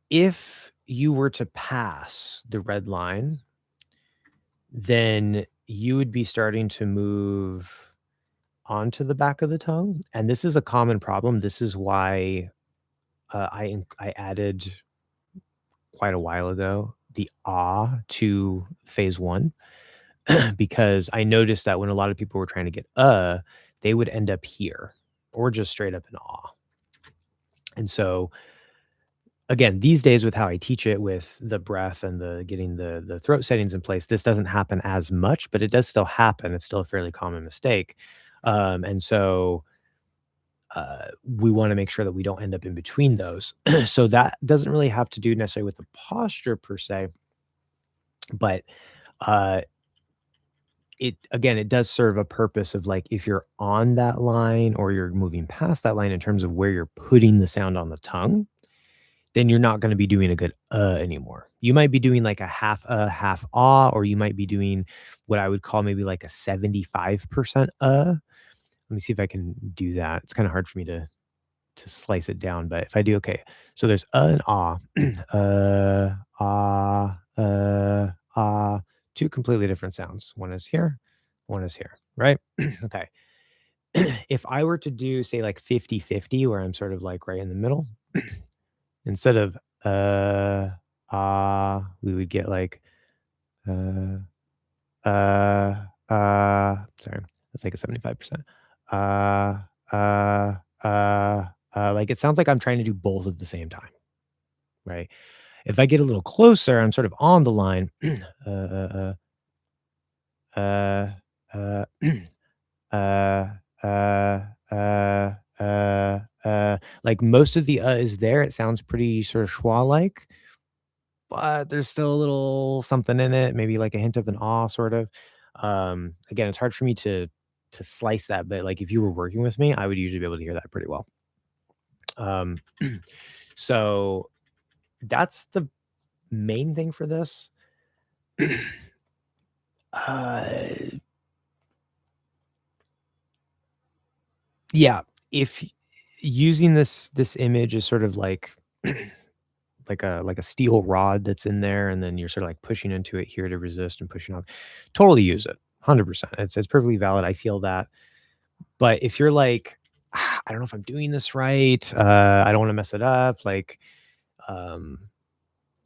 Speaker 1: If you were to pass the red line, then you would be starting to move onto the back of the tongue. And this is a common problem. This is why I added quite a while ago the to phase one, because I noticed that when a lot of people were trying to get they would end up here or just straight up an And so again, these days with how I teach it with the breath and the getting the throat settings in place, this doesn't happen as much, but it does still happen. It's still a fairly common mistake. And so we want to make sure that we don't end up in between those. So that doesn't really have to do necessarily with the posture per se, but it does serve a purpose of, like, if you're on that line or you're moving past that line in terms of where you're putting the sound on the tongue, then you're not going to be doing a good anymore. You might be doing like a half half or you might be doing what I would call maybe like a 75% Let me see if I can do that. It's kind of hard for me to slice it down, but if I do, okay. So there's and two completely different sounds. One is here, one is here, right? Okay. If I were to do, say, like 50-50, where I'm sort of like right in the middle, instead of we would get like sorry, that's like a 75%. Like it sounds like I'm trying to do both at the same time, right? If I get a little closer, I'm sort of on the line. Like most of the is there. It sounds pretty sort of schwa like, but there's still a little something in it, maybe like a hint of an sort of. Again, it's hard for me to slice that, but like if you were working with me, I would usually be able to hear that pretty well. So that's the main thing for this. Yeah, if using this image is sort of like like a steel rod that's in there, and then you're sort of like pushing into it here to resist and pushing off. Totally use it, 100%. It's perfectly valid. I feel that. But if you're like, "Ah, I don't know if I'm doing this right. I don't want to mess it up. Like, um,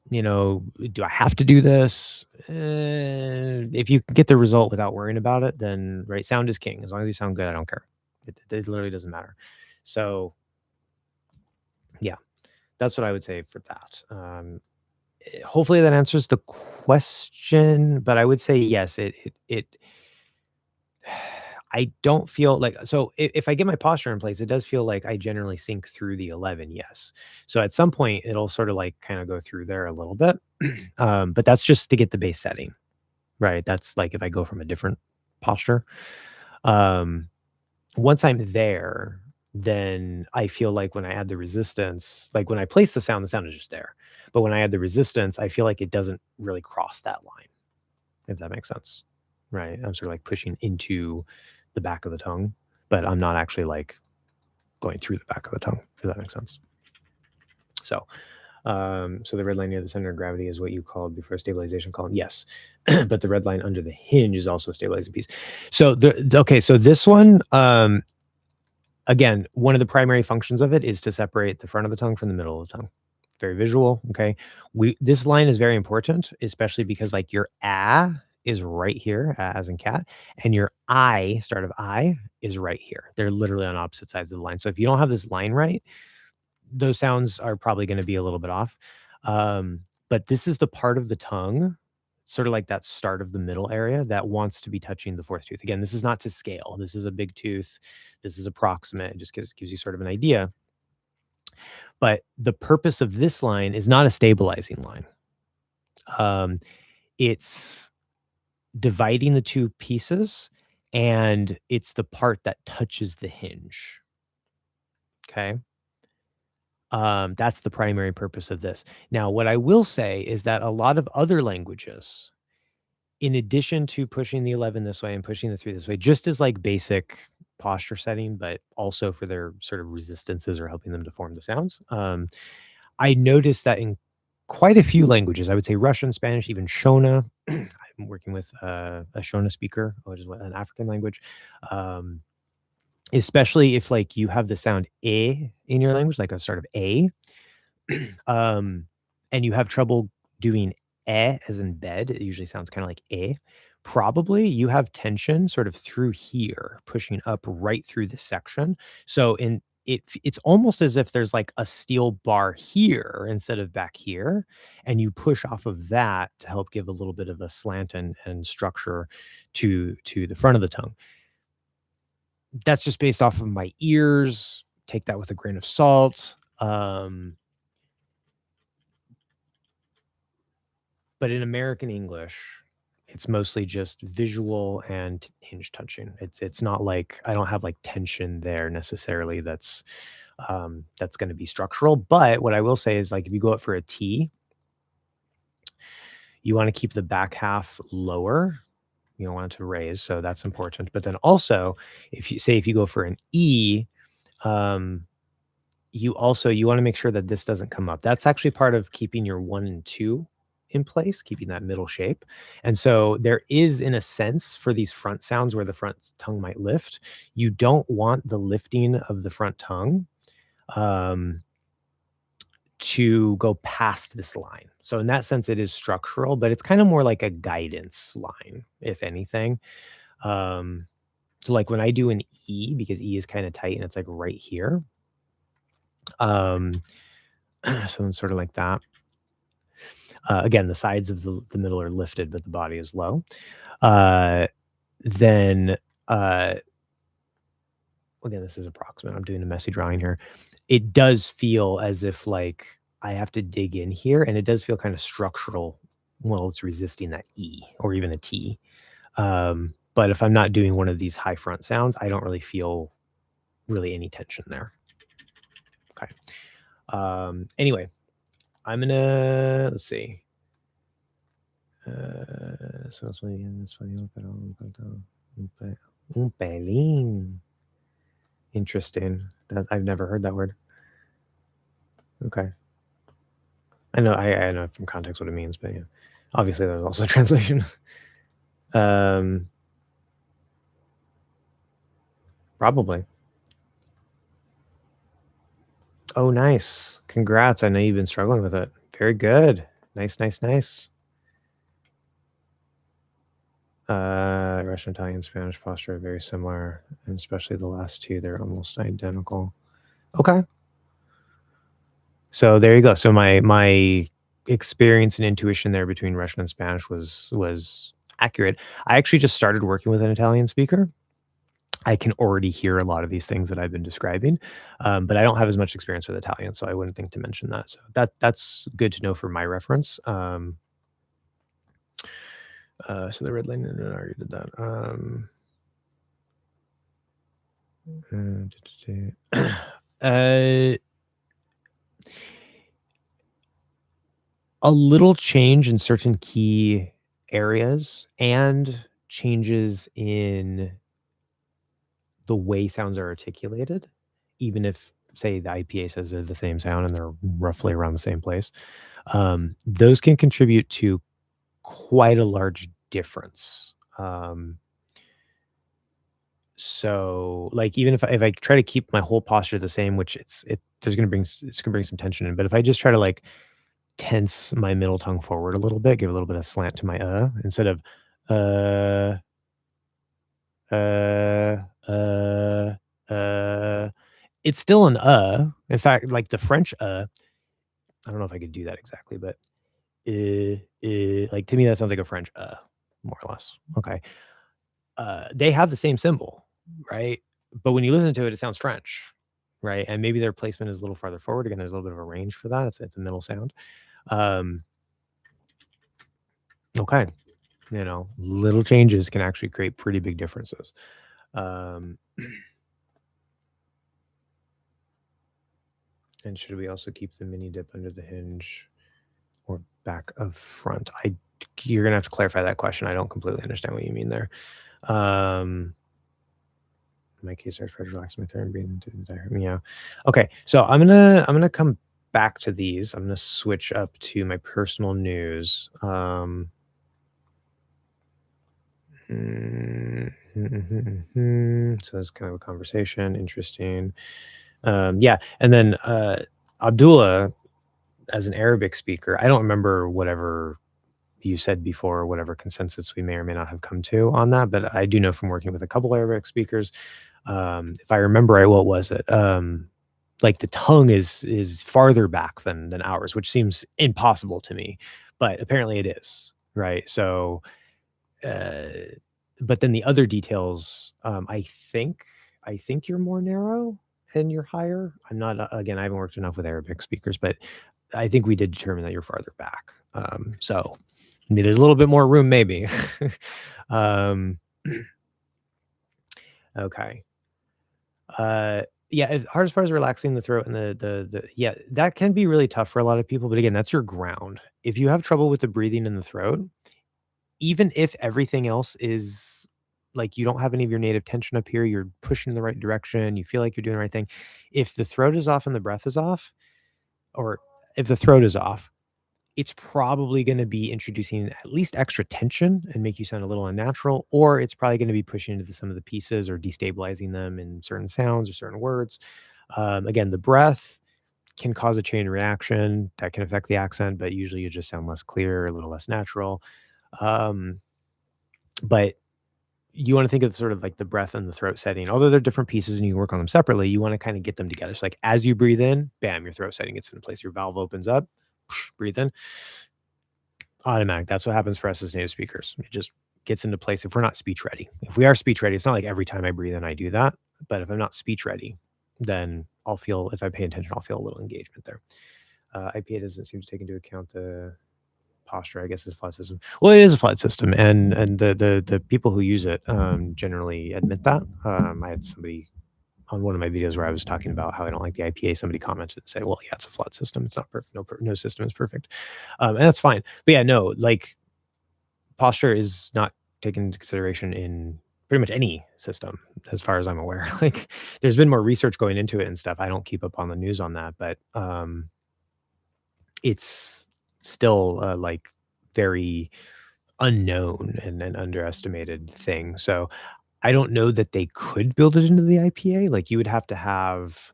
Speaker 1: do I have to do this? If you can get the result without worrying about it, then right, sound is king. As long as you sound good, I don't care. It literally doesn't matter. So yeah, that's what I would say for that. Hopefully that answers the question, but I would say yes. I don't feel like so if I get my posture in place, it does feel like I generally sink through the 11. Yes. So at some point, it'll sort of like kind of go through there a little bit, but that's just to get the base setting, right? That's like if I go from a different posture. Um, Once I'm there, then I feel like when I add the resistance, like when I place the sound is just there. But when I add the resistance, I feel like it doesn't really cross that line, if that makes sense. Right. I'm sort of like pushing into the back of the tongue, but I'm not actually like going through the back of the tongue, if that makes sense. So so the red line near the center of gravity is what you called before a stabilization column. Yes, but the red line under the hinge is also a stabilizing piece. So okay, so this one, again, one of the primary functions of it is to separate the front of the tongue from the middle of the tongue. Very visual. Okay, this line is very important, especially because like your is right here, as in cat, and your start of I is right here. They're literally on opposite sides of the line. So if you don't have this line right, those sounds are probably going to be a little bit off. But this is the part of the tongue, sort of like that start of the middle area that wants to be touching the fourth tooth. Again, this is not to scale. This is a big tooth. This is approximate. It just gives you sort of an idea. But the purpose of this line is not a stabilizing line. It's dividing the two pieces, and it's the part that touches the hinge. Okay. That's the primary purpose of this. Now, what I will say is that a lot of other languages, in addition to pushing the 11 this way and pushing the 3 this way, just as like basic posture setting, but also for their sort of resistances or helping them to form the sounds. I noticed that in quite a few languages, I would say Russian, Spanish, even Shona. I'm working with a Shona speaker, which is an African language. Especially if like you have the sound in your language, like a sort of a, and you have trouble doing as in bed, it usually sounds kind of like a. Probably you have tension sort of through here, pushing up right through this section. So it's almost as if there's like a steel bar here instead of back here, and you push off of that to help give a little bit of a slant and structure to the front of the tongue. That's just based off of my ears. Take that with a grain of salt. But in American English, it's mostly just visual and hinge touching. It's not like I don't have like tension there necessarily that's going to be structural. But what I will say is like if you go up for a T, you want to keep the back half lower. You don't want it to raise, so that's important. But then also, if you go for an E, you want to make sure that this doesn't come up. That's actually part of keeping your 1 and 2 in place, keeping that middle shape. And so there is, in a sense, for these front sounds where the front tongue might lift, you don't want the lifting of the front tongue to go past this line. So in that sense, it is structural, but it's kind of more like a guidance line, if anything. So like when I do an E, because E is kind of tight and it's like right here. So it's sort of like that. Again, the sides of the middle are lifted, but the body is low. Then again, this is approximate. I'm doing a messy drawing here. It does feel as if like I have to dig in here, and it does feel kind of structural. Well, it's resisting that E or even a T. But if I'm not doing one of these high front sounds, I don't really feel any tension there. Okay. Anyway, I'm gonna let's see. Un pelín. Interesting. That I've never heard that word. Okay. I know from context what it means, but yeah. Obviously there's also a translation. Probably. Oh, nice. Congrats. I know you've been struggling with it. Very good. Nice. Russian, Italian, Spanish posture are very similar, and especially the last two, they're almost identical. Okay. So there you go. So my experience and intuition there between Russian and Spanish was accurate. I actually just started working with an Italian speaker. I can already hear a lot of these things that I've been describing, but I don't have as much experience with Italian, so I wouldn't think to mention that. So that's good to know for my reference. So the red line, I already did that. A little change in certain key areas and changes in the way sounds are articulated, even if, say, the IPA says they're the same sound and they're roughly around the same place, those can contribute to quite a large difference. So, like, even if I try to keep my whole posture the same, which it's gonna bring some tension in, but if I just try to, like, tense my middle tongue forward a little bit, give a little bit of slant to my instead of uh uh uh it's still an in fact, like the French I don't know if I could do that exactly, but like, to me that sounds like a French more or less. Okay. They have the same symbol, right? But when you listen to it, it sounds French, right? And maybe their placement is a little farther forward. Again, there's a little bit of a range for that. It's a middle sound. Okay. Little changes can actually create pretty big differences. And should we also keep the mini dip under the hinge or back of front? You're gonna have to clarify that question. I don't completely understand what you mean there. In my case, I try to relax my third and breathe into the diaphragm. Yeah. Okay. So I'm gonna come back to these. I'm gonna switch up to my personal news. So it's kind of a conversation. Interesting. Yeah. And then Abdullah, as an Arabic speaker, I don't remember whatever you said before, whatever consensus we may or may not have come to on that, but I do know from working with a couple Arabic speakers, if I remember right, what was it? Like the tongue is farther back than ours, which seems impossible to me, but apparently it is, right? So, but then the other details, I think you're more narrow and you're higher. I'm not again, I haven't worked enough with Arabic speakers, but I think we did determine that you're farther back. So maybe there's a little bit more room, maybe. Okay. Yeah, as far as relaxing the throat and the yeah, that can be really tough for a lot of people. But again, that's your ground. If you have trouble with the breathing in the throat, even if everything else is like you don't have any of your native tension up here, you're pushing in the right direction, you feel like you're doing the right thing. If the throat is off and the breath is off, or if the throat is off, it's probably going to be introducing at least extra tension and make you sound a little unnatural, or it's probably going to be pushing into some of the pieces or destabilizing them in certain sounds or certain words. Again, the breath can cause a chain reaction that can affect the accent, but usually you just sound less clear, a little less natural. But you want to think of sort of like the breath and the throat setting, although they're different pieces and you can work on them separately. You want to kind of get them together. So like as you breathe in, bam, your throat setting gets in place. Your valve opens up, breathe in, automatic. That's what happens for us as native speakers. It just gets into place if we're not speech ready. If we are speech ready, it's not like every time I breathe in, I do that. But if I'm not speech ready, then I'll feel, if I pay attention, I'll feel a little engagement there. IPA doesn't seem to take into account the posture, I guess, is a flat system. Well, it is a flat system, and the people who use it generally admit that. I had somebody on one of my videos where I was talking about how I don't like the IPA, somebody commented and said, well, yeah, it's a flawed system. It's not perfect. No system is perfect. And that's fine. But yeah, no, like posture is not taken into consideration in pretty much any system, as far as I'm aware. Like there's been more research going into it and stuff. I don't keep up on the news on that, but it's still like very unknown and an underestimated thing. So I don't know that they could build it into the IPA. Like you would have to have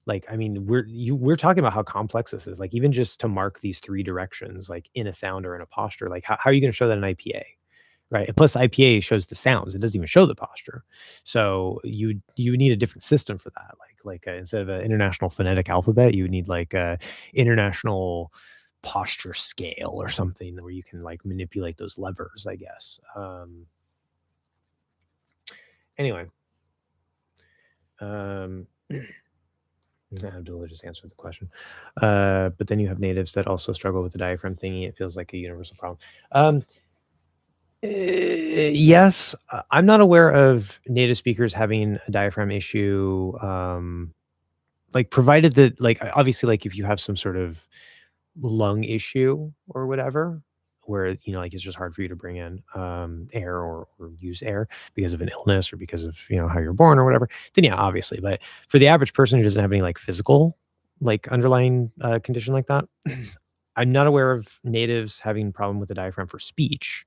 Speaker 1: like, I mean, we're talking about how complex this is. Like even just to mark these three directions, like in a sound or in a posture, like how are you going to show that in IPA? Right. And plus IPA shows the sounds. It doesn't even show the posture. So you need a different system for that. Like instead of an international phonetic alphabet, you would need like a international posture scale or something where you can like manipulate those levers, I guess. Anyway, Abdullah just answered the question. But then you have natives that also struggle with the diaphragm thingy. It feels like a universal problem. Yes, I'm not aware of native speakers having a diaphragm issue. Like provided that, like obviously, like if you have some sort of lung issue or whatever, where like it's just hard for you to bring in air or use air because of an illness or because of how you're born or whatever, then yeah, obviously. But for the average person who doesn't have any like physical like underlying condition like that, I'm not aware of natives having a problem with the diaphragm for speech.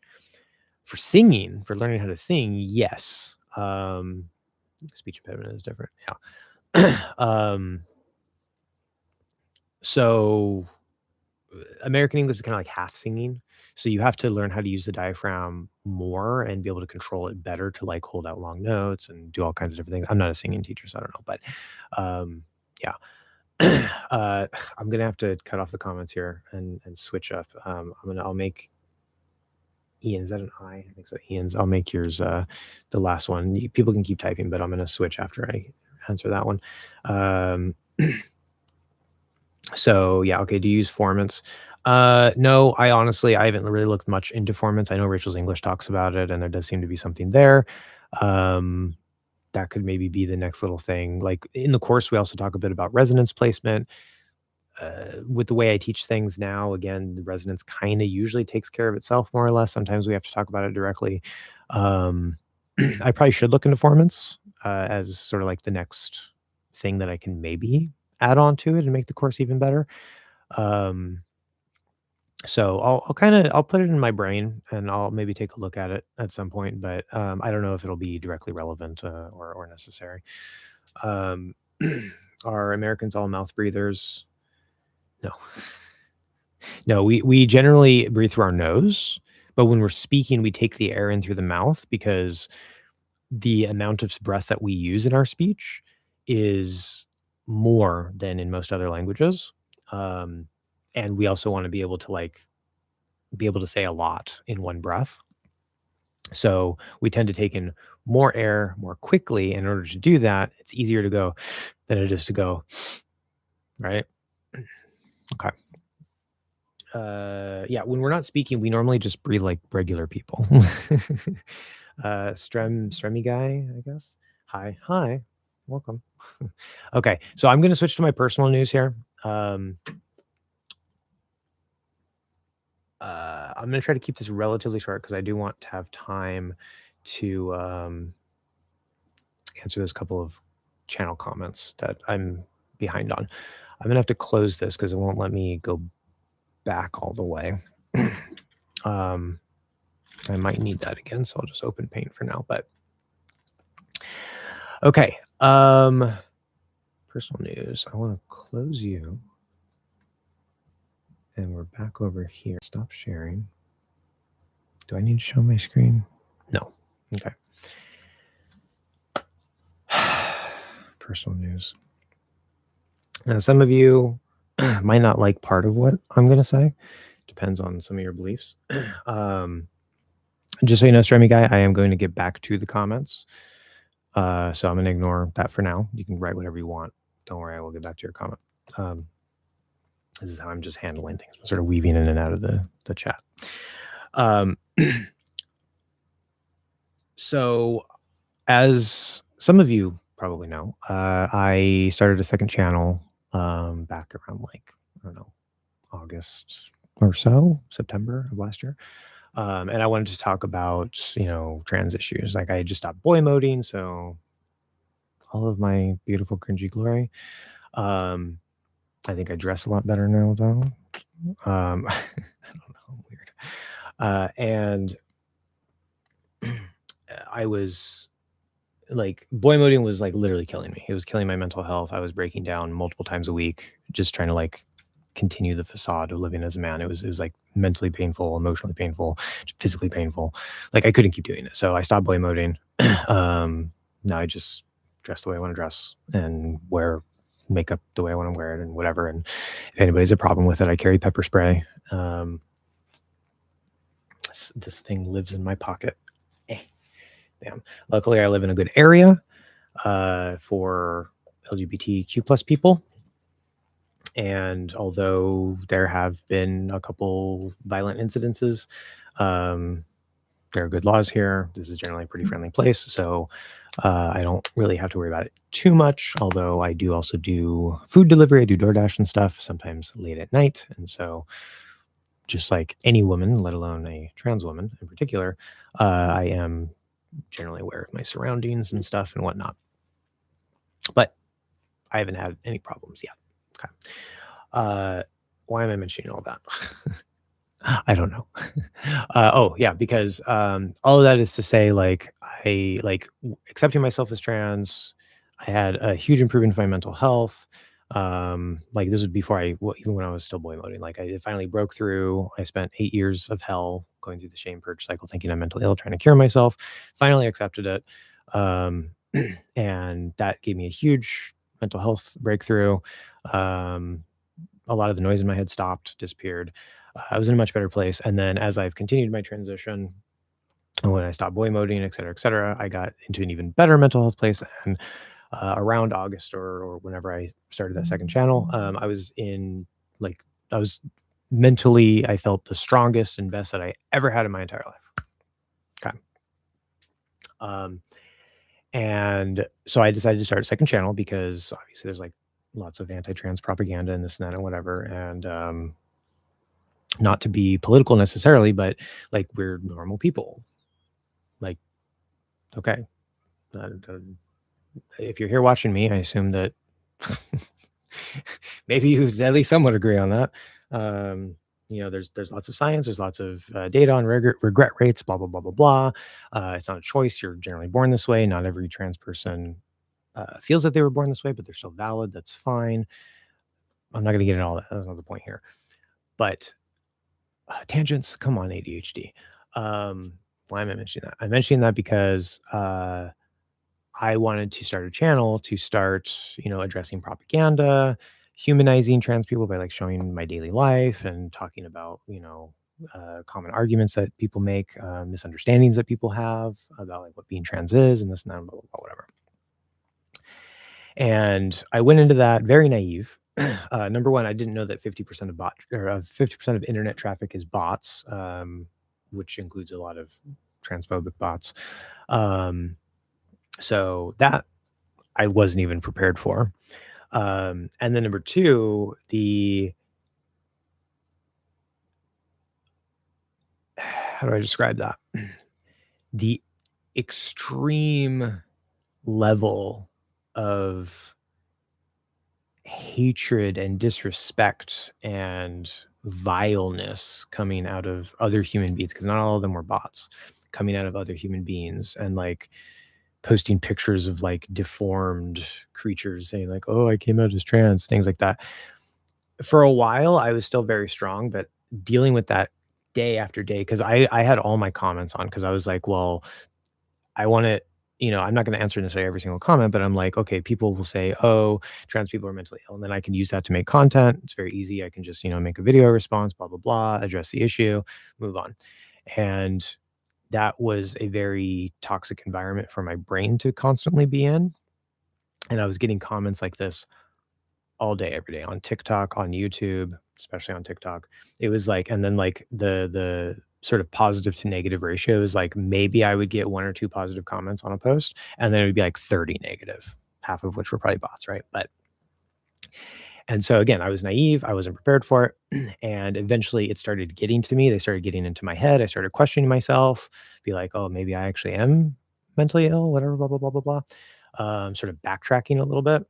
Speaker 1: For singing, for learning how to sing, yes. Speech impediment is different. Yeah. So American English is kind of like half singing. So you have to learn how to use the diaphragm more and be able to control it better to like hold out long notes and do all kinds of different things. I'm not a singing teacher, so I don't know, but yeah. I'm gonna have to cut off the comments here and switch up. I'll make Ian, is that an I? I think so. Ian's. I'll make yours the last one. People can keep typing, but I'm going to switch after I answer that one. So yeah, okay. Do you use formants? No, I haven't really looked much into formants. I know Rachel's English talks about it, and there does seem to be something there. That could maybe be the next little thing. Like in the course, we also talk a bit about resonance placement. With the way I teach things now, again, the resonance kind of usually takes care of itself more or less. Sometimes we have to talk about it directly. I probably should look into formants as sort of like the next thing that I can maybe add on to it and make the course even better. So I'll put it in my brain and I'll maybe take a look at it at some point, but I don't know if it'll be directly relevant or necessary. Are Americans all mouth breathers? No. No, we generally breathe through our nose, but when we're speaking, we take the air in through the mouth because the amount of breath that we use in our speech is more than in most other languages. And we also want to be able to say a lot in one breath. So we tend to take in more air more quickly. In order to do that, it's easier to go than it is to go, right? Okay. Yeah, when we're not speaking, we normally just breathe like regular people. Stremmy guy, I guess. Hi, welcome. Okay, so I'm gonna switch to my personal news here. I'm gonna try to keep this relatively short because I do want to have time to answer this couple of channel comments that I'm behind on. I'm gonna have to close this because it won't let me go back all the way. I might need that again, so I'll just open Paint for now. But okay, personal news. I want to close you, and we're back over here. Stop sharing. Do I need to show my screen? No. Okay. Personal news. Now, some of you might not like part of what I'm going to say. Depends on some of your beliefs. Just so you know, Stremmy guy, I am going to get back to the comments. So I'm going to ignore that for now. You can write whatever you want. Don't worry, I will get back to your comment. This is how I'm just handling things. I'm sort of weaving in and out of the chat. So as some of you probably know, I started a second channel back around like, I don't know, August or so, September of last year. And I wanted to talk about, trans issues. Like I had just stopped boy moding, so all of my beautiful cringy glory. Um, I think I dress a lot better now, though. I don't know, weird. And I was like, boy moding was like literally killing me. It was killing my mental health. I was breaking down multiple times a week, just trying to like continue the facade of living as a man. It was like mentally painful, emotionally painful, physically painful. Like I couldn't keep doing it. So I stopped boy moding. Now I just dress the way I want to dress and wear makeup the way I want to wear it and whatever. And if anybody's a problem with it, I carry pepper spray. This thing lives in my pocket. Eh, damn. Luckily, I live in a good area for LGBTQ plus people. And although there have been a couple violent incidences, there are good laws here. This is generally a pretty friendly place. So I don't really have to worry about it too much. Although I do also do food delivery. I do DoorDash and stuff, sometimes late at night. And so just like any woman, let alone a trans woman in particular, I am generally aware of my surroundings and stuff and whatnot. But I haven't had any problems yet. Okay. Why am I mentioning all that? I don't know. Oh yeah, because all of that is to say, like I like accepting myself as trans. I had a huge improvement in my mental health. Like this was before even when I was still boy moding. Like I finally broke through. I spent 8 years of hell going through the shame purge cycle, thinking I'm mentally ill, trying to cure myself. Finally accepted it, um, and that gave me a huge mental health breakthrough. A lot of the noise in my head stopped, disappeared. I was in a much better place. And then as I've continued my transition, and when I stopped boy moding, et cetera, I got into an even better mental health place. And around August or whenever I started that second channel, I was in like, I was mentally, I felt the strongest and best that I ever had in my entire life. Okay. And so I decided to start a second channel because obviously there's like lots of anti-trans propaganda and this and that and whatever. And not to be political necessarily, but like we're normal people. Like, okay, if you're here watching me, I assume that maybe you at least somewhat agree on that. There's lots of science, there's lots of data on regret rates, blah blah blah blah blah. It's not a choice. You're generally born this way. Not every trans person feels that they were born this way, but they're still valid. That's fine. I'm not going to get into all that. That's not the point here. But tangents, come on, ADHD. Why am I mentioning that? I'm mentioning that because I wanted to start a channel to start, addressing propaganda, humanizing trans people by like showing my daily life and talking about, common arguments that people make, misunderstandings that people have about like what being trans is and this and that, and blah, blah, blah, whatever. And I went into that very naive. Number one, I didn't know that 50% of 50% of internet traffic is bots, which includes a lot of transphobic bots. So that I wasn't even prepared for. And then number two, how do I describe that? The extreme level of hatred and disrespect and vileness coming out of other human beings, because not all of them were bots, coming out of other human beings, and like posting pictures of like deformed creatures saying like, oh, I came out as trans, things like that. For a while I was still very strong, but dealing with that day after day, because I had all my comments on, because I was like, well, I want to, I'm not going to answer necessarily every single comment, but I'm like, okay, people will say, oh, trans people are mentally ill. And then I can use that to make content. It's very easy. I can just, make a video response, blah, blah, blah, address the issue, move on. And that was a very toxic environment for my brain to constantly be in. And I was getting comments like this all day, every day on TikTok, on YouTube, especially on TikTok. It was like, and then like the sort of positive to negative ratio is like maybe I would get 1 or 2 positive comments on a post, and then it would be like 30 negative. half of which were probably bots, right? And so again, I was naive, I wasn't prepared for it. And eventually it started getting to me. They started getting into my head. I started questioning myself, be like, oh, maybe I actually am mentally ill, whatever, blah, blah, blah, blah, blah. Sort of backtracking a little bit.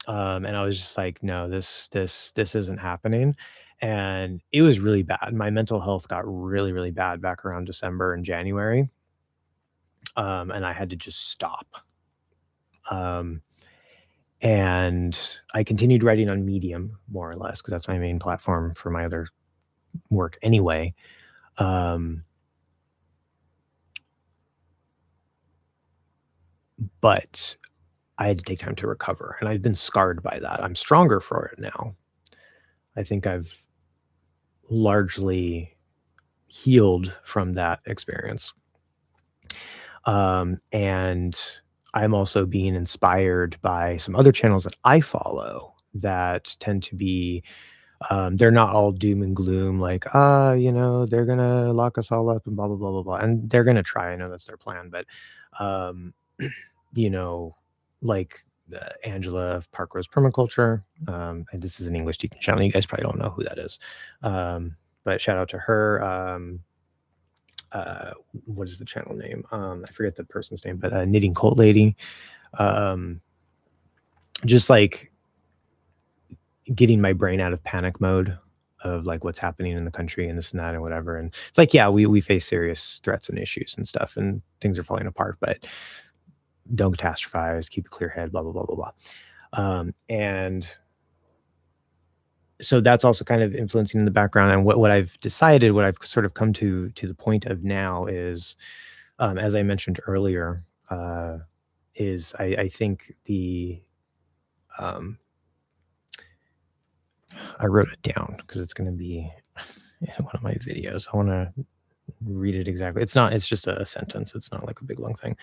Speaker 1: And I was just like, no, this isn't happening. And it was really bad. My mental health got really, really bad back around December and January. And I had to just stop. Um, and I continued writing on Medium more or less because that's my main platform for my other work anyway. Um, but I had to take time to recover, and I've been scarred by that. I'm stronger for it now. I think I've largely healed from that experience. And I'm also being inspired by some other channels that I follow that tend to be, they're not all doom and gloom, like, they're gonna lock us all up and blah, blah, blah, blah, blah. And they're gonna try. I know that's their plan, but, um, you know, like Angela of Parkrose Permaculture. And this is an English teaching channel. You guys probably don't know who that is. But shout out to her. What is the channel name? I forget the person's name, but Knitting Cult Lady. Just like getting my brain out of panic mode of like what's happening in the country and this and that and whatever. And it's like, yeah, we face serious threats and issues and stuff, and things are falling apart, but don't catastrophize, keep a clear head, blah, blah, blah, blah, blah. And so that's also kind of influencing in the background. And what I've decided, what I've sort of come to the point of now is, as I mentioned earlier, is I think I wrote it down because it's going to be in one of my videos. I want to read it exactly. It's just a sentence. It's not like a big long thing.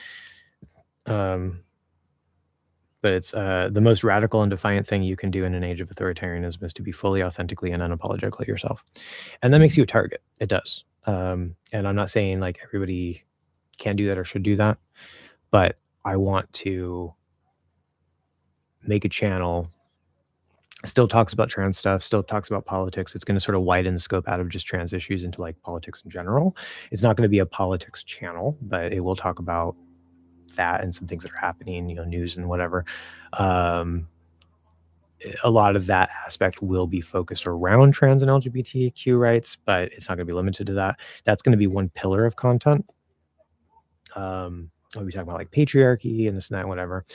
Speaker 1: But it's the most radical and defiant thing you can do in an age of authoritarianism is to be fully, authentically, and unapologetically yourself. And that makes you a target. It does. And I'm not saying like everybody can do that or should do that, but I want to make a channel, still talks about trans stuff, still talks about politics. It's going to sort of widen the scope out of just trans issues into like politics in general. It's not going to be a politics channel, but it will talk about that and some things that are happening, news and whatever. A lot of that aspect will be focused around trans and LGBTQ rights, but it's not going to be limited to that. That's going to be one pillar of content. I'll be talking about like patriarchy and this and that and whatever.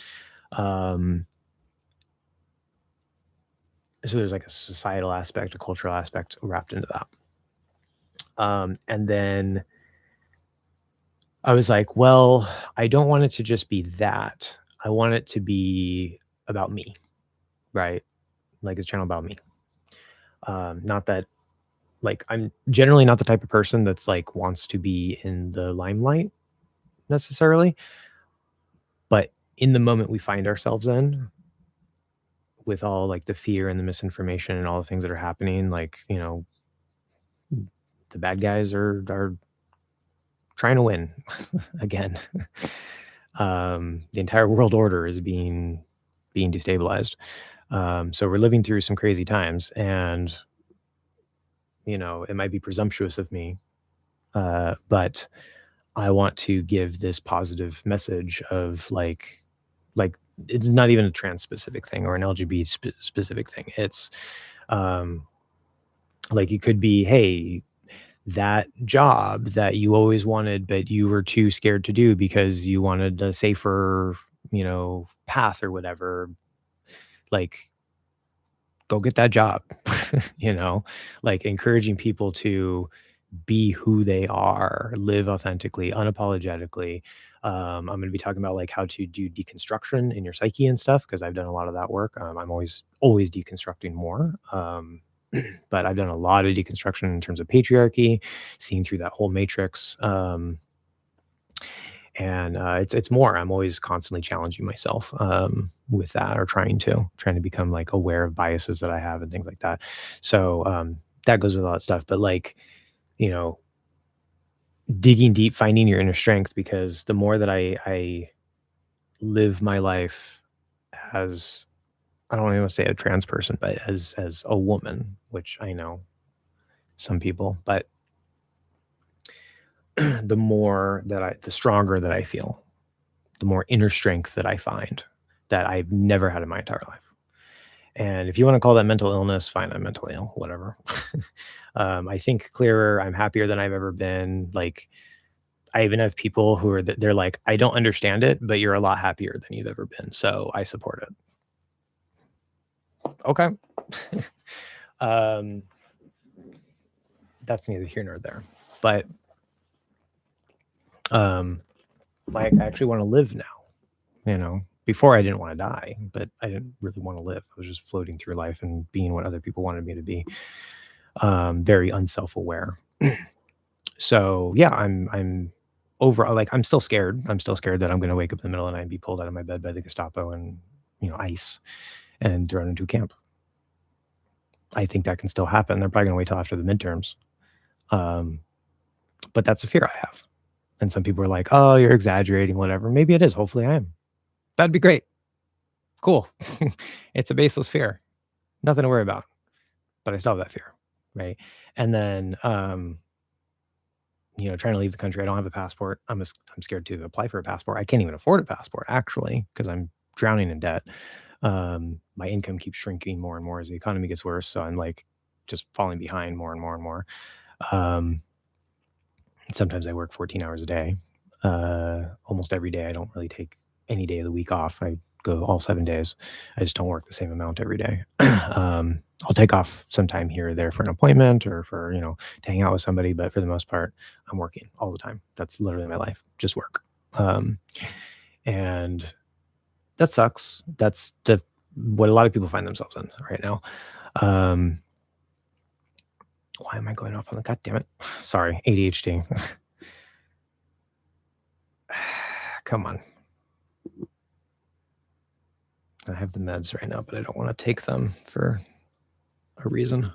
Speaker 1: So there's like a societal aspect, a cultural aspect wrapped into that. And then I was like, well, I don't want it to just be that. I want it to be about me, right? Like a channel about me. Not that, like, I'm generally not the type of person that's like wants to be in the limelight necessarily, but in the moment we find ourselves in, with all like the fear and the misinformation and all the things that are happening, like, the bad guys are trying to win again. The entire world order is being destabilized. So we're living through some crazy times, and it might be presumptuous of me, but I want to give this positive message of like it's not even a trans specific thing or an LGBT specific thing. It's like it could be, hey, that job that you always wanted, but you were too scared to do because you wanted a safer, path or whatever. Like, go get that job, like encouraging people to be who they are, live authentically, unapologetically. I'm going to be talking about like how to do deconstruction in your psyche and stuff, because I've done a lot of that work. I'm always deconstructing more. But I've done a lot of deconstruction in terms of patriarchy, seeing through that whole matrix. And it's more, I'm always constantly challenging myself with that, or trying to become like aware of biases that I have and things like that. So that goes with a lot of stuff, but like, digging deep, finding your inner strength, because the more that I live my life as, I don't even want to say a trans person, but as a woman, which I know some people, but the stronger that I feel, the more inner strength that I find that I've never had in my entire life. And if you want to call that mental illness, fine, I'm mentally ill, whatever. I think clearer. I'm happier than I've ever been. Like, I even have people who are, they're like, I don't understand it, but you're a lot happier than you've ever been. So I support it. Okay. um, that's neither here nor there. But I actually want to live now. Before I didn't want to die, but I didn't really want to live. I was just floating through life and being what other people wanted me to be. Very unself-aware. So yeah, I'm over, like, I'm still scared. I'm still scared that I'm going to wake up in the middle of the night and be pulled out of my bed by the Gestapo and, ICE and thrown into a camp. I think that can still happen. They're probably going to wait till after the midterms. But that's a fear I have. And some people are like, oh, you're exaggerating, whatever. Maybe it is. Hopefully I am. That'd be great. Cool. It's a baseless fear. Nothing to worry about. But I still have that fear. Right. And then, trying to leave the country. I don't have a passport. I'm scared to apply for a passport. I can't even afford a passport, actually, because I'm drowning in debt. My income keeps shrinking more and more as the economy gets worse. So I'm like just falling behind more and more and more. Sometimes I work 14 hours a day. Almost every day. I don't really take any day of the week off. I go all 7 days. I just don't work the same amount every day. I'll take off sometime here or there for an appointment or for, to hang out with somebody. But for the most part, I'm working all the time. That's literally my life, just work. And that sucks. That's what a lot of people find themselves in right now. Why am I going off on the, God damn it. Sorry, ADHD. Come on. I have the meds right now, but I don't want to take them for a reason.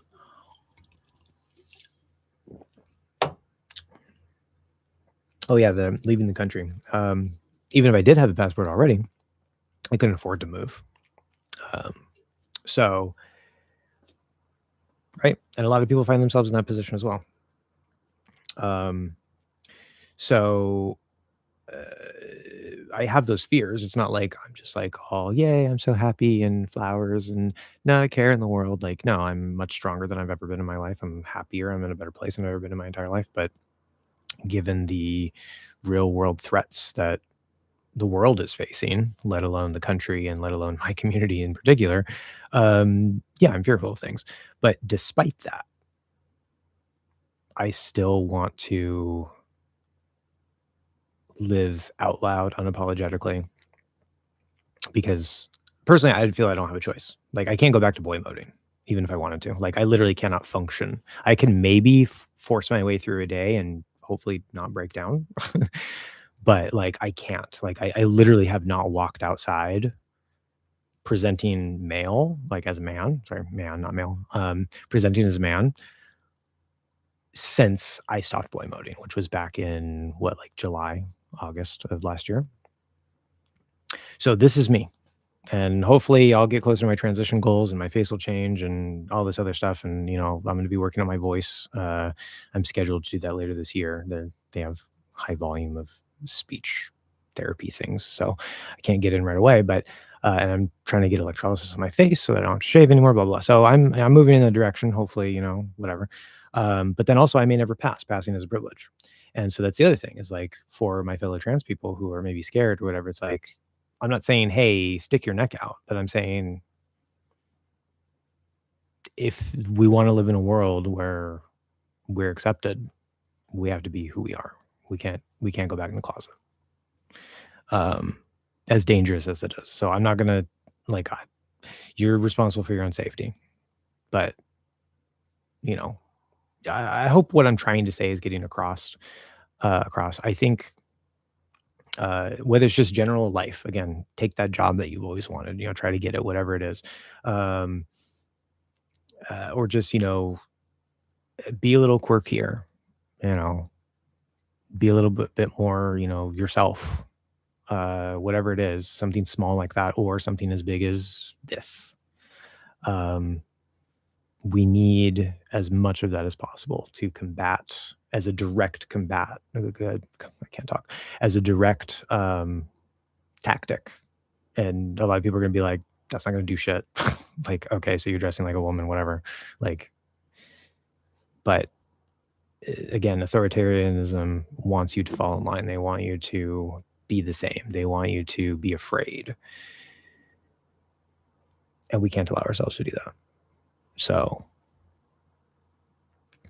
Speaker 1: Oh yeah, the leaving the country. Even if I did have a passport already, I couldn't afford to move. So, right, and a lot of people find themselves in that position as well. So I have those fears. It's not like I'm just like, oh, yay, I'm so happy and flowers and not a care in the world. Like, no, I'm much stronger than I've ever been in my life. I'm happier. I'm in a better place than I've ever been in my entire life. But given the real world threats that the world is facing, let alone the country and let alone my community in particular, yeah, I'm fearful of things. But despite that, I still want to live out loud unapologetically because personally, I feel I don't have a choice. Like, I can't go back to boy moding, even if I wanted to. Like, I literally cannot function. I can maybe force my way through a day and hopefully not break down. But like, I can't. Like, I literally have not walked outside presenting male, like as a man. Sorry, man, not male. Presenting as a man since I stopped boy moding, which was back in like July, August of last year. So this is me. And hopefully I'll get closer to my transition goals and my face will change and all this other stuff. And, I'm going to be working on my voice. I'm scheduled to do that later this year. They have high volume of speech therapy things. So I can't get in right away, but, and I'm trying to get electrolysis on my face so that I don't have to shave anymore, blah, blah. So I'm moving in that direction, hopefully, whatever. But then also I may never pass. Passing is a privilege. And so that's the other thing is like for my fellow trans people who are maybe scared or whatever, it's like, I'm not saying, hey, stick your neck out, but I'm saying if we want to live in a world where we're accepted, we have to be who we are. We can't go back in the closet. As dangerous as it is. So I'm not gonna you're responsible for your own safety. But I hope what I'm trying to say is getting across. I think whether it's just general life, again, take that job that you've always wanted, try to get it, whatever it is. Or just, be a little quirkier, be a little bit more, yourself. whatever it is, something small like that, or something as big as this. Um, we need as much of that as possible to combat as a direct combat. Good, I can't talk as a direct tactic. And a lot of people are going to be like, that's not going to do shit. Like, okay, so you're dressing like a woman, whatever. Like, but again, authoritarianism wants you to fall in line. They want you to be the same. They want you to be afraid. And we can't allow ourselves to do that. So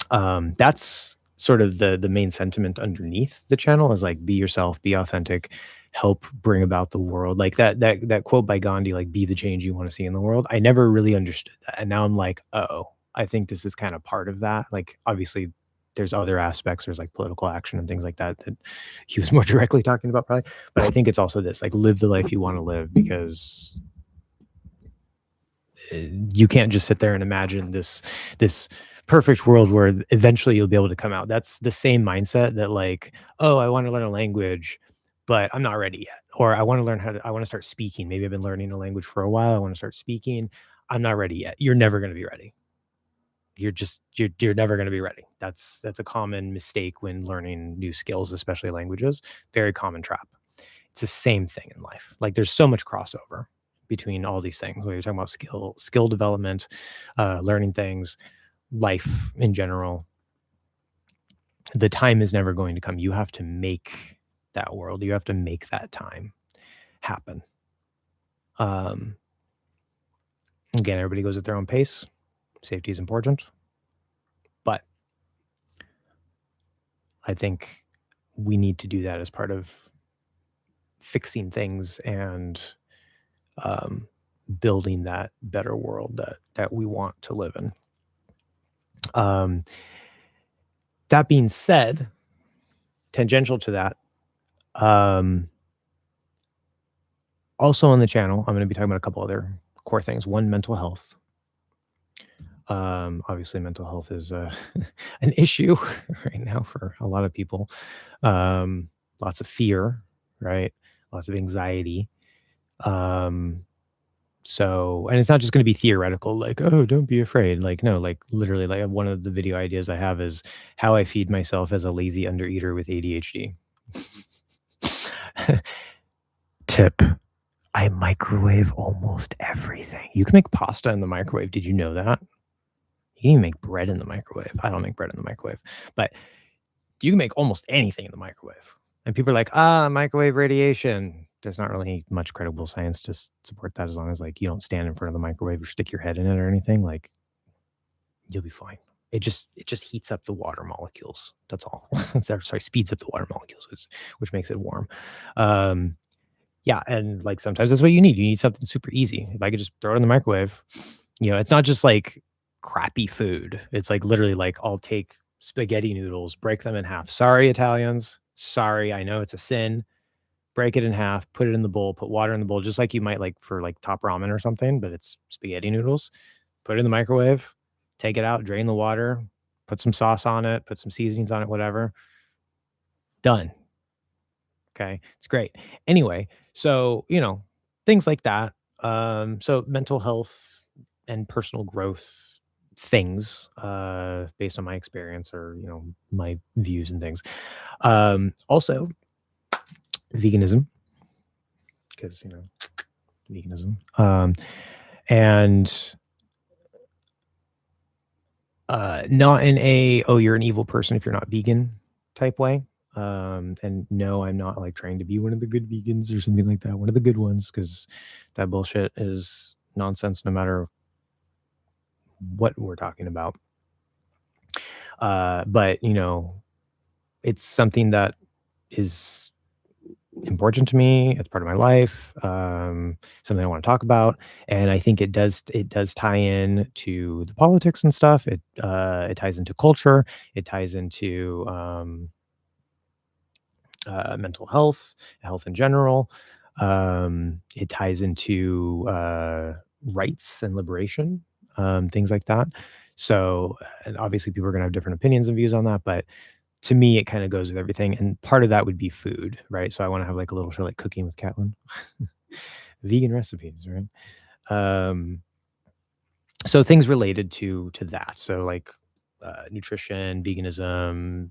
Speaker 1: that's sort of the main sentiment underneath the channel is like, be yourself, be authentic, help bring about the world. Like that quote by Gandhi, like, be the change you want to see in the world. I never really understood that. And now I'm like, oh, I think this is kind of part of that. Like, obviously there's other aspects, there's like political action and things like that that he was more directly talking about probably. But I think it's also this, like, live the life you want to live, because you can't just sit there and imagine this perfect world where eventually you'll be able to come out. That's the same mindset that, like, oh, I want to learn a language, but I'm not ready yet. Or I want to learn I want to start speaking. Maybe I've been learning a language for a while. I want to start speaking. I'm not ready yet. You're never going to be ready. You're never going to be ready. That's a common mistake when learning new skills, especially languages. Very common trap. It's the same thing in life. Like, there's so much crossover between all these things. When you're talking about skill development, learning things, life in general, the time is never going to come. You have to make that world. You have to make that time happen. Again, everybody goes at their own pace. Safety is important, but I think we need to do that as part of fixing things and building that better world that we want to live in. That being said, tangential to that, also on the channel, I'm going to be talking about a couple other core things. One, mental health. Obviously, mental health is an issue right now for a lot of people. Lots of fear, right? Lots of anxiety. So, and it's not just going to be theoretical, like, oh, don't be afraid. Like, no, like, literally, like, one of the video ideas I have is how I feed myself as a lazy undereater with ADHD. Tip: I microwave almost everything. You can make pasta in the microwave. Did you know that? You can even make bread in the microwave. I don't make bread in the microwave, but you can make almost anything in the microwave. And people are like, microwave radiation. There's not really much credible science to support that, as long as, like, you don't stand in front of the microwave or stick your head in it or anything. Like, you'll be fine. It just heats up the water molecules. That's all. Sorry, speeds up the water molecules, which makes it warm. Yeah, and like sometimes that's what you need. You need something super easy. If I could just throw it in the microwave, it's not just like crappy food. It's like literally like, I'll take spaghetti noodles, break them in half. Sorry, Italians. Sorry, I know it's a sin. Break it in half, put it in the bowl, put water in the bowl, just like you might like for like top ramen or something, but it's spaghetti noodles. Put it in the microwave, take it out, drain the water, put some sauce on it, put some seasonings on it, whatever. Done. Okay, it's great. Anyway, so, things like that. So mental health and personal growth things, based on my experience or, my views and things. Also, veganism, because, veganism. And not in a, oh, you're an evil person if you're not vegan type way. And no, I'm not like trying to be one of the good vegans or something like that. One of the good ones, because that bullshit is nonsense no matter what we're talking about. But, it's something that is important to me. It's part of my life. Something I want to talk about. And I think it does tie in to the politics and stuff. It ties into culture. It ties into mental health in general. It ties into rights and liberation, things like that. So, and obviously people are going to have different opinions and views on that, but to me, it kind of goes with everything. And part of that would be food, right? So I want to have like a little show like cooking with Catlin, vegan recipes, right? Um, so things related to that. So like nutrition, veganism,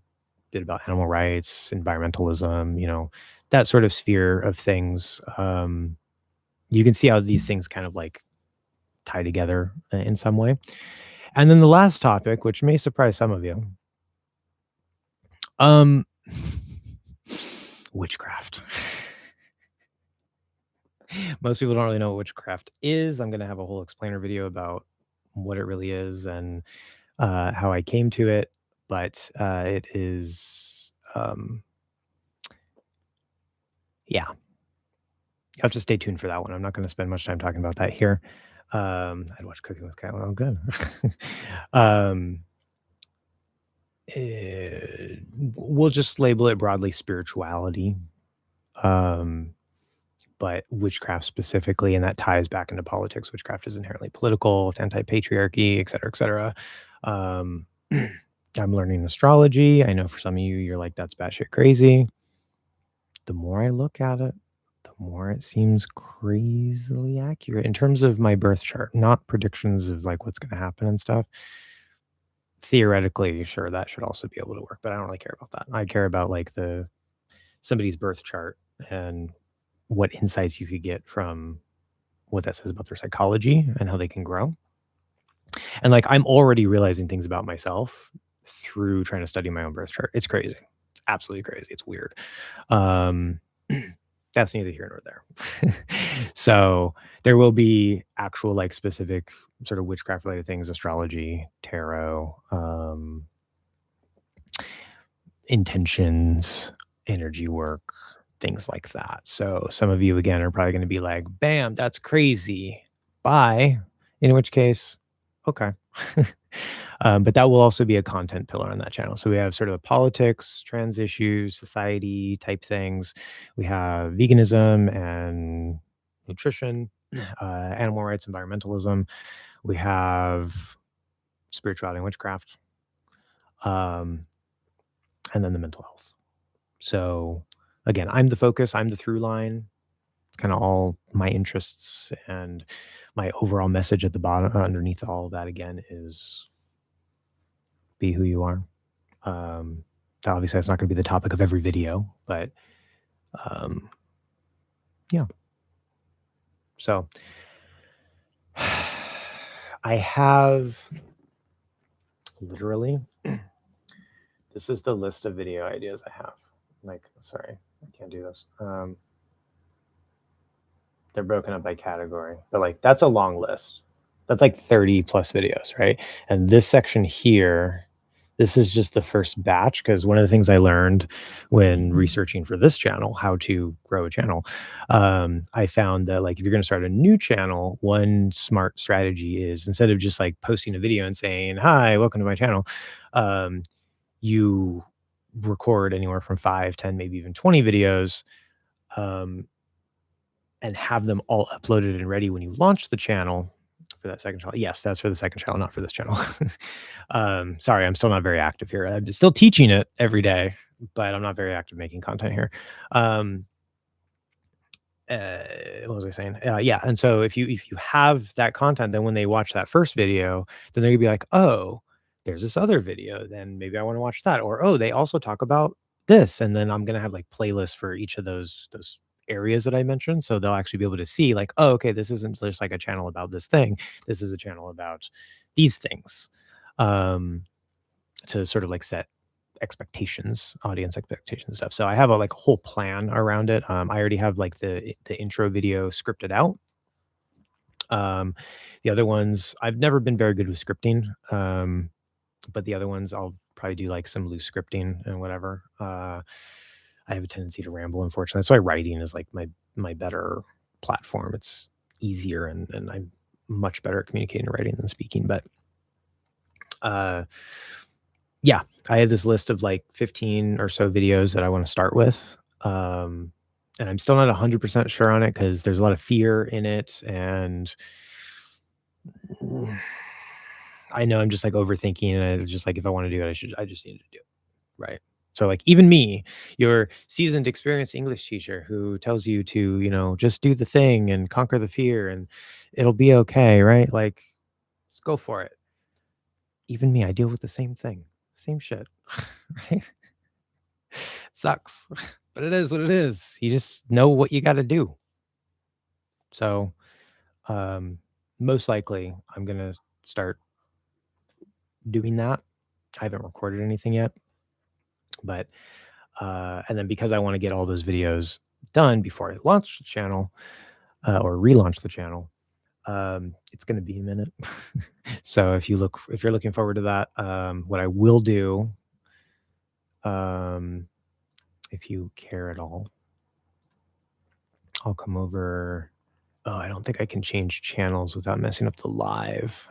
Speaker 1: bit about animal rights, environmentalism, that sort of sphere of things. You can see how these things kind of like tie together in some way. And then the last topic, which may surprise some of you, um, witchcraft. Most people don't really know what witchcraft is. I'm going to have a whole explainer video about what it really is and how I came to it. But it is, yeah, you have to stay tuned for that one. I'm not going to spend much time talking about that here. I'd watch Cooking with Kyla. Oh, good. um, we'll just label it broadly spirituality, but witchcraft specifically, and that ties back into politics. Witchcraft is inherently political, it's anti-patriarchy, et cetera, et cetera. I'm learning astrology. I know for some of you, you're like, that's batshit crazy. The more I look at it, the more it seems crazily accurate in terms of my birth chart, not predictions of like what's going to happen and stuff. Theoretically, sure, that should also be able to work, but I don't really care about that. I care about like somebody's birth chart and what insights you could get from what that says about their psychology and how they can grow. And like I'm already realizing things about myself through trying to study my own birth chart. It's crazy. It's absolutely crazy. It's weird. Um that's neither here nor there. So there will be actual like specific sort of witchcraft related things, astrology, tarot, intentions, energy work, things like that. So some of you again are probably going to be like, bam, that's crazy. Bye. In which case, okay. But that will also be a content pillar on that channel. So we have sort of the politics, trans issues, society type things. We have veganism and nutrition, animal rights, environmentalism. We have spirituality and witchcraft, and then the mental health. So again, I'm the focus, I'm the through line, kind of all my interests and my overall message at the bottom underneath all of that again is be who you are. Obviously that's not going to be the topic of every video, but yeah. So I have literally, this is the list of video ideas I have. Like, sorry, I can't do this. They're broken up by category, but like that's a long list. That's like 30 plus videos, right? And this section here, this is just the first batch because one of the things I learned when researching for this channel, how to grow a channel, I found that like if you're going to start a new channel, one smart strategy is instead of just like posting a video and saying, "Hi, welcome to my channel," you record anywhere from 5, 10, maybe even 20 videos. And have them all uploaded and ready when you launch the channel for that second channel. Yes, that's for the second channel, not for this channel. Sorry, I'm still not very active here. I'm still teaching it every day, but I'm not very active making content here. What was I saying? Yeah. And so if you have that content, then when they watch that first video, then they're gonna be like, oh, there's this other video. Then maybe I want to watch that. Or oh, they also talk about this. And then I'm gonna have like playlists for each of those areas that I mentioned. So they'll actually be able to see like, oh, okay, this isn't just like a channel about this thing. This is a channel about these things. To sort of like set expectations, audience expectations stuff. So I have a like whole plan around it. I already have like the intro video scripted out. The other ones, I've never been very good with scripting. But the other ones I'll probably do like some loose scripting and whatever. I have a tendency to ramble, unfortunately. That's why writing is like my better platform. It's easier and I'm much better at communicating and writing than speaking. But yeah, I have this list of like 15 or so videos that I want to start with. And I'm still not 100% sure on it because there's a lot of fear in it. And I know I'm just like overthinking. And it's just like, if I want to do it, I just need to do it. Right. So like even me, your seasoned, experienced English teacher who tells you to, just do the thing and conquer the fear and it'll be okay, right? Like, just go for it. Even me, I deal with the same thing, same shit, right? Sucks, but it is what it is. You just know what you got to do. So, um, most likely, I'm gonna start doing that. I haven't recorded anything yet, but and then because I want to get all those videos done before I launch the channel or relaunch the channel, it's going to be a minute. So if you're looking forward to that, what I will do, if you care at all, I'll come over. Oh, I don't think I can change channels without messing up the live.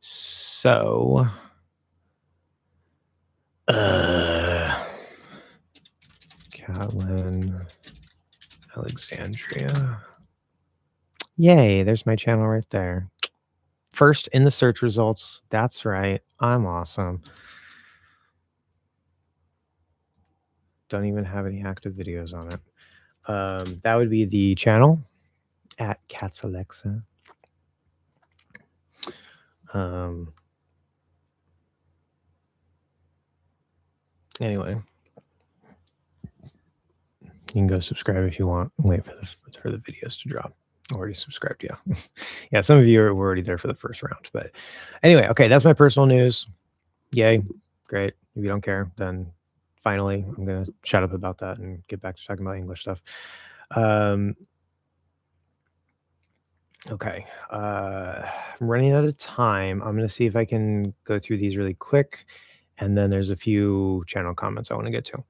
Speaker 1: So, Catlin Alexandria. Yay, there's my channel right there. First in the search results. That's right. I'm awesome. Don't even have any active videos on it. That would be the channel at Cats Alexa. Anyway, you can go subscribe if you want. Wait for the videos to drop. Already subscribed, yeah. Yeah, some of you were already there for the first round. But anyway, okay, that's my personal news. Yay, great. If you don't care, then finally I'm going to shut up about that and get back to talking about English stuff. Okay, I'm running out of time. I'm going to see if I can go through these really quick. And then there's a few channel comments I want to get to.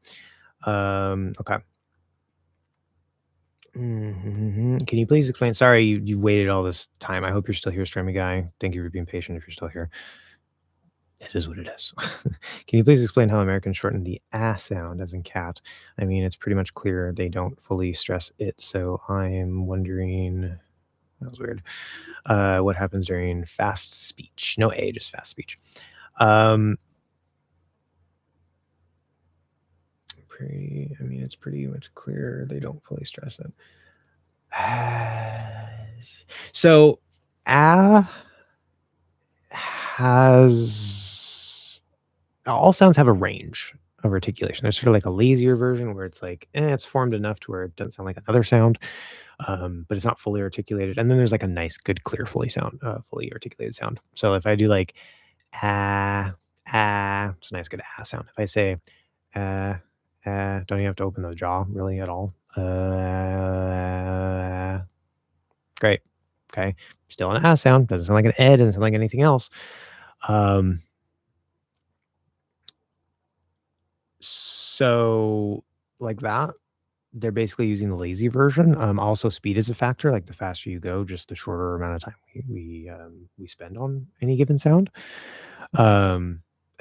Speaker 1: Okay. Can you please explain? Sorry, you waited all this time. I hope you're still here, Streamy Guy. Thank you for being patient if you're still here. It is what it is. Can you please explain how Americans shorten the sound as in cat? I mean, it's pretty much clear they don't fully stress it. So I'm wondering, that was weird. What happens during fast speech? No A, just fast speech. It's pretty much clear they don't fully stress it. So has all sounds have a range of articulation. There's sort of like a lazier version where it's like it's formed enough to where it doesn't sound like another sound, but it's not fully articulated. And then there's like a nice, good, clear, fully articulated sound. So if I do like it's a nice, good sound. If I say don't you have to open the jaw really at all? Great. Okay. Still an sound. Doesn't sound like an doesn't sound like anything else. So like that, they're basically using the lazy version. Also speed is a factor. Like the faster you go, just the shorter amount of time we spend on any given sound.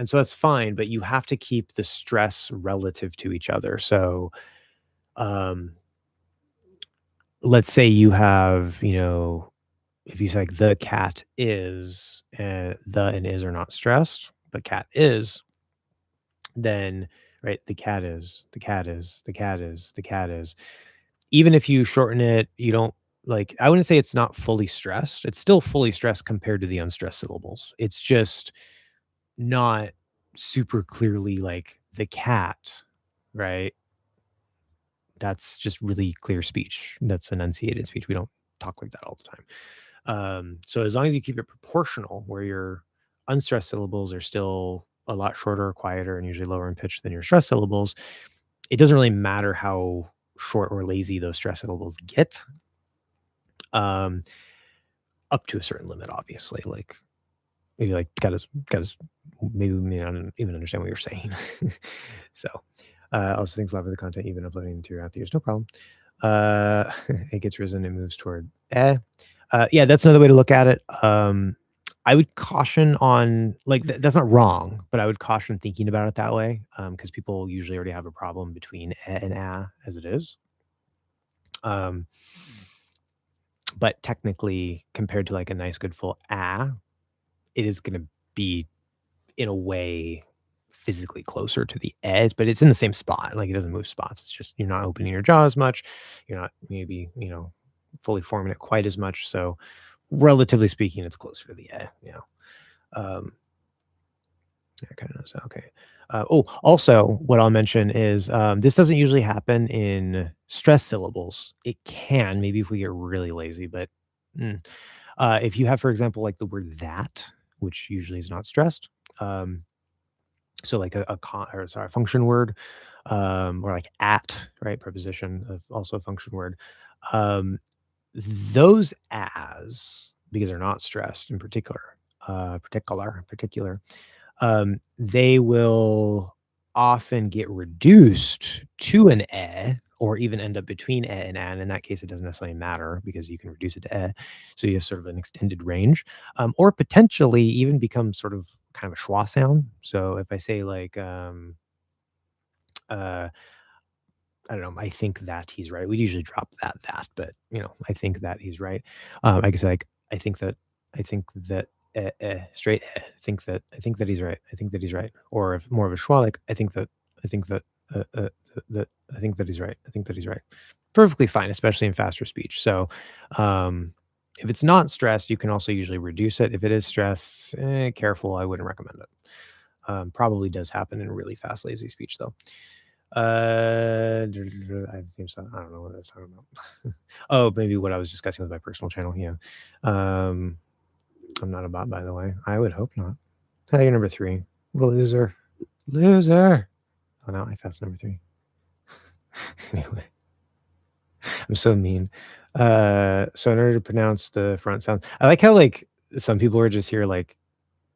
Speaker 1: And so that's fine, but you have to keep the stress relative to each other. So, let's say you have, if you say like the cat is, the and is are not stressed, but cat is, then right, the cat is, the cat is, the cat is, the cat is. Even if you shorten it, you don't like, I wouldn't say it's not fully stressed. It's still fully stressed compared to the unstressed syllables. It's just not super clearly like the cat, right? That's just really clear speech. That's enunciated speech. We don't talk like that all the time. So as long as you keep it proportional, where your unstressed syllables are still a lot shorter, quieter, and usually lower in pitch than your stressed syllables, it doesn't really matter how short or lazy those stressed syllables get. Up to a certain limit, obviously. Like maybe like guys maybe we may not even understand what you're saying. So also thanks a lot for the content you've been uploading throughout the years. No problem. It gets risen, it moves toward yeah, that's another way to look at it. I would caution on like that's not wrong, but I would caution thinking about it that way because people usually already have a problem between and as it is. But technically, compared to like a nice, good full it is going to be in a way physically closer to the edge, but it's in the same spot. Like it doesn't move spots. It's just you're not opening your jaw as much. You're not maybe, fully forming it quite as much. So relatively speaking, it's closer to the edge, Um, yeah, kind of knows that. Okay. Also, what I'll mention is this doesn't usually happen in stress syllables. It can, maybe if we get really lazy, but mm. If you have, for example, like the word that, which usually is not stressed, um, so like a function word, or like at, right, preposition of also a function word. Um, those as, because they're not stressed in particular, they will often get reduced to an or even end up between and an. In that case, it doesn't necessarily matter because you can reduce it to so you have sort of an extended range, or potentially even become sort of kind of a schwa sound. So if I say like, uh, I don't know, I think that he's right. We usually drop that, but I think that he's right. I guess like I think that straight I think that he's right. I think that he's right. Or if more of a schwa, like I think that that I think that he's right. I think that he's right. Perfectly fine, especially in faster speech. So if it's not stress, you can also usually reduce it. If it is stress, careful. I wouldn't recommend it. Probably does happen in really fast, lazy speech though. I have the theme song. I don't know what I was talking about. Oh, maybe what I was discussing with my personal channel. Yeah. Um, I'm not a bot, by the way. I would hope not. Hey, you're number 3. What a loser. Loser. Oh, no, I passed number 3. Anyway, I'm so mean. So in order to pronounce the front sound, I like how like some people are just here like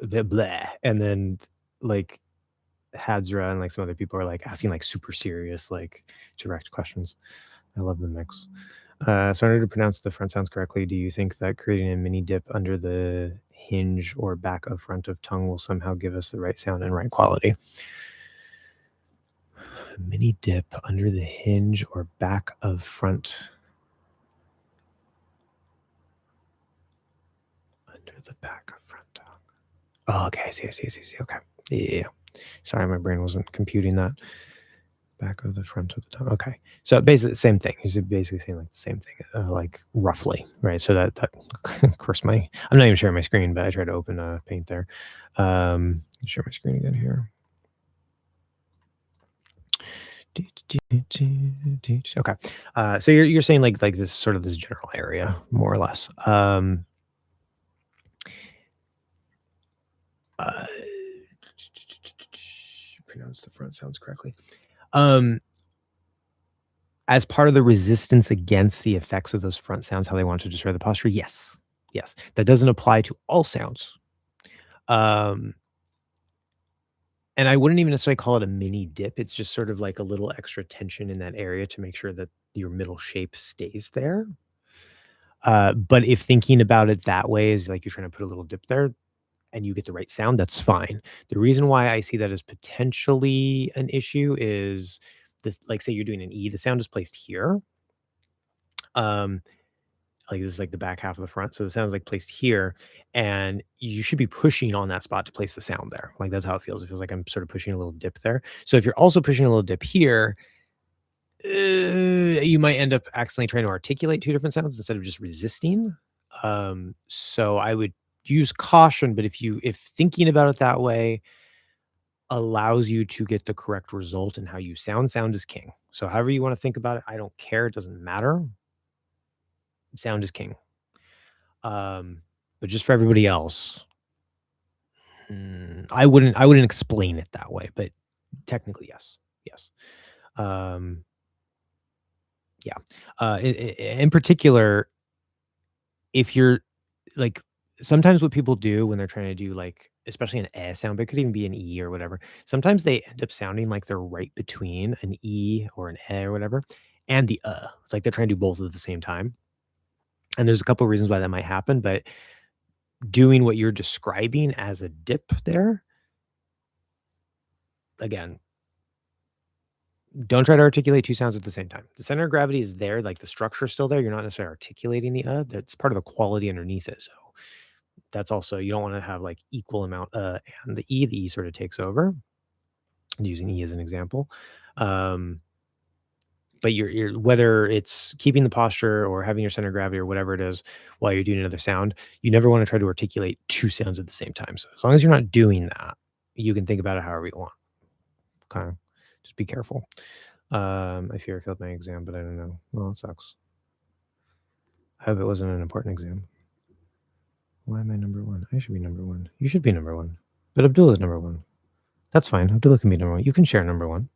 Speaker 1: blah, and then like Hadzra and like some other people are like asking like super serious, like direct questions. I love the mix. So in order to pronounce the front sounds correctly, do you think that creating a mini dip under the hinge or back of front of tongue will somehow give us the right sound and right quality? A mini dip under the hinge or back of front. Under the back of front tongue. Oh, okay. I see. Okay. Yeah. Sorry, my brain wasn't computing that. Back of the front of the tongue. Okay. So basically the same thing. He's basically saying like the same thing, like roughly, right? So that of course I'm not even sharing my screen, but I tried to open Paint there. Share my screen again here. Okay. So you're saying like this sort of this general area, more or less. Pronounce the front sounds correctly. As part of the resistance against the effects of those front sounds, how they want to destroy the posture, yes. That doesn't apply to all sounds. And I wouldn't even necessarily call it a mini dip. It's just sort of like a little extra tension in that area to make sure that your middle shape stays there. But if thinking about it that way is like you're trying to put a little dip there and you get the right sound, that's fine. The reason why I see that as potentially an issue is this, like say you're doing an E, the sound is placed here. Like this is like the back half of the front. So the sound's like placed here, and you should be pushing on that spot to place the sound there. Like that's how it feels. It feels like I'm sort of pushing a little dip there. So if you're also pushing a little dip here, you might end up accidentally trying to articulate two different sounds instead of just resisting. So I would use caution, but if thinking about it that way allows you to get the correct result in how you sound is king. So however you want to think about it, I don't care. It doesn't matter. Sound is king. But just for everybody else, I wouldn't explain it that way, but technically, yes. Um, yeah. In particular, if you're like, sometimes what people do when they're trying to do like, especially an sound, but it could even be an E or whatever. Sometimes they end up sounding like they're right between an E or an or whatever, and the It's like they're trying to do both at the same time. And there's a couple of reasons why that might happen, but doing what you're describing as a dip there, again, don't try to articulate 2 sounds at the same time. The center of gravity is there, like the structure is still there. You're not necessarily articulating the that's part of the quality underneath it. So that's also, you don't want to have like equal amount and the E sort of takes over. using E as an example. But you're whether it's keeping the posture or having your center of gravity or whatever it is while you're doing another sound, you never want to try to articulate two sounds at the same time. So as long as you're not doing that, you can think about it however you want. Okay. Just be careful. I fear I failed my exam, but I don't know. Well, it sucks. I hope it wasn't an important exam. Why am I number one? I should be number one. You should be number one. But Abdullah is number one. That's fine. Abdullah can be number one. You can share number one.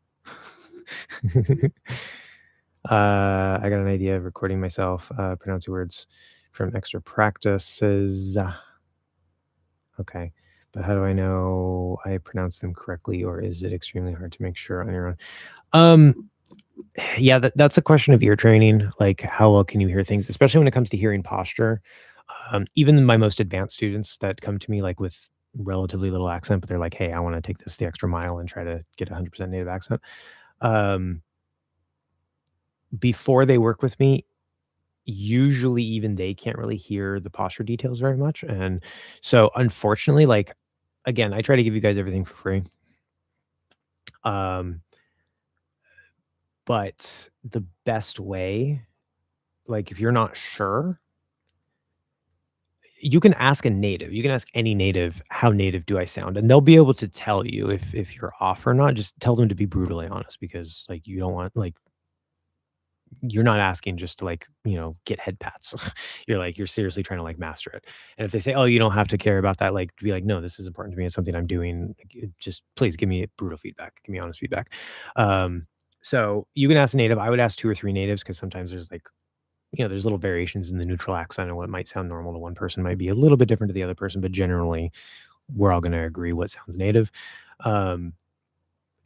Speaker 1: I got an idea of recording myself pronouncing words from extra practices. Okay. But how do I know I pronounce them correctly, or is it extremely hard to make sure on your own? Yeah, that's a question of ear training. Like, how well can you hear things, especially when it comes to hearing posture? Even my most advanced students that come to me like with relatively little accent, but they're like, "Hey, I want to take this the extra mile and try to get 100% native accent." Before they work with me, usually even they can't really hear the posture details very much, and so unfortunately, like, again, I try to give you guys everything for free. Um, but the best way, like, if you're not sure, you can ask a native. You can ask any native, "How native do I sound?" And they'll be able to tell you if you're off or not. Just tell them to be brutally honest because, like, you don't want like, you're not asking just to, like, get head pats. You're seriously trying to, like, master it. And if they say, "Oh, you don't have to care about that," like, be like, "No, this is important to me. It's something I'm doing. Like, just please give me brutal feedback. Give me honest feedback." Um, so you can ask a native. I would ask 2 or 3 natives because sometimes there's, like, there's little variations in the neutral accent, and what might sound normal to one person might be a little bit different to the other person, but generally, we're all gonna agree what sounds native. Um,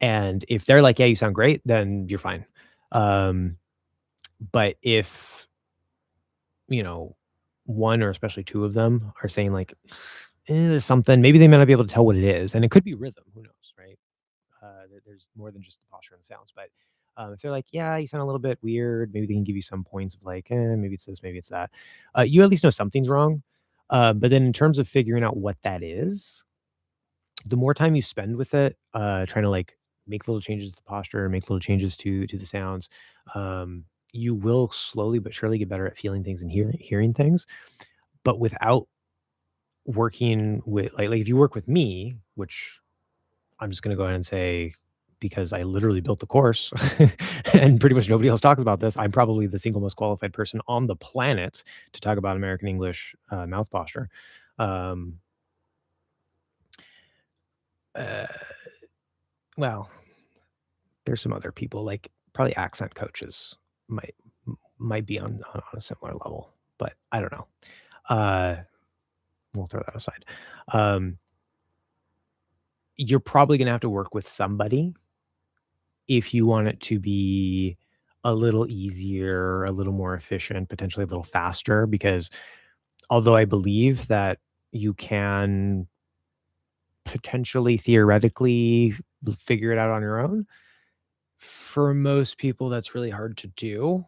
Speaker 1: and if they're like, "Yeah, you sound great," then you're fine. Um, but if, you know, 1 or especially 2 of them are saying like, there's something, maybe they might not be able to tell what it is, and it could be rhythm, who knows, right? There's more than just the posture and the sounds, but, if they're like, "Yeah, you sound a little bit weird," maybe they can give you some points of like, maybe it's this, maybe it's that." You at least know something's wrong. But then in terms of figuring out what that is, the more time you spend with it, trying to like make little changes to the posture, make little changes to the sounds, you will slowly but surely get better at feeling things and hearing things. But without working with like if you work with me, which I'm just gonna go ahead and say, because I literally built the course and pretty much nobody else talks about this, I'm probably the single most qualified person on the planet to talk about American English mouth posture. Um, uh, well, there's some other people like probably accent coaches might might be on a similar level, but I don't know. Uh, we'll throw that aside. Um, you're probably gonna have to work with somebody if you want it to be a little easier, a little more efficient, potentially a little faster, because although I believe that you can potentially theoretically figure it out on your own, for most people that's really hard to do.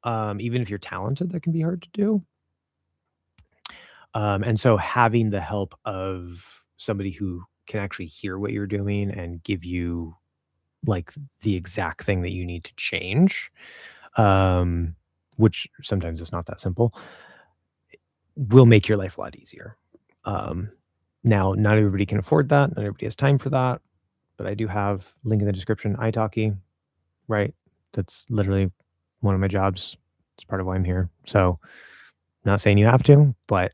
Speaker 1: Even if you're talented, that can be hard to do. And so having the help of somebody who can actually hear what you're doing and give you like the exact thing that you need to change, um, which sometimes it's not that simple, will make your life a lot easier. Um, Now, not everybody can afford that. Not everybody has time for that. But I do have link in the description. italki, right? That's literally one of my jobs. It's part of why I'm here. So, not saying you have to, but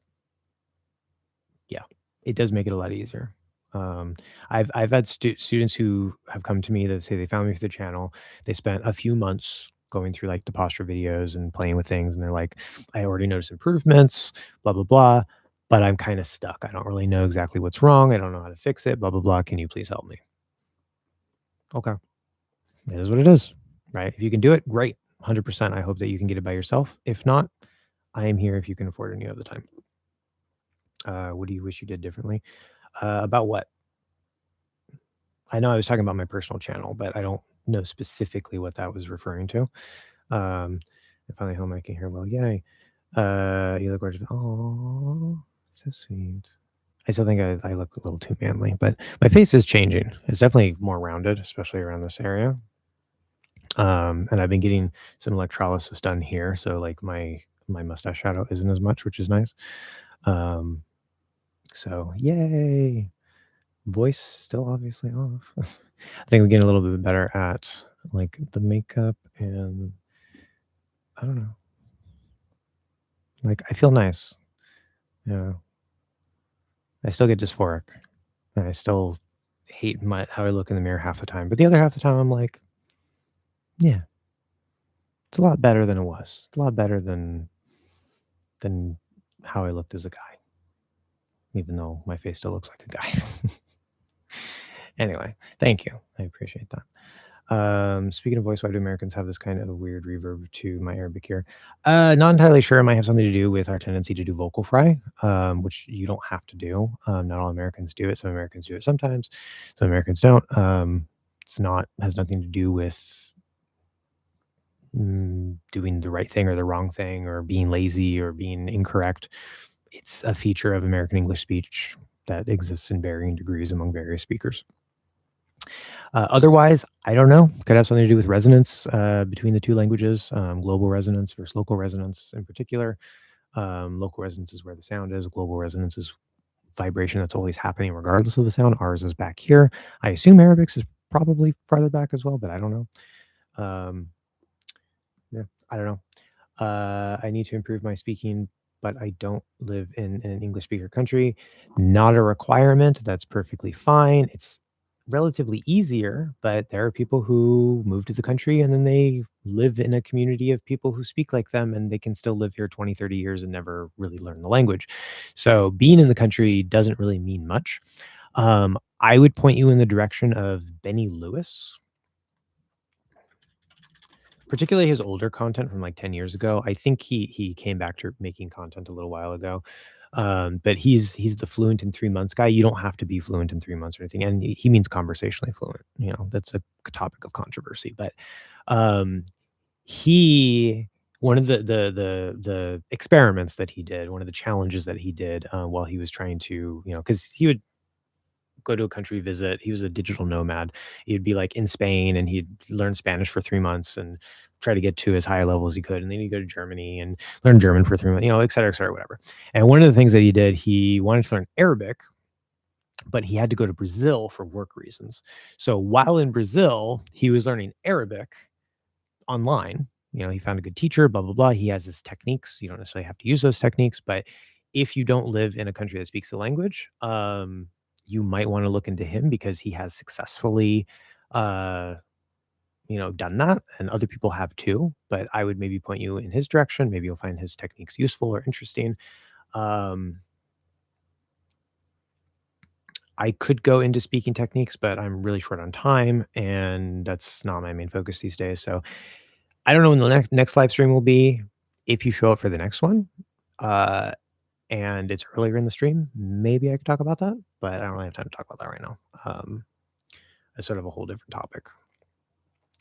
Speaker 1: yeah, it does make it a lot easier. Um, I've had students who have come to me that say they found me through the channel. They spent a few months going through like the posture videos and playing with things, and they're like, "I already noticed improvements, blah blah blah, but I'm kind of stuck. I don't really know exactly what's wrong. I don't know how to fix it. Blah blah blah. Can you please help me?" Okay, it is what it is, right? If you can do it, great, 100%. I hope that you can get it by yourself. If not, I am here if you can afford it and you have the time. What do you wish you did differently? About what? I know I was talking about my personal channel, but I don't know specifically what that was referring to. Um, I finally home I can hear well. Yay. You look gorgeous. Oh, so sweet. I still think I look a little too manly, but my face is changing. It's definitely more rounded, especially around this area. And I've been getting some electrolysis done here, so like my mustache shadow isn't as much, which is nice. Um, so yay! Voice still obviously off. I think we're getting a little bit better at like the makeup, and I don't know. Like I feel nice. Yeah, I still get dysphoric, and I still hate my how I look in the mirror half the time. But the other half the time, I'm like, yeah, it's a lot better than it was. It's a lot better than how I looked as a guy, even though my face still looks like a guy. Anyway, thank you. I appreciate that. Speaking of voice, why do Americans have this kind of weird reverb to my Arabic ear? Not entirely sure. It might have something to do with our tendency to do vocal fry, which you don't have to do. Not all Americans do it. Some Americans do it sometimes. Some Americans don't. It's not has nothing to do with doing the right thing or the wrong thing or being lazy or being incorrect. It's a feature of American English speech that exists in varying degrees among various speakers. Otherwise, I don't know. Could have something to do with resonance between the two languages, global resonance versus local resonance in particular. Local resonance is where the sound is. Global resonance is vibration that's always happening regardless of the sound. Ours is back here. I assume Arabic's is probably farther back as well, but I don't know. Yeah, I don't know. I need to improve my speaking, but I don't live in an English speaker country. Not a requirement. That's perfectly fine. It's relatively easier, but there are people who move to the country and then they live in a community of people who speak like them and they can still live here 20, 30 years and never really learn the language. So being in the country doesn't really mean much. I would point you in the direction of Benny Lewis, particularly his older content from like 10 years ago. I think he came back to making content a little while ago. But he's the fluent in 3 months guy. You don't have to be fluent in 3 months or anything. And he means conversationally fluent. You know, that's a topic of controversy. But um he one of the experiments that he did, one of the challenges that he did while he was trying to, because he would go to a country visit. He was a digital nomad. He'd be like in Spain and he'd learn Spanish for 3 months and try to get to as high a level as he could. And then he'd go to Germany and learn German for 3 months, et cetera, whatever. And one of the things that he did, he wanted to learn Arabic, but he had to go to Brazil for work reasons. So while in Brazil, he was learning Arabic online. He found a good teacher, blah, blah, blah. He has his techniques. You don't necessarily have to use those techniques, but if you don't live in a country that speaks the language, you might want to look into him because he has successfully, uh, done that, and other people have too. But I would maybe point you in his direction. Maybe you'll find his techniques useful or interesting. Um, I could go into speaking techniques, but I'm really short on time, and that's not my main focus these days. So I don't know when the next live stream will be. If you show up for the next one, uh, and it's earlier in the stream, maybe I could talk about that, but I don't really have time to talk about that right now. It's sort of a whole different topic.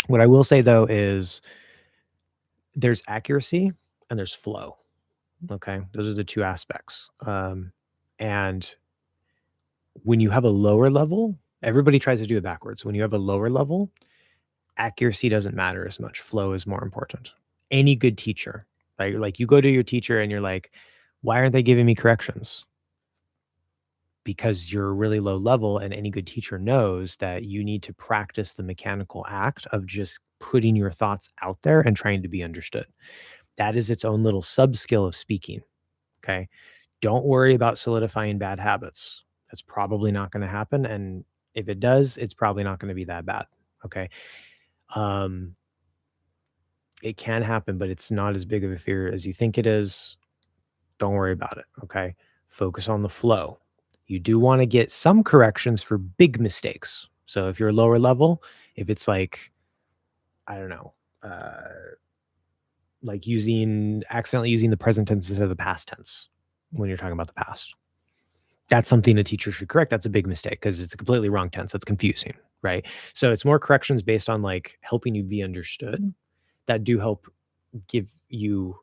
Speaker 1: What I will say though is there's accuracy and there's flow. Okay, those are the two aspects. And when you have a lower level, everybody tries to do it backwards. When you have a lower level, accuracy doesn't matter as much. Flow is more important. Any good teacher, right? Like you go to your teacher and you're like, why aren't they giving me corrections? Because you're really low level, and any good teacher knows that you need to practice the mechanical act of just putting your thoughts out there and trying to be understood. That is its own little sub skill of speaking. Okay. Don't worry about solidifying bad habits. That's probably not going to happen. And if it does, it's probably not going to be that bad. Okay. Um, it can happen, but it's not as big of a fear as you think it is. Don't worry about it. Okay. Focus on the flow. You do want to get some corrections for big mistakes. So if you're lower level, if it's like, I don't know, like accidentally using the present tense instead of the past tense when you're talking about the past, that's something a teacher should correct. That's a big mistake because it's a completely wrong tense. That's confusing, right? So it's more corrections based on like helping you be understood that do help give you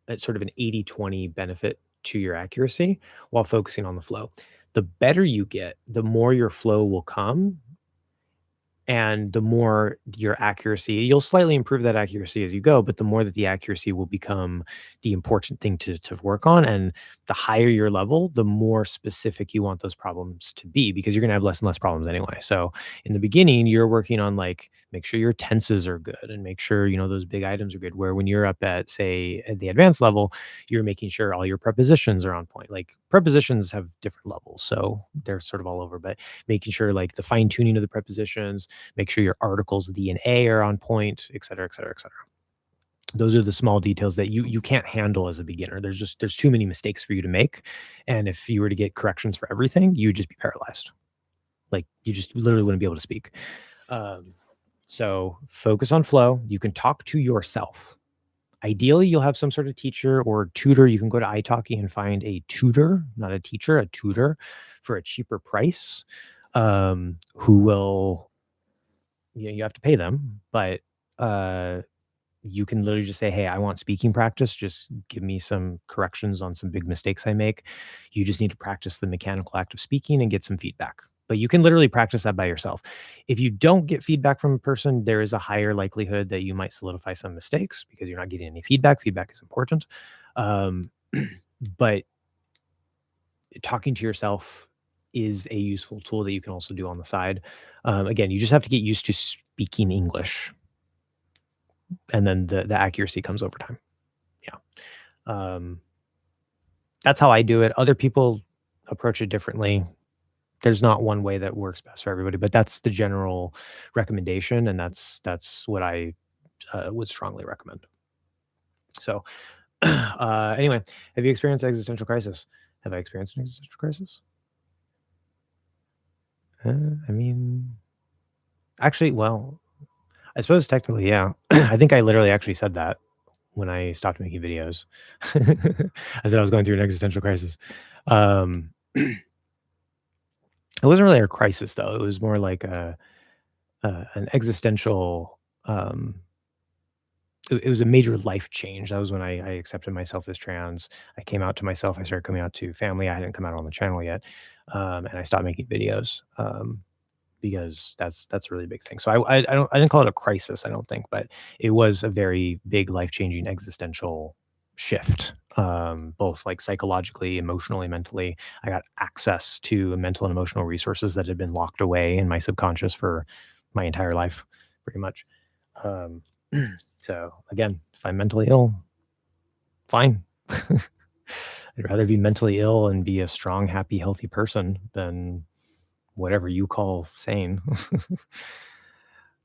Speaker 1: a sort of an 80-20 benefit to your accuracy while focusing on the flow. the better you get, the more your flow will come, and the more your accuracy, you'll slightly improve that accuracy as you go, but the more that the accuracy will become the important thing to work on. And the higher your level, the more specific you want those problems to be, because you're going to have less and less problems anyway. So in the beginning, you're working on like, make sure your tenses are good and make sure, those big items are good. Where when you're up at, say, at the advanced level, you're making sure all your prepositions are on point. Like prepositions have different levels. So they're sort of all over, but making sure like the fine tuning of the prepositions, make sure your articles the and a are on point, et cetera, et cetera, et cetera. Those are the small details that you can't handle as a beginner. There's too many mistakes for you to make, and if you were to get corrections for everything, you'd just be paralyzed. Like you just literally wouldn't be able to speak. Um, so focus on flow. You can talk to yourself. Ideally, you'll have some sort of teacher or tutor. You can go to italki and find a tutor, not a teacher, a tutor, for a cheaper price, who will, you have to pay them, but you can literally just say, hey, I want speaking practice. Just give me some corrections on some big mistakes I make. You just need to practice the mechanical act of speaking and get some feedback. But you can literally practice that by yourself. If you don't get feedback from a person, there is a higher likelihood that you might solidify some mistakes because you're not getting any feedback. Feedback is important. But talking to yourself is a useful tool that you can also do on the side. Again, you just have to get used to speaking English, and then the accuracy comes over time. Yeah. That's how I do it. Other people approach it differently. There's not one way that works best for everybody, but that's the general recommendation, and that's what I would strongly recommend. So, anyway, have you experienced existential crisis? Have I experienced an existential crisis? I mean, actually, well, I suppose technically, yeah. I think I literally actually said that when I stopped making videos. I said I was going through an existential crisis. It wasn't really a crisis though. It was more like an existential. It was a major life change. That was when I accepted myself as trans. I came out to myself. I started coming out to family. I hadn't come out on the channel yet, and I stopped making videos. Because that's a really big thing. So I didn't call it a crisis, I don't think, but it was a very big life-changing existential shift, both like psychologically, emotionally, mentally. I got access to mental and emotional resources that had been locked away in my subconscious for my entire life, pretty much. So again, if I'm mentally ill, fine. I'd rather be mentally ill and be a strong, happy, healthy person than whatever you call sane.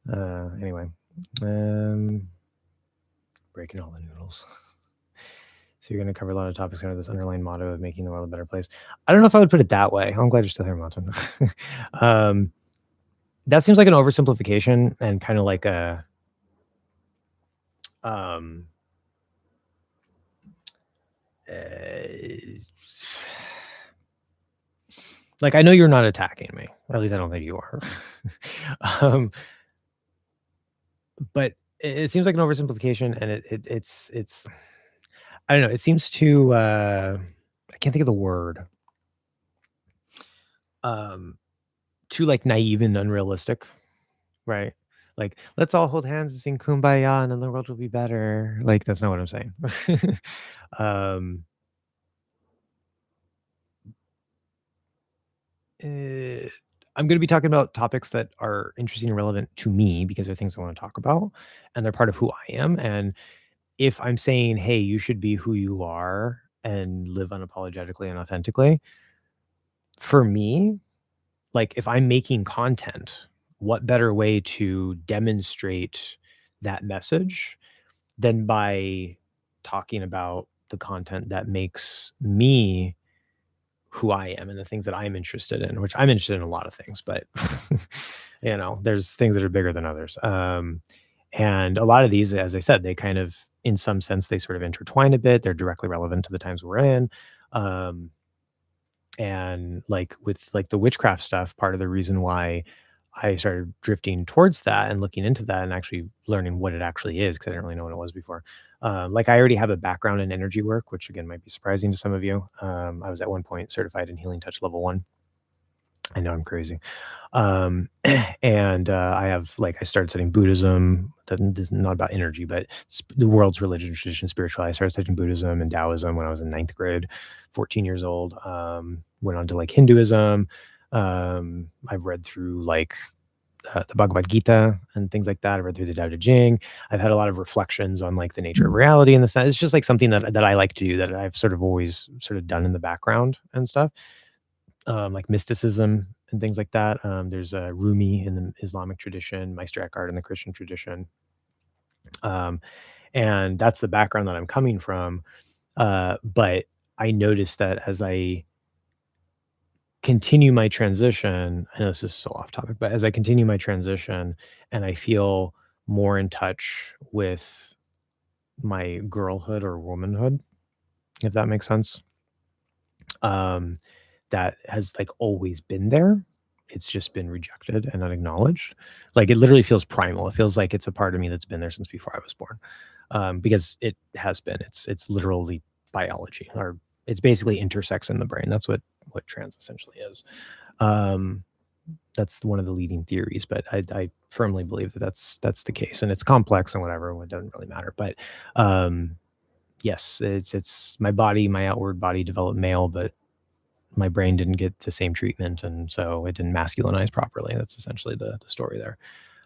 Speaker 1: Anyway, breaking all the noodles. So you're going to cover a lot of topics under this underlying motto of making the world a better place. I don't know if I would put it that way. I'm glad you're still here, Martin. That seems like an oversimplification and kind of like a like, I know you're not attacking me. At least I don't think you are. But it seems like an oversimplification, and it's I don't know. It seems too I can't think of the word. Too like naive and unrealistic, right? Like, let's all hold hands and sing Kumbaya, and then the world will be better. Like, that's not what I'm saying. I'm going to be talking about topics that are interesting and relevant to me because they're things I want to talk about, and they're part of who I am. And if I'm saying, hey, you should be who you are and live unapologetically and authentically, for me, like if I'm making content, what better way to demonstrate that message than by talking about the content that makes me who I am and the things that I'm interested in, which I'm interested in a lot of things, but there's things that are bigger than others. And a lot of these, as I said, they kind of, in some sense, they sort of intertwine a bit. They're directly relevant to the times we're in. And like with like the witchcraft stuff, part of the reason why I started drifting towards that and looking into that and actually learning what it actually is, because I didn't really know what it was before. Like I already have a background in energy work, which again might be surprising to some of you. I was at one point certified in Healing Touch level 1. I know I'm crazy. Um, and I have like I started studying Buddhism. This is not about energy, but the world's religion, tradition, spirituality. I started studying Buddhism and Taoism when I was in ninth grade, 14 years old. Went on to like Hinduism. I've read through like the Bhagavad Gita and things like that. I've read through the Tao Te Ching. I've had a lot of reflections on like the nature of reality and the sense. It's just like something that I like to do that I've sort of always sort of done in the background and stuff, like mysticism and things like that. There's Rumi in the Islamic tradition, Meister Eckhart in the Christian tradition, um, and that's the background that I'm coming from. But I noticed that as I continue my transition, I know this is so off topic, but as I continue my transition and I feel more in touch with my girlhood or womanhood, if that makes sense, um, that has like always been there. It's just been rejected and unacknowledged. Like it literally feels primal. It feels like it's a part of me that's been there since before I was born, because it has been. It's literally biology, or it's basically intersex in the brain. That's what trans essentially is. Um, that's one of the leading theories, but I firmly believe that that's the case, and it's complex and whatever. It doesn't really matter, but um, yes, it's my body, my outward body developed male, but my brain didn't get the same treatment, and so it didn't masculinize properly. That's essentially the story there.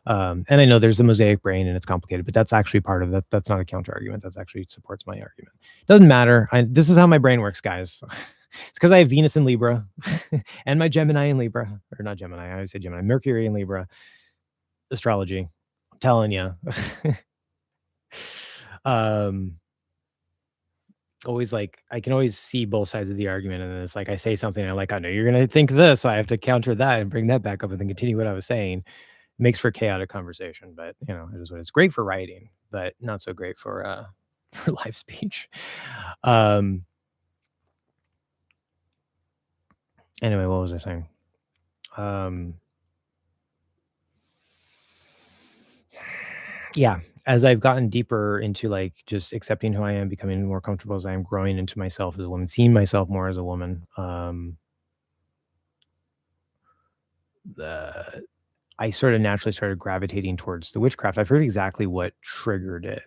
Speaker 1: And I know there's the mosaic brain and it's complicated, but that's actually part of that. That's not a counter argument. That's actually supports my argument. Doesn't matter. This is how my brain works, guys. It's because I have Venus in Libra and my Gemini in Libra, or not Gemini. I always say Gemini, Mercury in Libra, astrology. I'm telling you. um, always like I can always see both sides of the argument, and then it's like I say something, and I'm like, I know you're gonna think this, so I have to counter that and bring that back up and then continue what I was saying. Makes for chaotic conversation, but you know, it is what it's great for writing, but not so great for for live speech. Um anyway, what was I saying? Um yeah, as I've gotten deeper into like just accepting who I am, becoming more comfortable as I am growing into myself as a woman, seeing myself more as a woman, the I sort of naturally started gravitating towards the witchcraft. I've heard exactly what triggered it.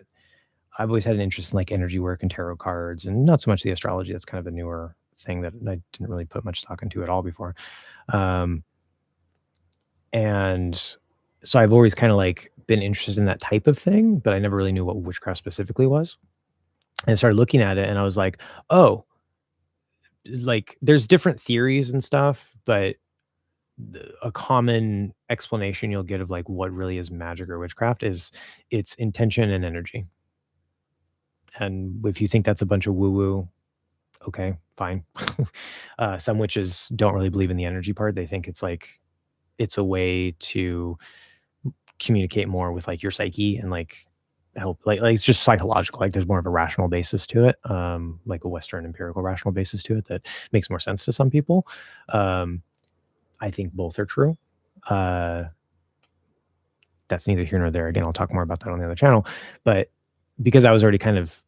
Speaker 1: I've always had an interest in like energy work and tarot cards, and not so much the astrology. That's kind of a newer thing that I didn't really put much stock into at all before. Um, and so I've always kind of like been interested in that type of thing, but I never really knew what witchcraft specifically was. And I started looking at it and I was like, oh, like there's different theories and stuff, but a common explanation you'll get of like what really is magic or witchcraft is it's intention and energy. And if you think that's a bunch of woo woo, okay, fine. Some witches don't really believe in the energy part. They think it's like it's a way to communicate more with like your psyche and like help like it's just psychological. Like there's more of a rational basis to it, like a Western empirical rational basis to it that makes more sense to some people. Um, I think both are true. Uh, that's neither here nor there. Again, I'll talk more about that on the other channel. But because I was already kind of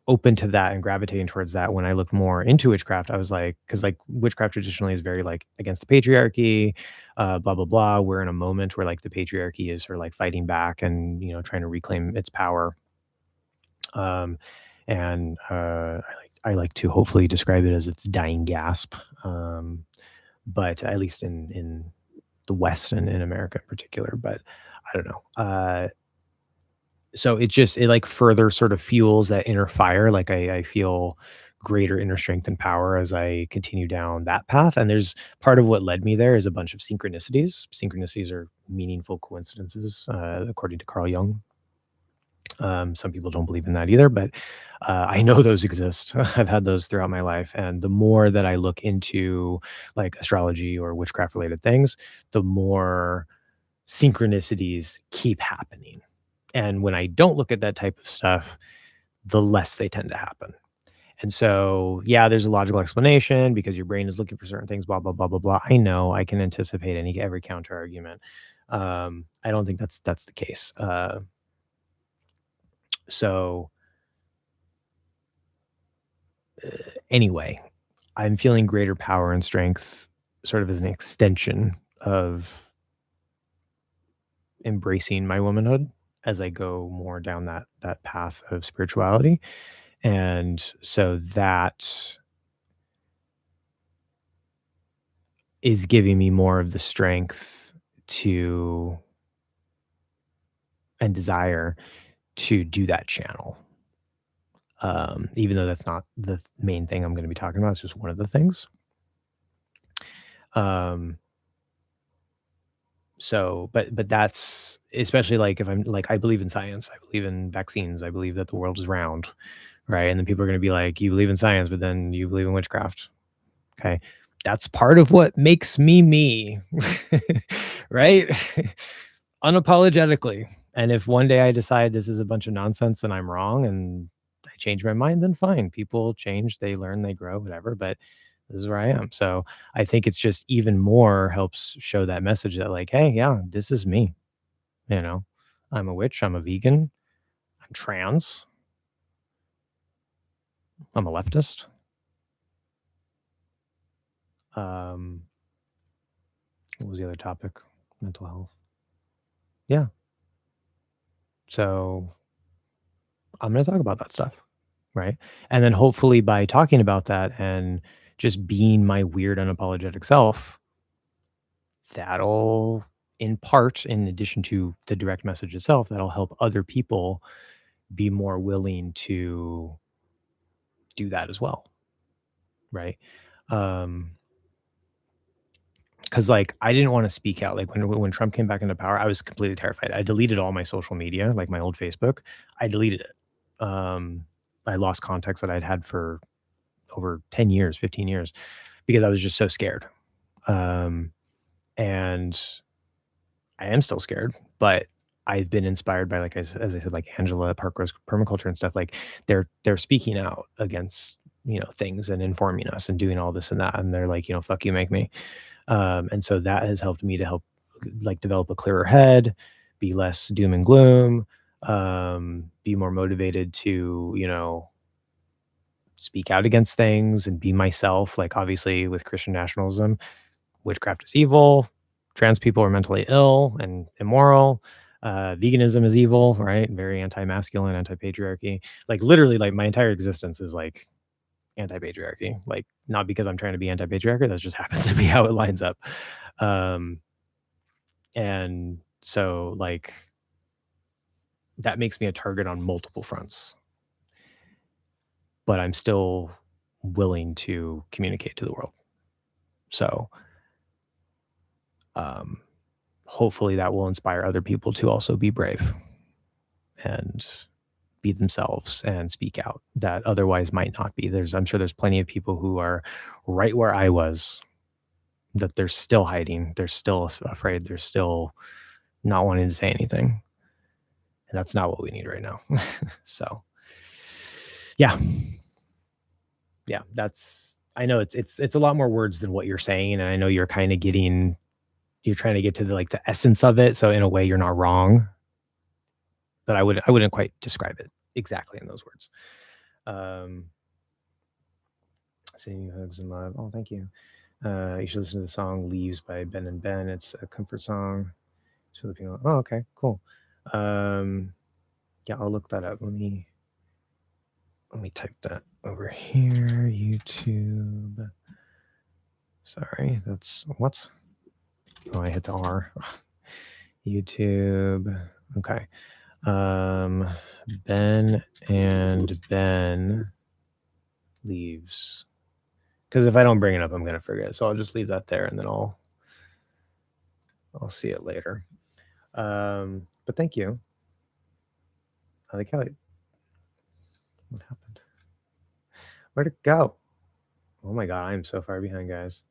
Speaker 1: open to that and gravitating towards that when I looked more into witchcraft, I was like, because like witchcraft traditionally is very like against the patriarchy, blah blah blah. We're in a moment where like the patriarchy is sort of like fighting back and you know trying to reclaim its power. Um, and I like to hopefully describe it as its dying gasp. But at least in the West and in America in particular. But I don't know. So it like further sort of fuels that inner fire. Like I feel greater inner strength and power as I continue down that path. And there's part of what led me there is a bunch of synchronicities. Synchronicities are meaningful coincidences, according to Carl Jung. Some people don't believe in that either, but I know those exist. I've had those throughout my life. And the more that I look into like astrology or witchcraft related things, the more synchronicities keep happening. And when I don't look at that type of stuff, the less they tend to happen. And so, yeah, there's a logical explanation because your brain is looking for certain things, blah, blah, blah, blah, blah. I know I can anticipate every counter argument. I don't think that's the case. So anyway, I'm feeling greater power and strength sort of as an extension of embracing my womanhood as I go more down that path of spirituality. And so that is giving me more of the strength to and desire to do that channel. Even though that's not the main thing I'm going to be talking about, it's just one of the things. Um, but that's especially like if I'm like, I believe in science, I believe in vaccines, I believe that the world is round, right? And then people are going to be like, you believe in science, but then you believe in witchcraft. Okay. That's part of what makes me me, right? Unapologetically. And if one day I decide this is a bunch of nonsense and I'm wrong and I change my mind, then fine. People change, they learn, they grow, whatever. But this is where I am. So I think it's just even more helps show that message that, like, hey, yeah, this is me. You know, I'm a witch, I'm a vegan, I'm trans, I'm a leftist. Um, what was the other topic? Mental health. Yeah. So I'm going to talk about that stuff. Right. And then hopefully by talking about that and just being my weird, unapologetic self, that'll, in part, in addition to the direct message itself, that'll help other people be more willing to do that as well. Right. Um, because like I didn't want to speak out. Like when Trump came back into power, I was completely terrified. I deleted all my social media, like my old Facebook. I deleted it. I lost contacts that I'd had for over 10 years, 15 years, because I was just so scared. Um, and I am still scared, but I've been inspired by, like, as I said, like Angela Parker's permaculture and stuff. Like they're speaking out against, things and informing us and doing all this and that. And they're like, fuck you, make me. And so that has helped me to help like develop a clearer head, be less doom and gloom, be more motivated to, speak out against things and be myself. Like obviously with Christian nationalism, witchcraft is evil, trans people are mentally ill and immoral, veganism is evil, right? Very anti-masculine, anti-patriarchy. Like literally, like my entire existence is like anti-patriarchy. Like not because I'm trying to be anti-patriarchy, that just happens to be how it lines up. Um, and so like that makes me a target on multiple fronts, but I'm still willing to communicate to the world. So hopefully that will inspire other people to also be brave and be themselves and speak out that otherwise might not be. I'm sure there's plenty of people who are right where I was, that they're still hiding, they're still afraid, they're still not wanting to say anything. And that's not what we need right now. So yeah, I know it's a lot more words than what you're saying. And I know you're kind of you're trying to get to the essence of it. So in a way you're not wrong, but I wouldn't quite describe it exactly in those words. Sending you hugs and love. Oh, thank you. You should listen to the song Leaves by Ben and Ben. It's a comfort song. It's Filipino. Oh, okay, cool. Yeah, I'll look that up. Let me type that over here. YouTube. Sorry, that's what? Oh, I hit the R. YouTube. Okay. Ben and Ben Leaves. Because if I don't bring it up, I'm gonna forget. So I'll just leave that there, and then I'll see it later. But thank you. I like how what happened? Where'd it go? Oh my god, I'm so far behind, guys.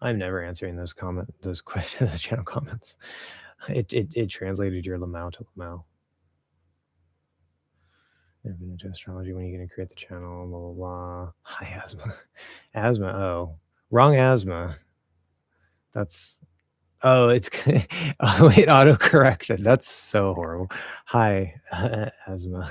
Speaker 1: I'm never answering those questions, the channel comments. It translated your Lamau to Lamau. Never been into astrology. When are you going to create the channel? Blah blah blah. Hi, asthma. Asthma. Oh, wrong asthma. That's. Oh, it's. Oh, it auto corrected. That's so horrible. Hi, asthma.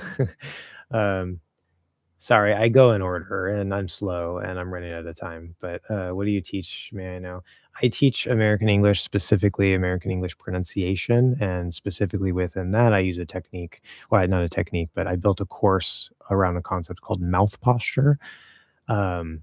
Speaker 1: Sorry, I go in order and I'm slow and I'm running out of time. But what do you teach? May I know? I teach American English, specifically American English pronunciation. And specifically within that, I use a technique. Well, not a technique, but I built a course around a concept called mouth posture, um,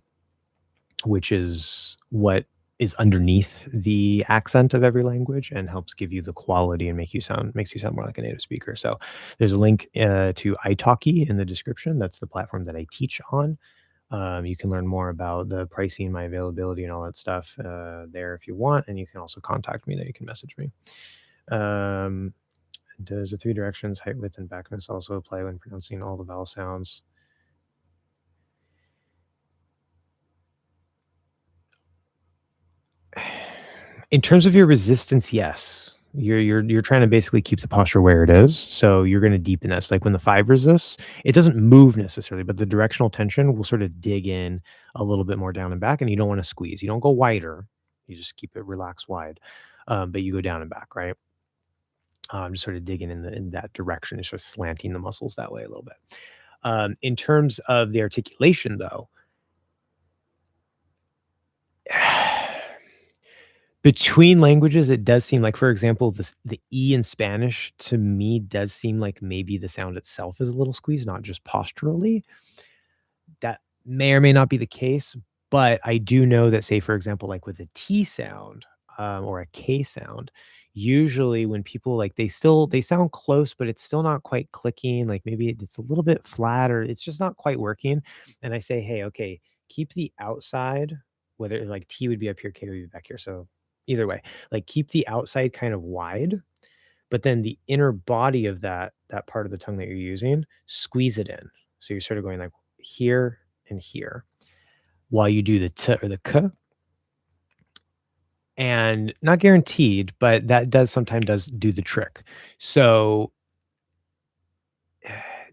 Speaker 1: which is what is underneath the accent of every language and helps give you the quality and makes you sound more like a native speaker. So there's a link to italki in the description. That's the platform that I teach on. You can learn more about the pricing, my availability, and all that stuff there if you want. And you can also contact me there. You can message me. Um, does the three directions, height, width, and backness also apply when pronouncing all the vowel sounds? In terms of your resistance, yes. You're trying to basically keep the posture where it is. So you're going to deepen this. Like when the five resists, it doesn't move necessarily, but the directional tension will sort of dig in a little bit more down and back, and you don't want to squeeze. You don't go wider. You just keep it relaxed wide, but you go down and back, right? Just sort of digging in that direction, and sort of slanting the muscles that way a little bit. In terms of the articulation, though, between languages, it does seem like, for example, the E in Spanish to me does seem like maybe the sound itself is a little squeezed, not just posturally. That may or may not be the case, but I do know that, say, for example, like with a T sound or a K sound, usually when people like they sound close, but it's still not quite clicking. Like maybe it's a little bit flat or it's just not quite working. And I say, hey, okay, keep the outside, whether like T would be up here, K would be back here. So either way, like keep the outside kind of wide, but then the inner body of that part of the tongue that you're using, squeeze it in. So you're sort of going like here and here while you do the t or the k. And not guaranteed, but that does sometimes does do the trick. So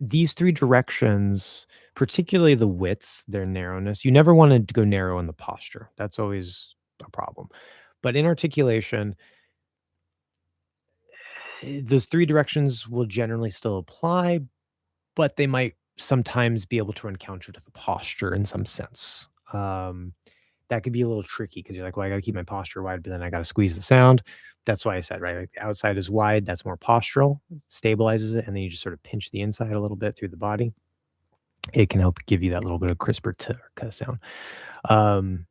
Speaker 1: these three directions, particularly the width, their narrowness, you never want to go narrow in the posture. That's always a problem. But in articulation, those three directions will generally still apply, but they might sometimes be able to run counter to the posture in some sense. That could be a little tricky because you're like, well, I got to keep my posture wide, but then I got to squeeze the sound. That's why I said, right? Like the outside is wide, that's more postural, stabilizes it, and then you just sort of pinch the inside a little bit through the body. It can help give you that little bit of crisper t or k sound. Um,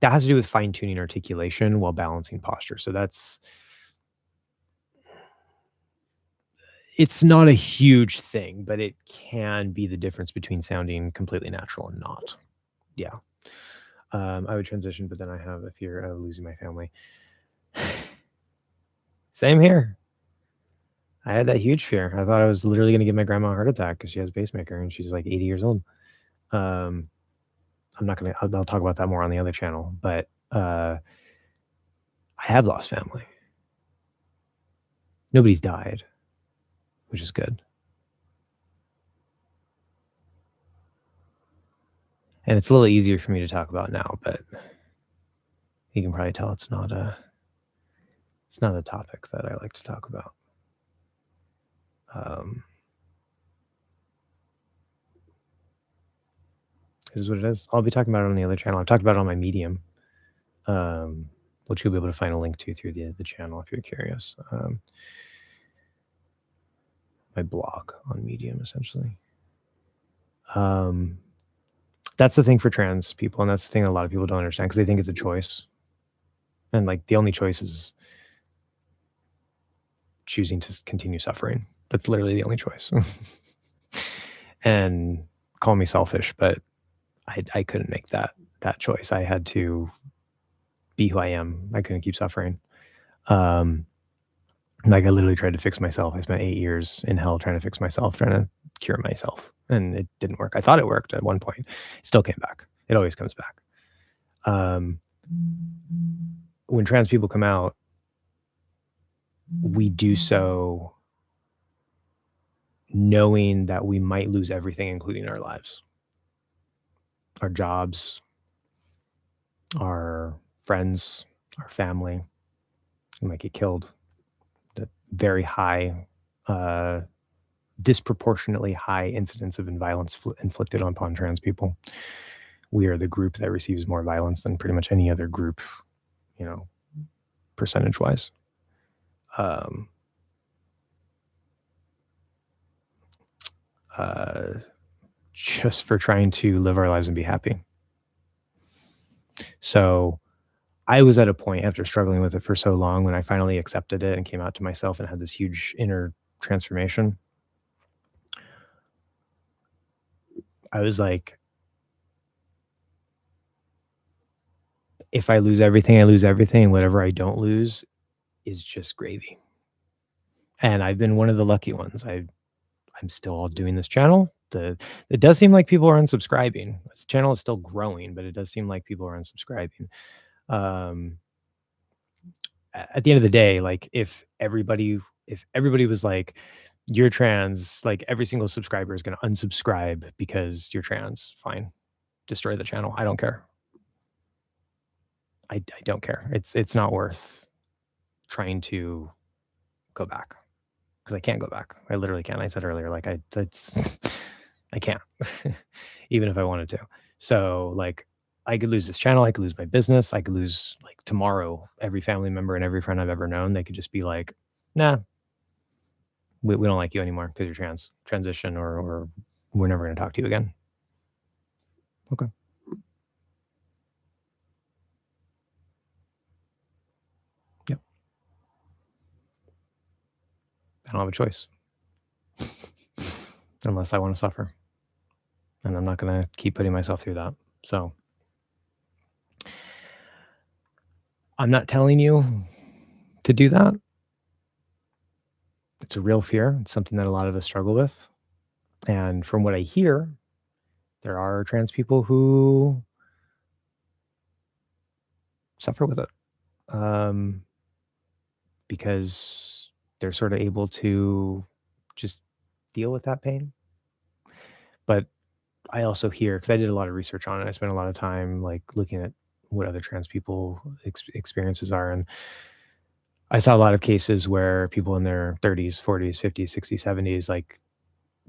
Speaker 1: that has to do with fine tuning articulation while balancing posture. So it's not a huge thing, but it can be the difference between sounding completely natural and not. Yeah. I would transition, but then I have a fear of losing my family. Same here. I had that huge fear. I thought I was literally gonna give my grandma a heart attack because she has a pacemaker and she's like 80 years old. Um, I'm not gonna. I'll talk about that more on the other channel, but I have lost family. Nobody's died, which is good. And it's a little easier for me to talk about now, but you can probably tell it's not a topic that I like to talk about. It is what it is. I'll be talking about it on the other channel. I've talked about it on my Medium, which you'll be able to find a link to through the channel if you're curious. My blog on Medium, essentially. That's the thing for trans people, and that's the thing that a lot of people don't understand because they think it's a choice. And like the only choice is choosing to continue suffering. That's literally the only choice. And call me selfish, but I couldn't make that choice. I had to be who I am. I couldn't keep suffering. Like I literally tried to fix myself. I spent 8 years in hell trying to fix myself, trying to cure myself, and it didn't work. I thought it worked at one point. It still came back. It always comes back. When trans people come out, we do so knowing that we might lose everything, including our lives, our jobs, our friends, our family. We might get killed. The very high disproportionately high incidence of violence inflicted upon trans people. We are the group that receives more violence than pretty much any other group, you know, percentage wise. Just for trying to live our lives and be happy. So I was at a point after struggling with it for so long when I finally accepted it and came out to myself and had this huge inner transformation. I was like, if I lose everything, I lose everything. Whatever I don't lose is just gravy. And I've been one of the lucky ones. I'm still doing this channel. It does seem like people are unsubscribing. This channel is still growing, but it does seem like people are unsubscribing. At the end of the day, like if everybody was like, you're trans, like every single subscriber is going to unsubscribe because you're trans, fine, destroy the channel. I don't care. I don't care. It's not worth trying to go back because I can't go back. I literally can't. I said earlier, like I can't, even if I wanted to. So like I could lose this channel. I could lose my business. I could lose like tomorrow, every family member and every friend I've ever known. They could just be like, nah, we don't like you anymore because you're transition, or we're never going to talk to you again. Okay. Yep. I don't have a choice unless I want to suffer. And I'm not going to keep putting myself through that. So I'm not telling you to do that. It's a real fear. It's something that a lot of us struggle with. And from what I hear, there are trans people who suffer with it because they're sort of able to just deal with that pain. But I also hear, because I did a lot of research on it, I spent a lot of time like looking at what other trans people experiences are, and I saw a lot of cases where people in their 30s, 40s, 50s, 60s, 70s, like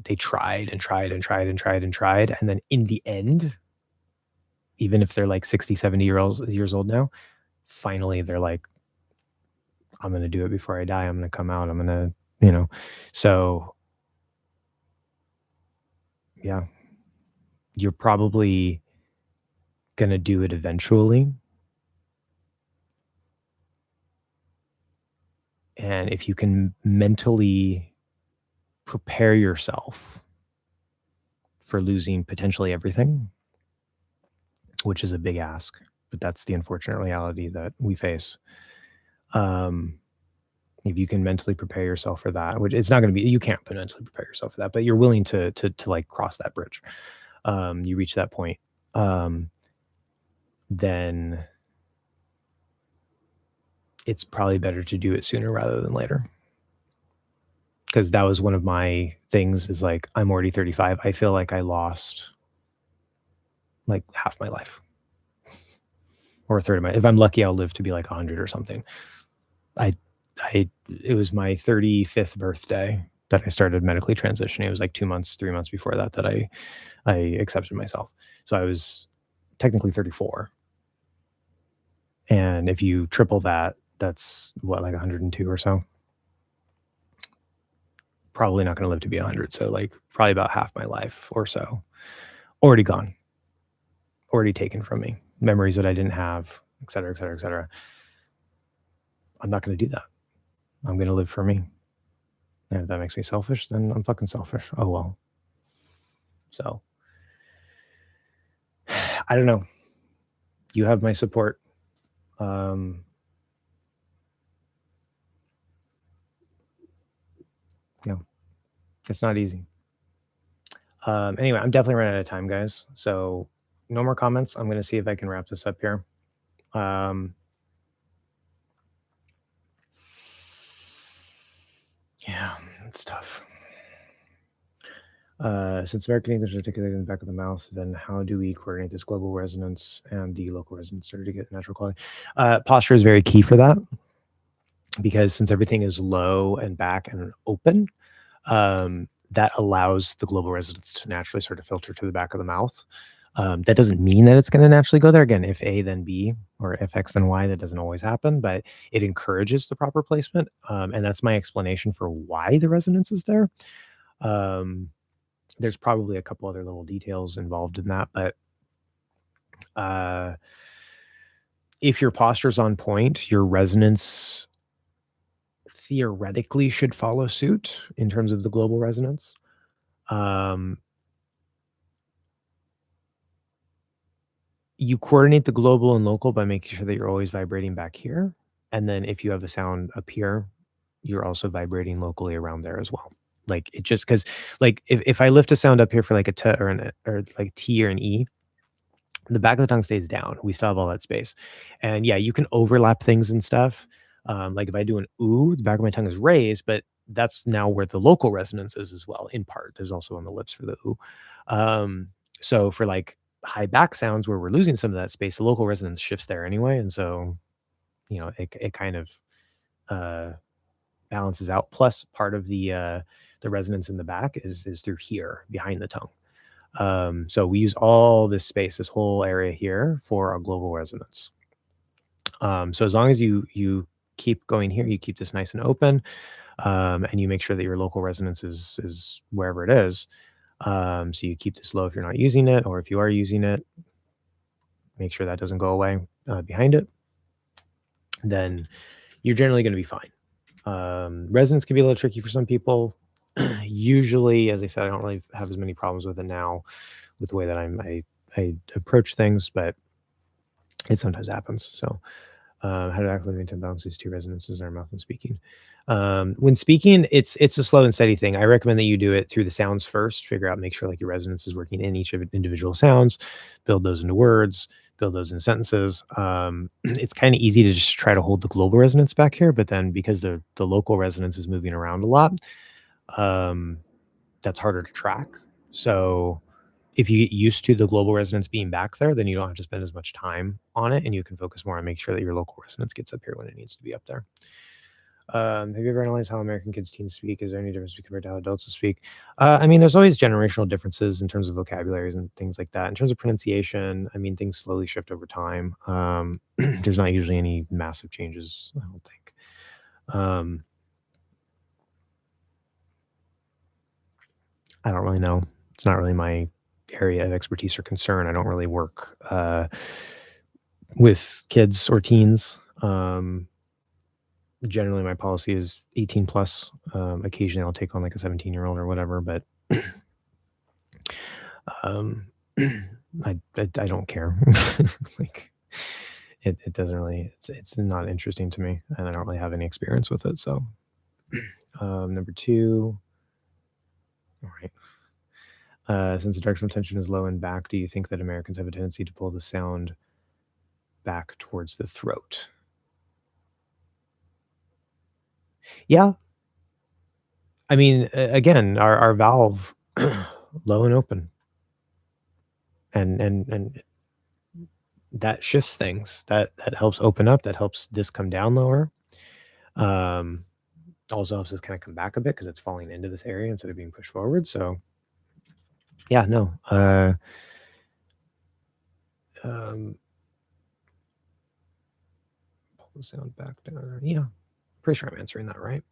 Speaker 1: they tried and tried and tried and tried and tried, and then in the end, even if they're like 60, 70 years old now, finally they're like, I'm going to do it before I die. I'm going to come out. I'm going to, you know, so yeah, you're probably going to do it eventually. And if you can mentally prepare yourself for losing potentially everything, which is a big ask, but that's the unfortunate reality that we face. If you can mentally prepare yourself for that, which it's not going to be, you can't mentally prepare yourself for that, but you're willing to like cross that bridge. You reach that point, then it's probably better to do it sooner rather than later. Because that was one of my things, is like, I'm already 35. I feel like I lost like half my life or a third of my, if I'm lucky, I'll live to be like 100 or something. It was my 35th birthday that I started medically transitioning. It was like 3 months before that I accepted myself. So I was technically 34. And if you triple that, that's what, like 102 or so. Probably not going to live to be 100. So like probably about half my life or so already gone, already taken from me. Memories that I didn't have, et cetera, et cetera, et cetera. I'm not going to do that. I'm going to live for me. And if that makes me selfish, then I'm fucking selfish. Oh, well. So I don't know. You have my support. Yeah, it's not easy. Anyway, I'm definitely running out of time, guys. So no more comments. I'm going to see if I can wrap this up here. Yeah, it's tough. Since American English is articulated in the back of the mouth, then how do we coordinate this global resonance and the local resonance to get natural quality? Posture is very key for that, because since everything is low and back and open, that allows the global resonance to naturally sort of filter to the back of the mouth. That doesn't mean that it's going to naturally go there. Again, if A then B or if X then Y, that doesn't always happen, but it encourages the proper placement. And that's my explanation for why the resonance is there. There's probably a couple other little details involved in that, but if your posture's on point, your resonance theoretically should follow suit in terms of the global resonance. You coordinate the global and local by making sure that you're always vibrating back here. And then if you have a sound up here, you're also vibrating locally around there as well. Like it just because like if I lift a sound up here for like a T or like T or an E, the back of the tongue stays down. We still have all that space. And yeah, you can overlap things and stuff. Like if I do an ooh, the back of my tongue is raised, but that's now where the local resonance is as well, in part. There's also on the lips for the ooh. So for like high back sounds where we're losing some of that space, the local resonance shifts there anyway. And so, you know, it kind of balances out. Plus part of the resonance in the back is through here behind the tongue. So we use all this space, this whole area here for our global resonance. So as long as you keep going here, you keep this nice and open, and you make sure that your local resonance is wherever it is. So you keep this low if you're not using it, or if you are using it, make sure that doesn't go away behind it. Then you're generally going to be fine. Resonance can be a little tricky for some people. Usually, as I said, I don't really have as many problems with it now with the way that I approach things, but it sometimes happens. So how to accurately maintain balance these two resonances in our mouth and speaking. When speaking, it's a slow and steady thing. I recommend that you do it through the sounds first. Figure out, make sure like your resonance is working in each of individual sounds. Build those into words. Build those in sentences. It's kind of easy to just try to hold the global resonance back here, but then because the local resonance is moving around a lot, that's harder to track. So if you get used to the global resonance being back there, then you don't have to spend as much time on it, and you can focus more on making sure that your local resonance gets up here when it needs to be up there. Have you ever analyzed how American kids teens speak? Is there any difference compared to how adults speak? I mean, there's always generational differences in terms of vocabularies and things like that. In terms of pronunciation, I mean, things slowly shift over time. There's not usually any massive changes, I don't think. I don't really know. It's not really my area of expertise or concern. I don't really work with kids or teens. Generally, my policy is 18 plus. Occasionally, I'll take on like a 17-year-old or whatever, but I don't care. Like it doesn't really. It's not interesting to me, and I don't really have any experience with it. So, number 2. All right. Since the directional tension is low and back, do you think that Americans have a tendency to pull the sound back towards the throat? Yeah. I mean, again, our valve low and open, and that shifts things. That helps open up. That helps this come down lower. Also helps us kind of come back a bit because it's falling into this area instead of being pushed forward. So, yeah, no. Pull the sound back down. Yeah, pretty sure I'm answering that right.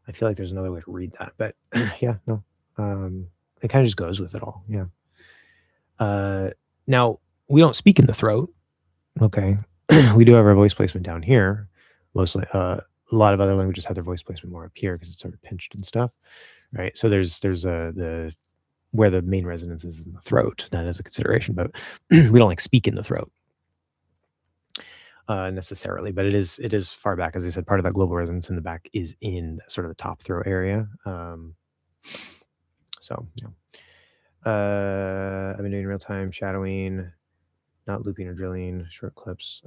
Speaker 1: I feel like there's another way to read that, but yeah, no. It kind of just goes with it all. Yeah. Now we don't speak in the throat. Okay. We do have our voice placement down here. Mostly, a lot of other languages have their voice placement more up here because it's sort of pinched and stuff, right? So there's the where the main resonance is in the throat. That is a consideration, but we don't like speak in the throat necessarily. But it is far back, as I said. Part of that global resonance in the back is in sort of the top throat area. So yeah. I've been doing real time shadowing, not looping or drilling, short clips.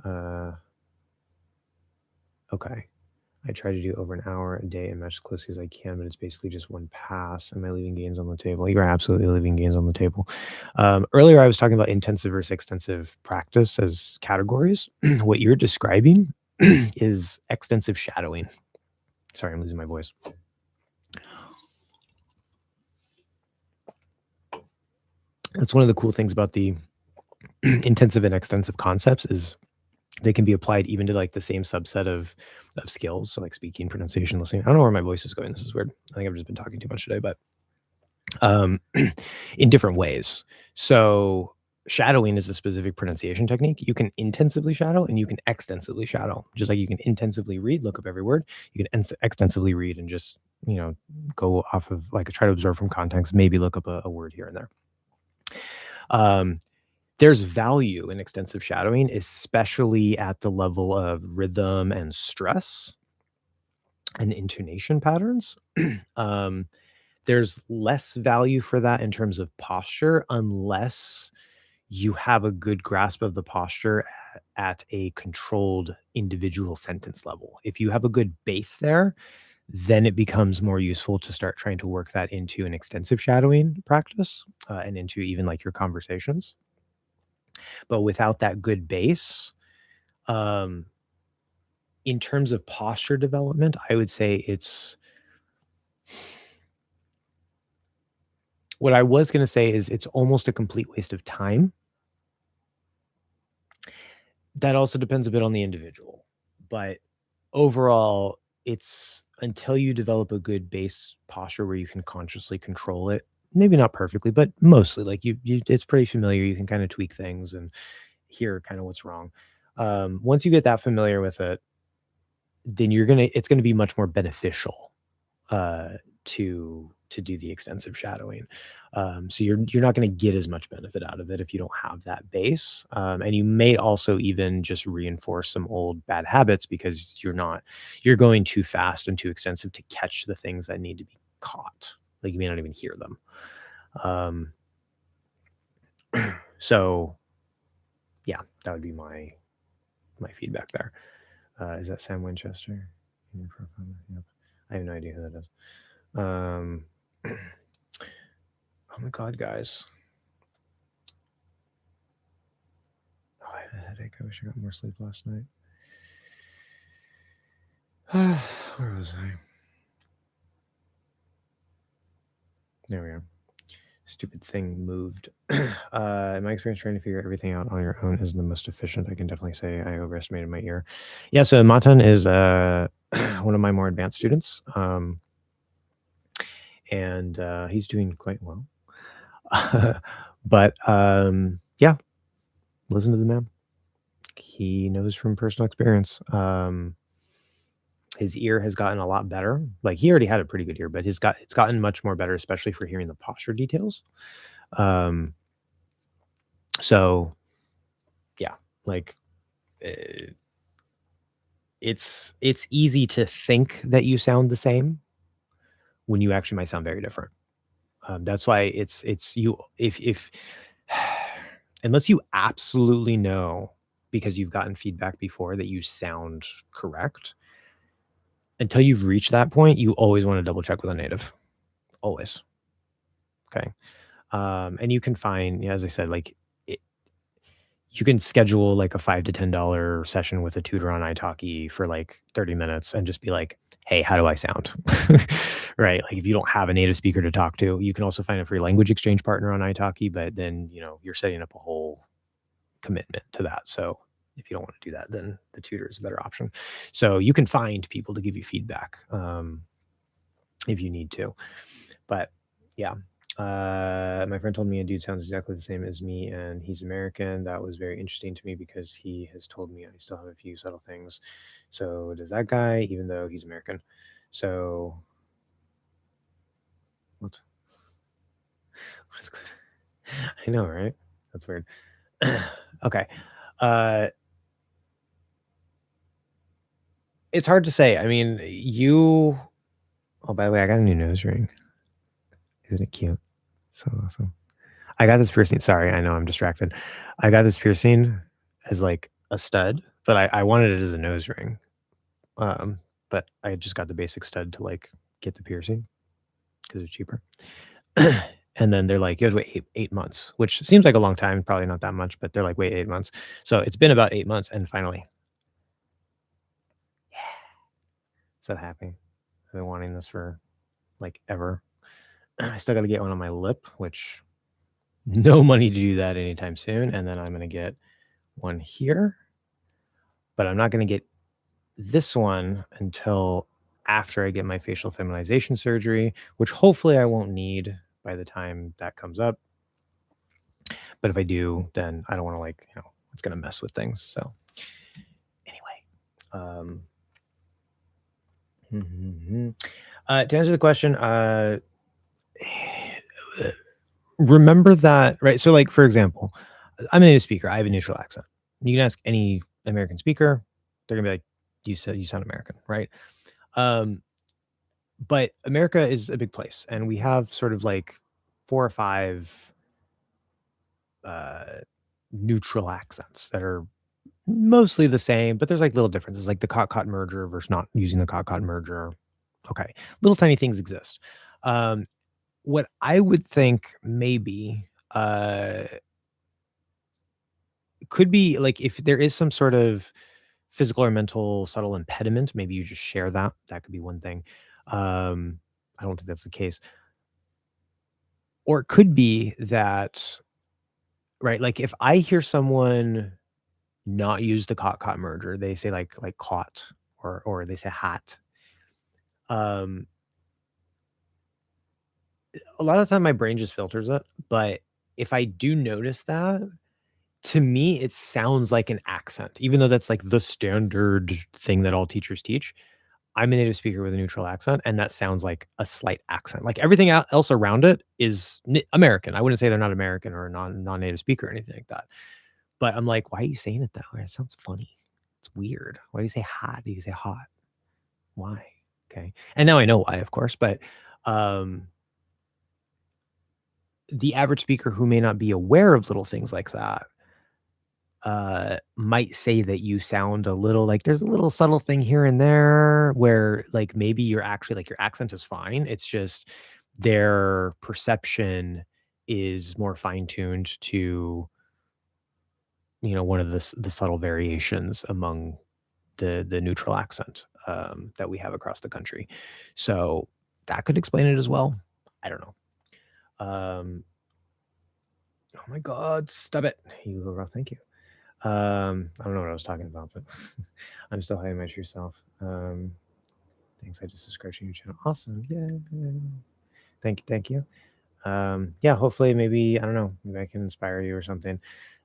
Speaker 1: Okay. I try to do over an hour a day and match as closely as I can, but it's basically just one pass. Am I leaving gains on the table? You're absolutely leaving gains on the table. Earlier, I was talking about intensive versus extensive practice as categories. What you're describing is extensive shadowing. Sorry, I'm losing my voice. That's one of the cool things about the intensive and extensive concepts is they can be applied even to like the same subset of skills. So like speaking, pronunciation, listening. I don't know where my voice is going. This is weird. I think I've just been talking too much today, but um, in different ways. So shadowing is a specific pronunciation technique. You can intensively shadow and you can extensively shadow. Just like you can intensively read, look up every word. You can extensively read and just go off of like try to observe from context. Maybe look up a word here and there. There's value in extensive shadowing, especially at the level of rhythm and stress and intonation patterns. There's less value for that in terms of posture unless you have a good grasp of the posture at a controlled individual sentence level. If you have a good base there, then it becomes more useful to start trying to work that into an extensive shadowing practice and into even like your conversations. But without that good base, um, in terms of posture development, I would say it's what I was going to say is it's almost a complete waste of time. That also depends a bit on the individual, but overall, it's until you develop a good base posture where you can consciously control it, maybe not perfectly, but mostly like you it's pretty familiar. You can kind of tweak things and hear kind of what's wrong. Once you get that familiar with it, then it's gonna be much more beneficial uh, to do the extensive shadowing. So you're not going to get as much benefit out of it if you don't have that base, and you may also even just reinforce some old bad habits because you're going too fast and too extensive to catch the things that need to be caught. Like you may not even hear them. So yeah, that would be my feedback there. Is that Sam Winchester? Yep. I have no idea who that is. Oh my god, guys. Oh, I had a headache. I wish I got more sleep last night. Where was I? There we go. Stupid thing moved. In my experience, trying to figure everything out on your own is the most efficient. I can definitely say I overestimated my ear. Yeah, so Matan is one of my more advanced students. And he's doing quite well. But yeah, listen to the man. He knows from personal experience. His ear has gotten a lot better. Like he already had a pretty good ear, but it's gotten much more better, especially for hearing the posture details. So yeah, like it's easy to think that you sound the same when you actually might sound very different. That's why it's you if unless you absolutely know because you've gotten feedback before that you sound correct, until you've reached that point, you always want to double check with a native. Always. Okay. And you can find, as I said, like you can schedule like a $5 to $10 session with a tutor on italki for like 30 minutes and just be like, hey, how do I sound? Right. Like if you don't have a native speaker to talk to, you can also find a free language exchange partner on italki, but then, you're setting up a whole commitment to that. So if you don't want to do that, then the tutor is a better option. So you can find people to give you feedback if you need to. But yeah, my friend told me a dude sounds exactly the same as me and he's American. That was very interesting to me because he has told me I still have a few subtle things. So does that guy, even though he's American. So what? I know, right? That's weird. Okay. It's hard to say. I mean, oh, by the way, I got a new nose ring. Isn't it cute? So awesome. I got this piercing. Sorry, I know I'm distracted. I got this piercing as like a stud, but I wanted it as a nose ring. But I just got the basic stud to like get the piercing because it's cheaper. And then they're like, you have to wait 8 months, which seems like a long time, probably not that much, but they're like, wait 8 months. So it's been about 8 months, and finally, yeah, so happy. I've been wanting this for like ever. I still got to get one on my lip, which no money to do that anytime soon. And then I'm going to get one here, but I'm not going to get this one until after I get my facial feminization surgery, which hopefully I won't need by the time that comes up. But if I do, then I don't want to it's going to mess with things. So anyway, to answer the question, remember that, right? So like, for example, I'm a native speaker. I have a neutral accent. You can ask any American speaker, they're gonna be like, you sound American, right? But America is a big place, and we have sort of like 4 or 5 neutral accents that are mostly the same, but there's like little differences, like the cot merger versus not using the cot merger. Okay, little tiny things exist. What I would think maybe could be like if there is some sort of physical or mental subtle impediment, maybe you just share that. That could be one thing. I don't think that's the case. Or it could be that, right? Like if I hear someone not use the cot merger, they say like caught or they say hat. Um, a lot of the time my brain just filters it, but if I do notice that, to me, it sounds like an accent, even though that's like the standard thing that all teachers teach. I'm a native speaker with a neutral accent, and that sounds like a slight accent. Like everything else around it is American. I wouldn't say they're not American or a non-native speaker or anything like that. But I'm like, why are you saying it that way? It sounds funny. It's weird. Why do you say hot? Do you say hot? Why? Okay. And now I know why, of course, but um the average speaker who may not be aware of little things like that might say that you sound a little like there's a little subtle thing here and there where like maybe you're actually like your accent is fine. It's just their perception is more fine-tuned to, one of the subtle variations among the neutral accent that we have across the country. So that could explain it as well. I don't know. Oh my God, stop it. You go, Rough. Thank you. I don't know what I was talking about, but I'm still hiding my true self. Thanks. I just subscribed to your channel. Awesome. Yeah. Thank you. Yeah, hopefully maybe, I don't know, maybe I can inspire you or something.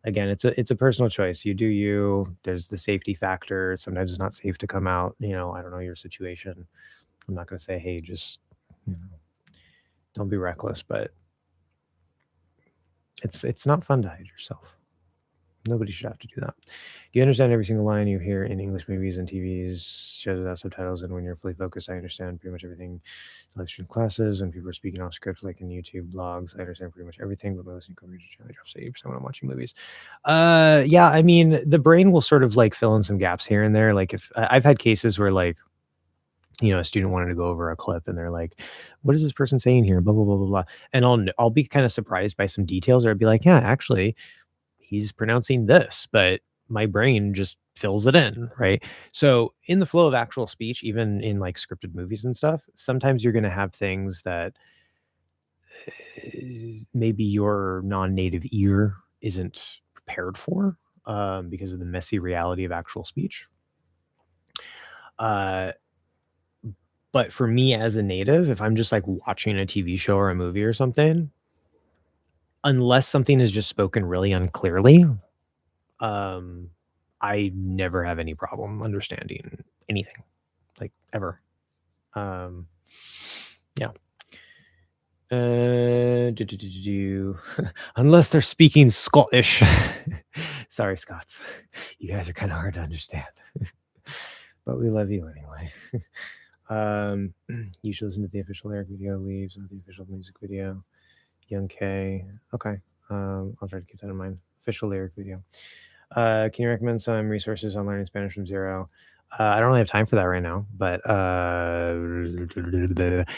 Speaker 1: Again, it's a personal choice. You do you. There's the safety factor. Sometimes it's not safe to come out. I don't know your situation. I'm not gonna say, hey, just don't be reckless, but it's not fun to hide yourself. Nobody should have to do that. Do you understand every single line you hear in English movies and TVs, shows without subtitles? And when you're fully focused, I understand pretty much everything. Lecture classes, when people are speaking off script, like in YouTube blogs, I understand pretty much everything. But my listening comprehension generally drops 80% when I'm watching movies. Yeah, I mean, the brain will sort of like fill in some gaps here and there. Like if I've had cases where like a student wanted to go over a clip and they're like, what is this person saying here? Blah, blah, blah, blah, blah. And I'll be kind of surprised by some details, or I'd be like, yeah, actually, he's pronouncing this, but my brain just fills it in, right? So in the flow of actual speech, even in like scripted movies and stuff, sometimes you're going to have things that maybe your non-native ear isn't prepared for because of the messy reality of actual speech. But for me as a native, if I'm just like watching a TV show or a movie or something, unless something is just spoken really unclearly, I never have any problem understanding anything, like ever. Yeah. Unless they're speaking Scottish. Sorry, Scots. You guys are kind of hard to understand. But we love you anyway. You should listen to the official lyric video, Leaves, or the official music video. Young K. Okay. I'll try to keep that in mind. Official lyric video. Can you recommend some resources on learning Spanish from zero? I don't really have time for that right now, but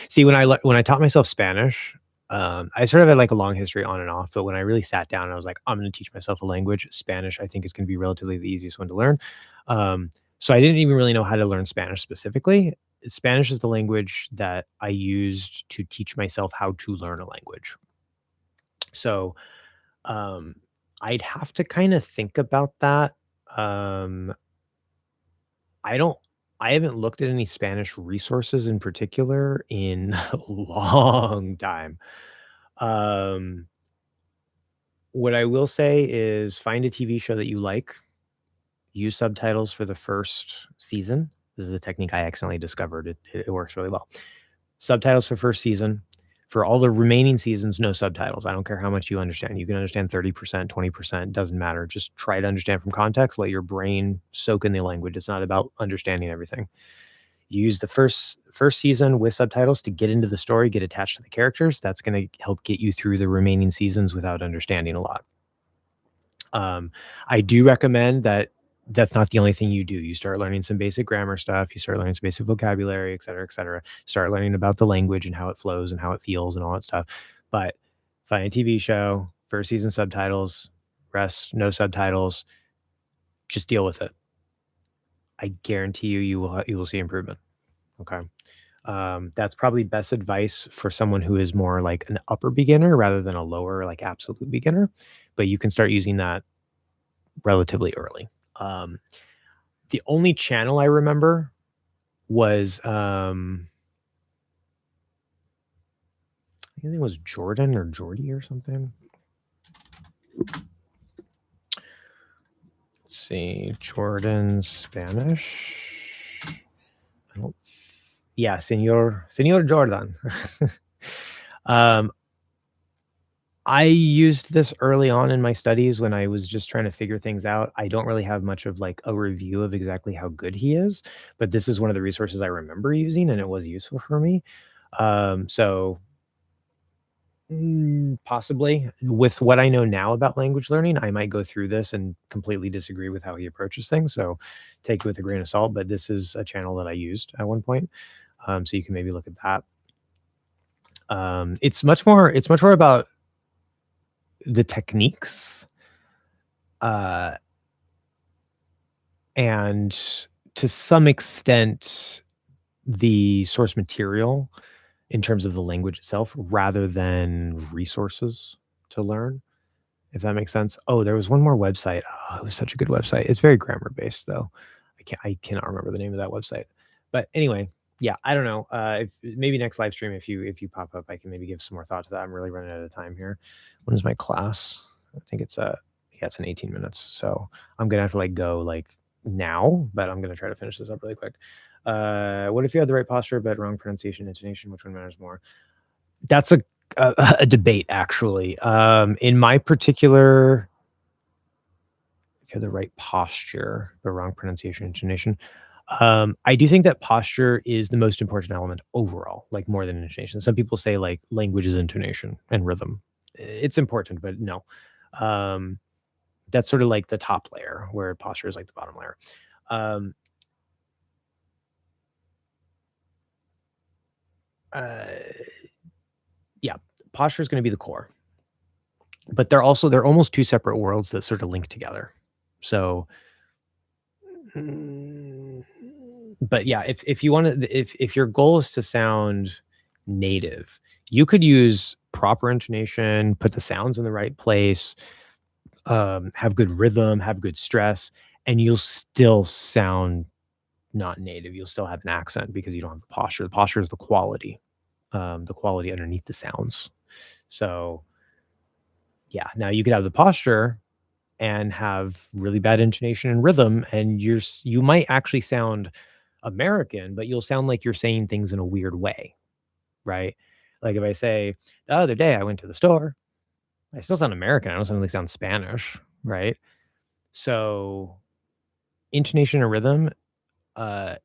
Speaker 1: see, when I taught myself Spanish, I sort of had like a long history on and off, but when I really sat down and I was like, I'm going to teach myself a language, Spanish, I think is going to be relatively the easiest one to learn. So I didn't even really know how to learn Spanish specifically. Spanish is the language that I used to teach myself how to learn a language. So Um, I'd have to kind of think about that. Um, I don't I haven't looked at any Spanish resources in particular in a long time. Um, what I will say is find a TV show that you like, use subtitles for the first season. This is a technique I accidentally discovered. It works really well. Subtitles for first season. For all the remaining seasons, no subtitles. I don't care how much you understand. You can understand 30%, 20%, doesn't matter. Just try to understand from context. Let your brain soak in the language. It's not about understanding everything. You use the first season with subtitles to get into the story, get attached to the characters. That's going to help get you through the remaining seasons without understanding a lot. I do recommend that that's not the only thing you do. You start learning some basic grammar stuff, you start learning some basic vocabulary, et cetera, et cetera. Start learning about the language and how it flows and how it feels and all that stuff. But find a TV show, first season subtitles, rest no subtitles, just deal with it. I guarantee you will see improvement. Okay. That's probably best advice for someone who is more like an upper beginner rather than a lower, like absolute beginner. But you can start using that relatively early. Um, the only channel I remember was I think it was Jordan or Jordy or something. Let's see, Jordan Spanish. I don't. Yeah, Senor Jordan. um, I used this early on in my studies when I was just trying to figure things out. I don't really have much of like a review of exactly how good he is, but this is one of the resources I remember using, and it was useful for me. So possibly. With what I know now about language learning, I might go through this and completely disagree with how he approaches things. So take it with a grain of salt. But this is a channel that I used at one point, so you can maybe look at that. It's much more. It's much more about the techniques, uh, and to some extent the source material in terms of the language itself, rather than resources to learn. If that makes sense. Oh, there was one more website. Oh, it was such a good website. It's very grammar based though. I cannot remember the name of that website. But anyway, yeah, I don't know. If maybe next live stream, if you pop up, I can maybe give some more thought to that. I'm really running out of time here. When is my class? I think it's yeah, it's in 18 minutes. So I'm gonna have to like go like now, but I'm gonna try to finish this up really quick. What if you had the right posture but wrong pronunciation, intonation? Which one matters more? That's a debate actually. In my particular, if you have the right posture, the wrong pronunciation, intonation. I do think that posture is the most important element overall, like more than intonation. Some people say like language is intonation and rhythm. It's important, but no. Um, that's sort of like the top layer, where posture is like the bottom layer. Um, uh, yeah, posture is going to be the core, but they're almost two separate worlds that sort of link together. So, mm, but yeah, if you want to, if your goal is to sound native, you could use proper intonation, put the sounds in the right place, have good rhythm, have good stress, and you'll still sound not native. You'll still have an accent because you don't have the posture. The posture is the quality underneath the sounds. So yeah, now you could have the posture and have really bad intonation and rhythm, and you might actually sound American, but you'll sound like you're saying things in a weird way, right? Like if I say, "The other day I went to the store," I still sound American. I don't suddenly sound Spanish, right? So intonation and rhythm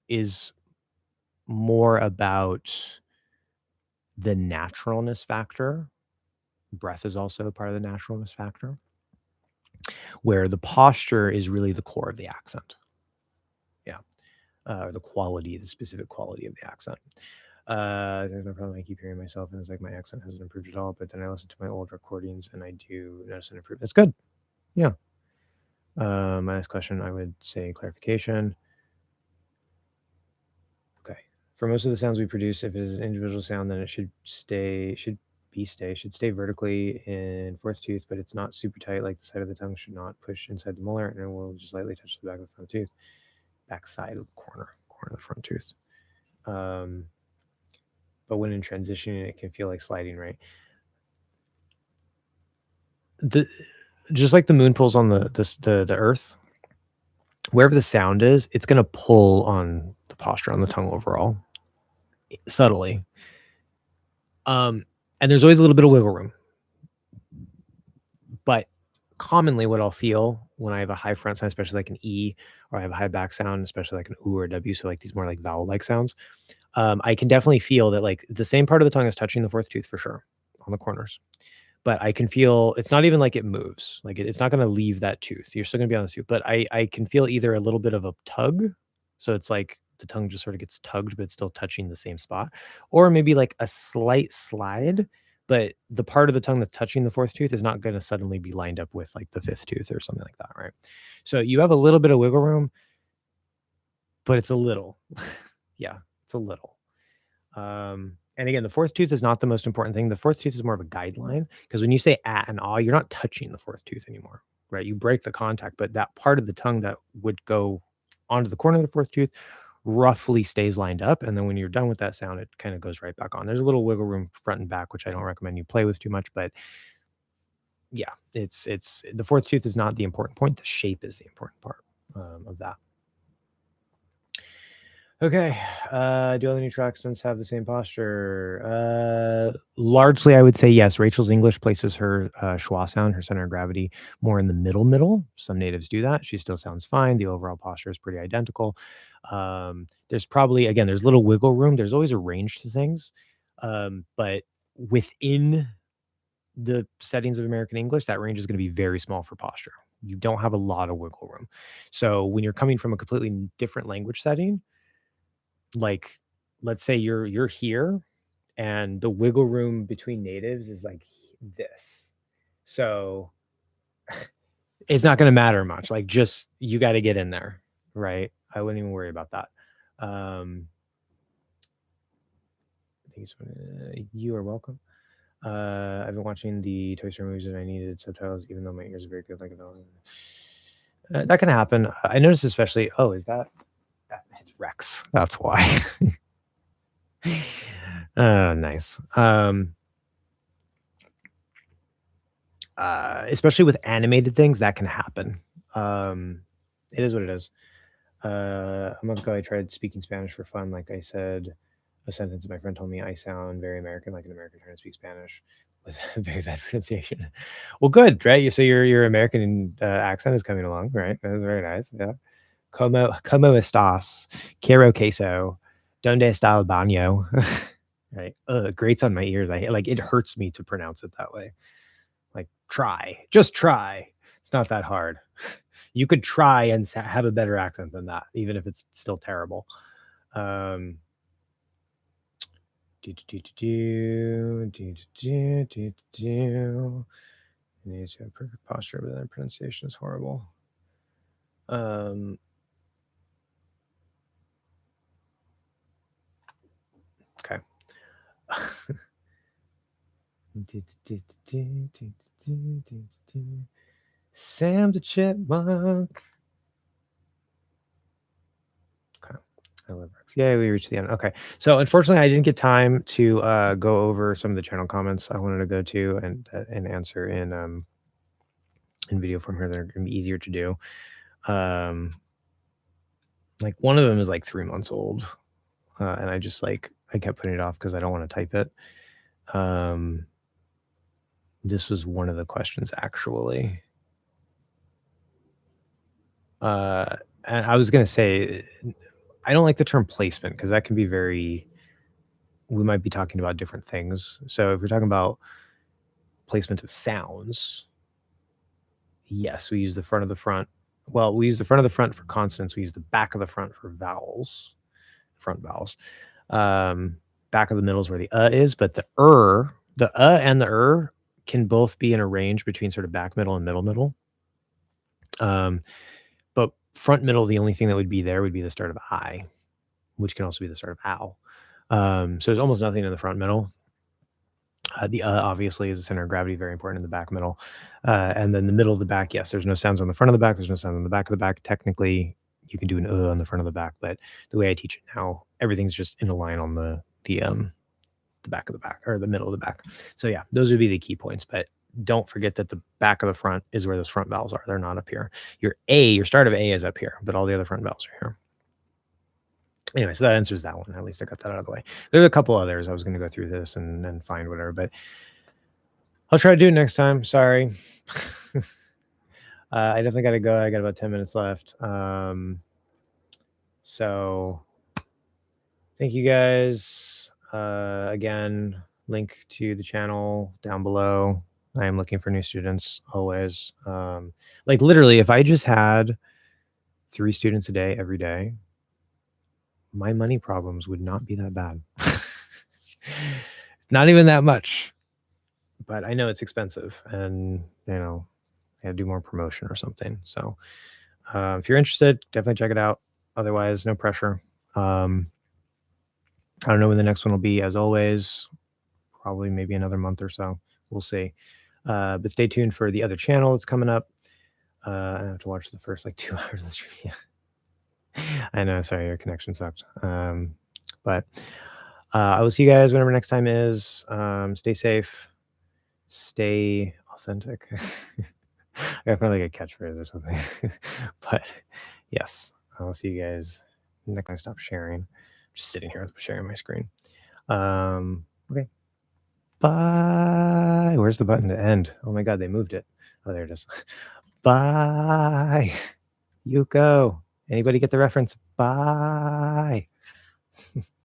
Speaker 1: is more about the naturalness factor. Breath is also a part of the naturalness factor, where the posture is really the core of the accent. Yeah. The quality, the specific quality of the accent. There's no problem. I keep hearing myself, and it's like my accent hasn't improved at all. But then I listen to my old recordings, and I do notice an improvement. It's good. Yeah. My last question, I would say clarification. Okay. For most of the sounds we produce, if it is an individual sound, then it should B stay. Should stay vertically in fourth tooth, but it's not super tight. Like the side of the tongue should not push inside the molar, and it will just lightly touch the back of the front tooth, back side of the corner of the front tooth. But when in transition, it can feel like sliding, right? Just like the moon pulls on the earth, wherever the sound is, it's going to pull on the posture on the tongue overall, subtly. And there's always a little bit of wiggle room. But commonly what I'll feel when I have a high front sound, especially like an E, or I have a high back sound, especially like an U or a W, so like these more like vowel-like sounds, I can definitely feel that like the same part of the tongue is touching the fourth tooth for sure on the corners. But I can feel it's not even like it moves. Like it's not going to leave that tooth. You're still going to be on the tooth. But I can feel either a little bit of a tug. So it's like the tongue just sort of gets tugged, but it's still touching the same spot. Or maybe like a slight slide, but the part of the tongue that's touching the fourth tooth is not going to suddenly be lined up with like the fifth tooth or something like that, right? So you have a little bit of wiggle room, but it's a little. Yeah, it's a little. And again, the fourth tooth is not the most important thing. The fourth tooth is more of a guideline, because when you say at and ah, you're not touching the fourth tooth anymore, right? You break the contact, but that part of the tongue that would go onto the corner of the fourth tooth roughly stays lined up. And then when you're done with that sound, it kind of goes right back on. There's a little wiggle room front and back, which I don't recommend you play with too much, but yeah, it's the fourth tooth is not the important point. The shape is the important part of that. Okay. Do all the new Traxons have the same posture? Largely, I would say yes. Rachel's English places her schwa sound, her center of gravity, more in the middle. Some natives do that. She still sounds fine. The overall posture is pretty identical. There's probably, again, there's little wiggle room. There's always a range to things. But within the settings of American English, that range is going to be very small for posture. You don't have a lot of wiggle room. So when you're coming from a completely different language setting, like let's say you're here and the wiggle room between natives is like this, so it's not going to matter much. Like just you got to get in there, right? I wouldn't even worry about that. You are welcome. I've been watching the Toy Story movies and I needed subtitles even though my ears are very good, like a that can happen. I noticed especially, oh, is that it's Rex, that's why. Oh, nice. Especially with animated things, that can happen. It is what it is. A month ago, I tried speaking Spanish for fun. Like I said a sentence, my friend told me I sound very American, like an American trying to speak Spanish with very bad pronunciation. Well, good, right? So your American accent is coming along, right? That was very nice. Yeah. Como estás? Quiero queso. Donde está el baño? Right. Grates on my ears. I like it hurts me to pronounce it that way. Like just try. It's not that hard. You could try and have a better accent than that, even if it's still terrible. Needs to have perfect posture, but then pronunciation is horrible. Okay. Sam the Chipmunk. Okay. I love Rex. Yeah, we reached the end. Okay. So unfortunately, I didn't get time to go over some of the channel comments I wanted to go to and answer in video form here that are going to be easier to do. Like one of them is like 3 months old. And I just I kept putting it off because I don't want to type it. This was one of the questions actually. And I was going to say, I don't like the term placement because that can be we might be talking about different things. So if we're talking about placement of sounds, yes, we use the front of the front. Well, we use the front of the front for consonants. We use the back of the front for vowels, front vowels. Back of the middle is where the is, but the and the can both be in a range between sort of back middle and middle. But front middle, the only thing that would be there would be the start of I, which can also be the start of ow. So there's almost nothing in the front middle. The obviously is the center of gravity, very important in the back middle. And then the middle of the back, yes, there's no sounds on the front of the back. There's no sound on the back of the back. Technically, you can do an on the front of the back, but the way I teach it now, everything's just in a line on the back of the back or the middle of the back. So yeah, those would be the key points. But don't forget that the back of the front is where those front vowels are. They're not up here. Your start of A is up here, but all the other front vowels are here. Anyway, so that answers that one. At least I got that out of the way. There's a couple others. I was going to go through this and find whatever, but I'll try to do it next time. Sorry. I definitely got to go. I got about 10 minutes left. So thank you guys. Again, link to the channel down below. I am looking for new students always. Like literally, if I just had 3 students a day every day, my money problems would not be that bad. Not even that much. But I know it's expensive and, you know, I gotta do more promotion or something. So if you're interested, definitely check it out. Otherwise, no pressure. I don't know when the next one will be, as always, probably maybe another month or so. We'll see. But stay tuned for the other channel that's coming up. I have to watch the first like 2 hours of the stream. Yeah. I know, sorry, your connection sucked. But I will see you guys whenever next time is. Stay safe, stay authentic. I got like a catchphrase or something. But yes, I'll see you guys next time I stop sharing. I'm just sitting here sharing my screen. Okay. Bye. Where's the button to end? Oh my god, they moved it. Oh, there it is. Bye. Yuko. Anybody get the reference? Bye.